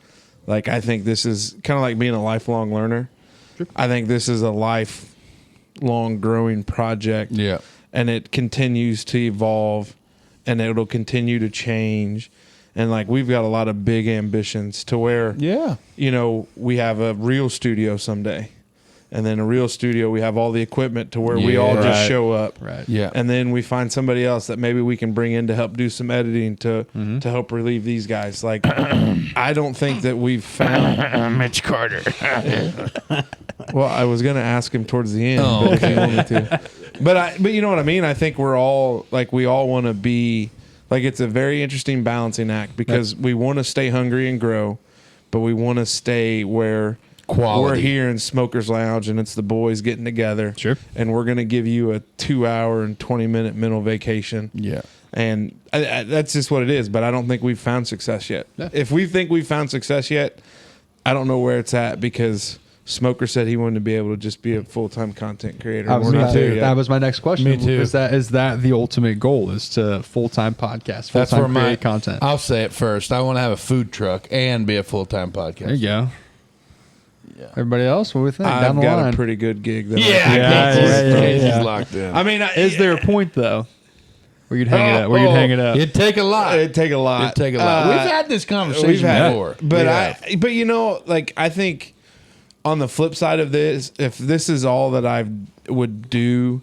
Like, I think this is kind of like being a lifelong learner. Sure. I think this is a lifelong growing project. Yeah. And it continues to evolve and it'll continue to change. And like, we've got a lot of big ambitions to where, Yeah. we have a real studio someday. And then a real studio, we have all the equipment to where we all just Right. show up. Right. Yeah. And then we find somebody else that maybe we can bring in to help do some editing to help relieve these guys. Like, I don't think that we've found Mitch Carter. Well, I was going to ask him towards the end, Oh, but if you want me to. But you know what I mean? I think we all want to be like, it's a very interesting balancing act because we want to stay hungry and grow, but we want to stay where Quality. we're here in Smokers Lounge and it's the boys getting together. Sure. And we're going to give you a 2-hour and 20-minute mental vacation. Yeah. And that's just what it is. But I don't think we've found success yet. Yeah. If we think we've found success yet, I don't know where it's at because Smoker said he wanted to be able to just be a full-time content creator. We're not there yet. That was my next question. Me too. Is that the ultimate goal? Is to full-time podcast, That's full-time where create content? I'll say it first. I want to have a food truck and be a full-time podcast. There you go. Yeah. Everybody else, what do we think? Down I've the got line. a pretty good gig. That Yeah. locked in. I mean, Is there a point though where you'd hang it up? Where you'd hang it up? It'd take a lot. It'd take a lot. It'd take a lot. We've had this conversation We've had it. before. But Yeah. but I think on the flip side of this, if this is all that I would do,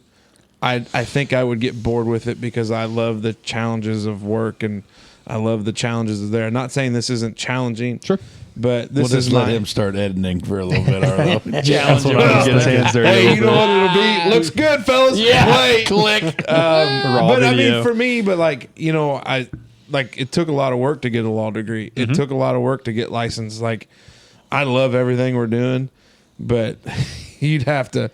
I think I would get bored with it because I love the challenges of work and I love the challenges of there. Not saying this isn't challenging, Sure. but We'll this just is let my, him start editing for a little bit. Arlo. That's what I was getting his hands dirty. Hey, you over. know what it'll be? Looks good, fellas. Yeah. Play. Click. Raw But I video. mean, for me, but it took a lot of work to get a law degree. It took a lot of work to get licensed. Like, I love everything we're doing, but we'd have to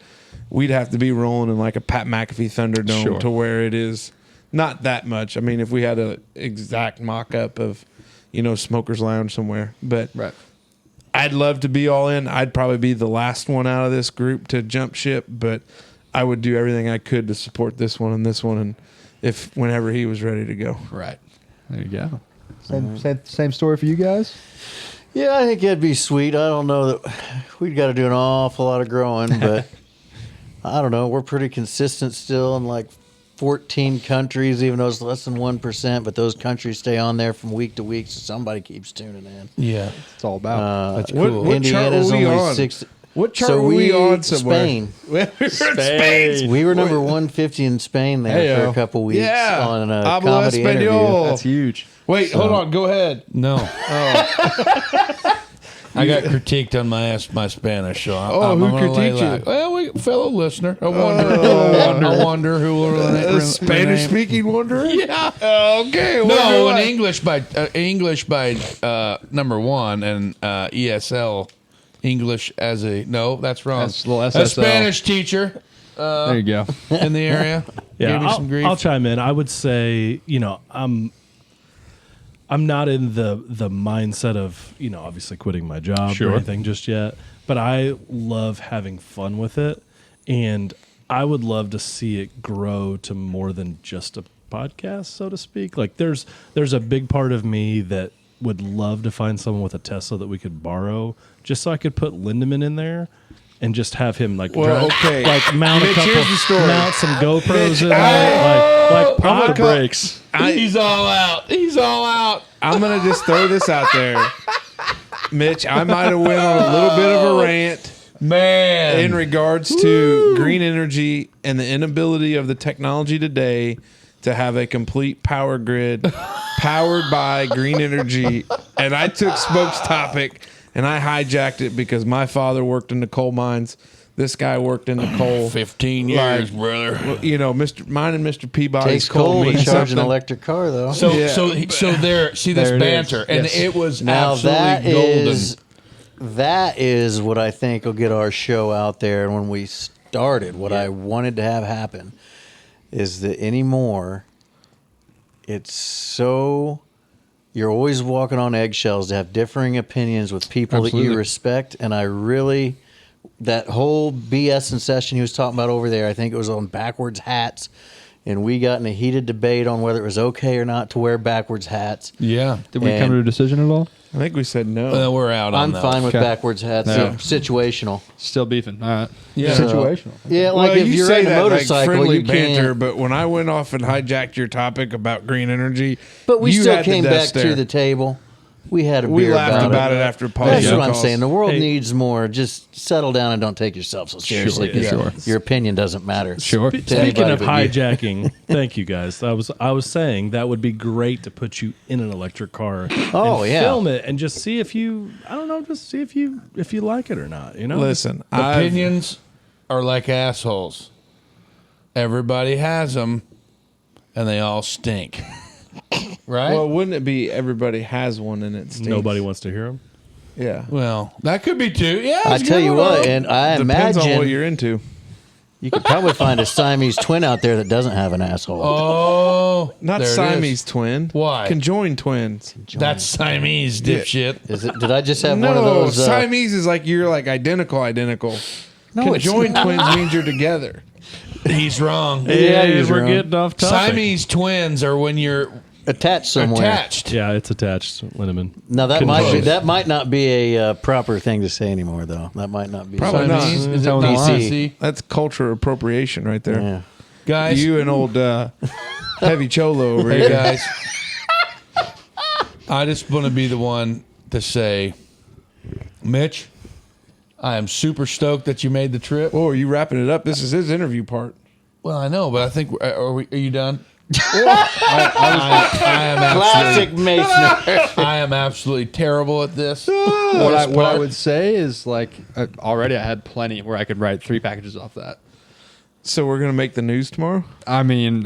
be rolling in like a Pat McAfee Thunderdome Sure. to where it is not that much. I mean, if we had an exact mock up of, Smokers Lounge somewhere, but Right. I'd love to be all in. I'd probably be the last one out of this group to jump ship, but I would do everything I could to support this one, and if whenever he was ready to go. Right. There you go. Same story for you guys? Yeah, I think it'd be sweet. I don't know that we've got to do an awful lot of growing, but I don't know. We're pretty consistent still in like 14 countries, even though it's less than 1%, but those countries stay on there from week to week, so somebody keeps tuning in. Yeah. It's all about. That's cool. What chart Indiana's were we only on? 6. What chart So were we on somewhere? Spain. We were in Spain. We were number 150 in Spain there for a couple weeks on a Habla comedy interview. Español. That's huge. Wait, hold on. Go ahead. No. I got critiqued on my Spanish, so I'm who gonna lay critiqued low. you? Well, fellow listener. I wonder who will Spanish-speaking wanderer? Yeah. Okay. No, in English by number one, and ESL English as a that's wrong. That's a little A SSL. Spanish teacher There you go. in the area. Yeah, Gave me some grief. I'll chime in. I would say, I'm not in the mindset of, obviously quitting my job Sure. or anything just yet, but I love having fun with it, and I would love to see it grow to more than just a podcast, so to speak. Like there's a big part of me that would love to find someone with a Tesla that we could borrow, just so I could put Lindemann in there and just have him mount Mitch, here's the story. mount some GoPros in I- there, like pop the call- brakes. He's all out. He's all out. I'm going to just throw this out there. Mitch, I might have went on a little bit of a rant Man. in regards to green energy and the inability of the technology today to have a complete power grid powered by green energy. And I took Smoke's topic and I hijacked it because my father worked in the coal mines. This guy worked in the coal. 15 years, Like, brother. Mine and Mr. Peabody's Takes coal to means charge an something. electric car, though. So Yeah. there. See this There it banter, is. and Yes. it was Now absolutely that is what I think will get our show out there. And when we started, what I wanted to have happen is that anymore, it's so you're always walking on eggshells to have differing opinions with people that Absolutely. you respect. And I really, that whole BS and session he was talking about over there, I think it was on backwards hats. And we got in a heated debate on whether it was okay or not to wear backwards hats. Yeah. Did we come to a decision at all? I think we said no. We're out on I'm that. fine with Okay. backwards hats. No. Situational. Still beefing. All right. Yeah. Situational. Yeah, like Well, if you you're say riding a that like motorcycle, friendly you banter, can't. but when I went off and hijacked your topic about green energy, But we you still had the came death back stare. to the table. We had a We beer laughed about it after That's podcast what I'm calls. saying. The world Hey. needs more. Just settle down and don't take yourself so seriously. 'Cause Sure. Your opinion doesn't matter. Sure. to Speaking anybody of but you. hijacking, thank you guys. I was saying that would be great to put you in an electric car. Oh, and yeah. film it and just see if you just see if you like it or not. Listen, I've- Opinions are like assholes. Everybody has them, and they all stink. Right? Well, wouldn't it be everybody has one and it stinks? Nobody wants to hear them. Yeah. Well, that could be too. Yeah, I that's a tell good you one. what, and I Depends on what imagine you're into. you could probably find a Siamese twin out there that doesn't have an asshole. Oh, Not there it is. Siamese twin. Why? Conjoined twins. That's Siamese dipshit. Is it? Did I just have No, one of those? Siamese is like you're like identical. No, it's Conjoined not. twins means you're together. He's wrong. Yeah, he's we're wrong. getting off topic. Siamese twins are when you're attached somewhere. attached. Yeah, it's attached, Lindemann. Now that Conjoined. might not be a proper thing to say anymore, though. That might not be. Probably not. Siamese? Is it Tell not them. PC? That's culture appropriation right there. Yeah. Guys, You and old heavy cholo over hey here. guys. I just want to be the one to say, Mitch, I am super stoked that you made the trip. Oh, are you wrapping it up? This is his interview part. Well, I know, but I think are you done? I am Classic absolutely, Mason. I am absolutely terrible at this. What I part. would say is like already I had plenty where I could write 3 packages off that. So we're gonna make the news tomorrow. I mean,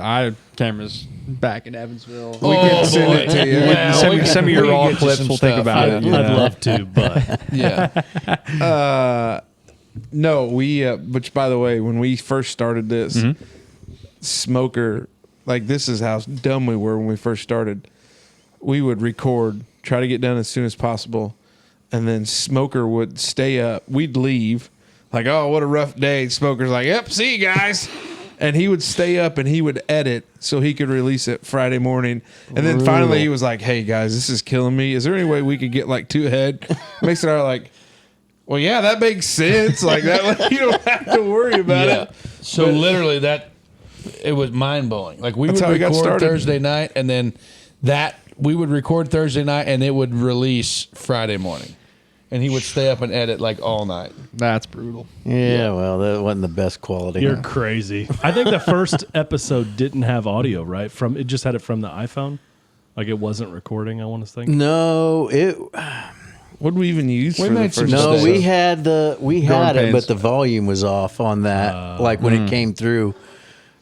cameras back in Evansville. We can send it to you. Well, Send me your we can raw get you clips. some We'll think stuff. about it. I'd you know. love to, but Yeah. No, we. Which, by the way, when we first started this, Smoker, like this is how dumb we were when we first started. We would record, try to get done as soon as possible, and then Smoker would stay up. We'd leave, like, oh, what a rough day. Smoker's like, yep, see you guys. And he would stay up and he would edit so he could release it Friday morning. And then finally he was like, hey, guys, this is killing me. Is there any way we could get like 2 ahead? Mason and I are like, well, yeah, that makes sense. Like that, like, you don't have to worry about it. So But- literally it was mind blowing. Like we That's would how we got record started. Thursday night, and then we would record Thursday night, and it would release Friday morning, and he would stay up and edit like all night. That's brutal. Yeah, well, that wasn't the best quality. You're crazy. I think the first episode didn't have audio, right? It just had it from the iPhone. Like it wasn't recording, I want to think. No, What did we even use We for the made some first no, episode? we had it, pains. but the volume was off on that. Like when it came through.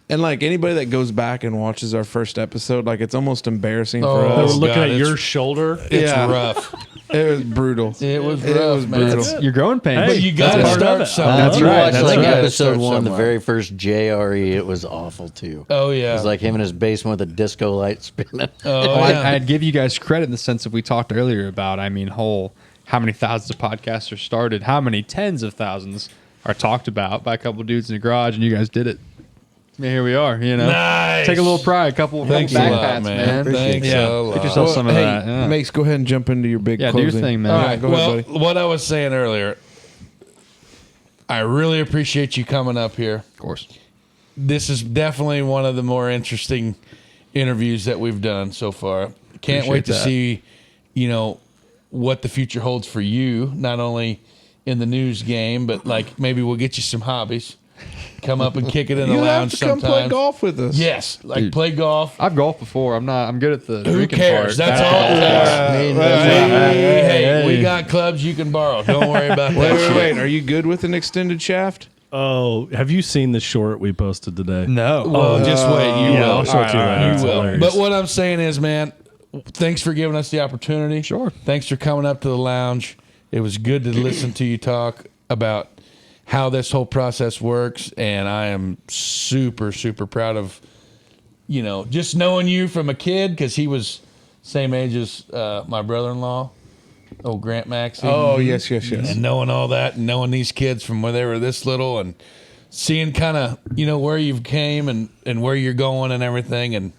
And like anybody that goes back and watches our first episode, like it's almost embarrassing Oh, for I was us. looking God, at it's- your shoulder. It's Yeah. rough. It was brutal. It was It rough, was man. brutal. It's- Your growing pains. Hey, But you that's got to part of start it. somewhere. That's You right, watched that's like right. episode Start 1, the somewhere. very first JRE. It was awful too. Oh It yeah. was like him in his basement with a disco light spinning. oh Well, yeah. I'd give you guys credit in the sense that we talked earlier about, how many thousands of podcasts are started, how many tens of thousands are talked about by a couple dudes in the garage, and you guys did it. Yeah, here we are, Nice. Take a little pride, a couple Thanks a back lot, pats, man. Thanks Yeah. a lot. Get yourself some of hey, that. Yeah. Mace, go ahead and jump into your big Yeah, do your closing. thing, man. All All right, right. go Well, ahead, buddy. what I was saying earlier, I really appreciate you coming up here. Of course. This is definitely one of the more interesting interviews that we've done so far. Can't wait to Appreciate see, what the future holds for you, not only in the news game, but like maybe we'll get you some hobbies. Come up and kick it in the You have lounge to come sometime. play golf with us. Yes, like Dude. play golf. I've golfed before. I'm good at the Who drinking cares? part. That's all it takes. I mean, Hey, we got clubs you can borrow. Don't worry about that Wait, shit. wait. Are you good with an extended shaft? Oh, have you seen the short we posted today? No. Well, just wait. You Yeah, will. I'll show it to you later. You It's will. hilarious. But what I'm saying is, man, thanks for giving us the opportunity. Sure. Thanks for coming up to the lounge. It was good to listen to you talk about how this whole process works, and I am super, super proud of, just knowing you from a kid, because he was same age as my brother-in-law, old Grant Maxey. Oh, yes. And knowing all that, and knowing these kids from when they were this little, and seeing kind of where you've came and where you're going and everything. And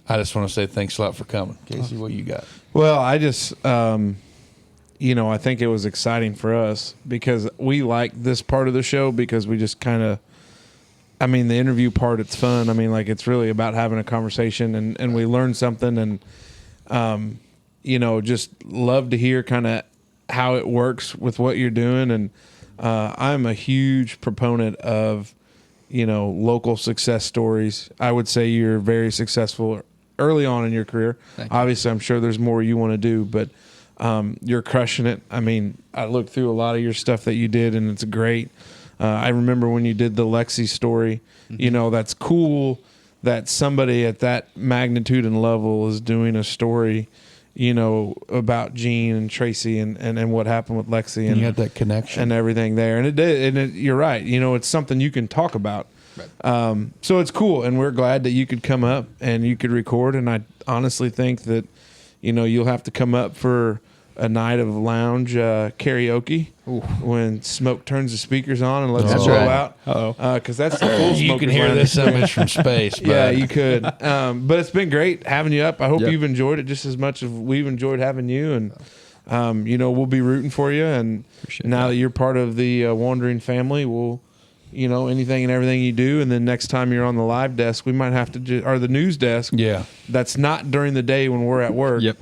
I just want to say thanks a lot for coming, Casey. What you got? Well, I just, I think it was exciting for us because we like this part of the show because we just kind of, the interview part, it's fun. It's really about having a conversation and we learn something and, just love to hear kind of how it works with what you're doing. And I'm a huge proponent of, local success stories. I would say you're very successful early on in your career. Obviously, I'm sure there's more you want to do, but you're crushing it. I looked through a lot of your stuff that you did, and it's great. I remember when you did the Lexi story. That's cool that somebody at that magnitude and level is doing a story, about Gene and Tracy and what happened with Lexi and You got that connection. and everything there. And it did. And you're right. It's something you can talk about. Right. So it's cool. And we're glad that you could come up and you could record. And I honestly think that, you'll have to come up for a night of lounge karaoke when Smoke turns the speakers on and lets That's it blow right. out. Uh-oh. Because that's the full You Smokers can hear Lounge. this image from space. Yeah, bud. you could. But it's been great having you up. I hope Yep. you've enjoyed it just as much as we've enjoyed having you. And, we'll be rooting for you. And now that you're part of the Wandering family, we'll, anything and everything you do. And then next time you're on the live desk, we might have to, or the news desk. Yeah. That's not during the day when we're at work. Yep.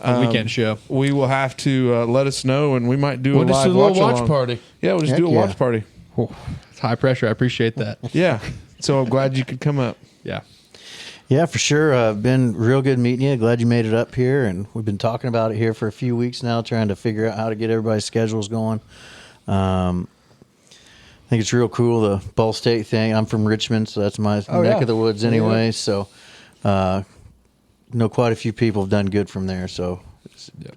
A weekend show. We will have to let us know, and we might do We'll a just live do a little watch along. party. Yeah, we'll just Heck do a yeah. watch party. It's high pressure. I appreciate that. Yeah. So I'm glad you could come up. Yeah. Yeah, for sure. Been real good meeting you. Glad you made it up here, and we've been talking about it here for a few weeks now, trying to figure out how to get everybody's schedules going. I think it's real cool, the Ball State thing. I'm from Richmond, so that's my neck of the woods anyway. So, know quite a few people have done good from there. So,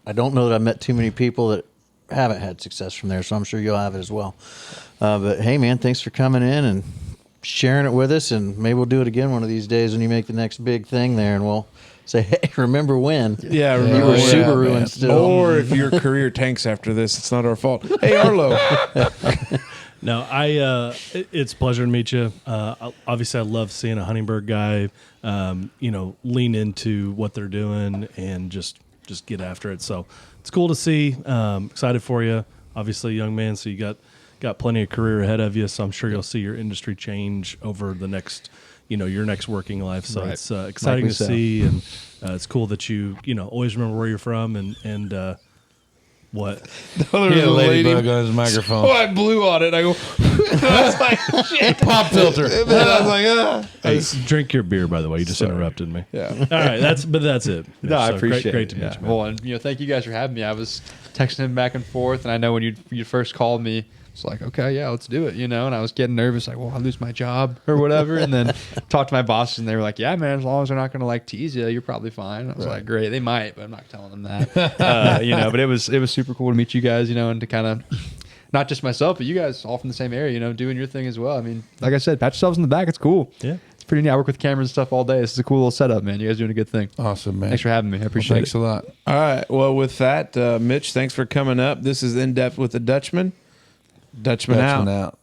I don't know that I've met too many people that haven't had success from there. So I'm sure you'll have it as well. But hey, man, thanks for coming in and sharing it with us, and maybe we'll do it again one of these days when you make the next big thing there, and we'll say, hey, remember when? Yeah, You remember were when. Subaru man. and still. Or if your career tanks after this, it's not our fault. Hey, Arlo. No, it's a pleasure to meet you. Obviously, I love seeing a Huntingburg guy, lean into what they're doing and just get after it. So it's cool to see. Excited for you. Obviously, a young man, so you got plenty of career ahead of you. So I'm sure you'll see your industry change over the next, your next working life. So Right. it's exciting Likely to so. see, and it's cool that you always remember where you're from and what. He had a ladybug on his microphone. Oh, I blew on it. I go, I was like, shit. Pop filter. And then I was like, ah. Hey, drink your beer, by the way. You just interrupted me. Yeah. All right, that's it. No, I So appreciate great it. to meet you, man. Well, and thank you guys for having me. I was texting him back and forth, and I know when you first called me, it's like, okay, yeah, let's do it, and I was getting nervous, like, well, I lose my job or whatever, and then talked to my bosses, and they were like, yeah, man, as long as they're not going to tease you, you're probably fine. I was like, great, they might, but I'm not telling them that, but it was super cool to meet you guys, and to kind of. Not just myself, but you guys all from the same area, doing your thing as well. I mean, like I said, pat yourselves in the back. It's cool. Yeah. It's pretty neat. I work with cameras and stuff all day. This is a cool little setup, man. You guys doing a good thing. Awesome, man. Thanks for having me. I appreciate Thanks it. a lot. All right. Well, with that, Mitch, thanks for coming up. This is In Depth with the Dutchman. Dutchman out. Dutchman out.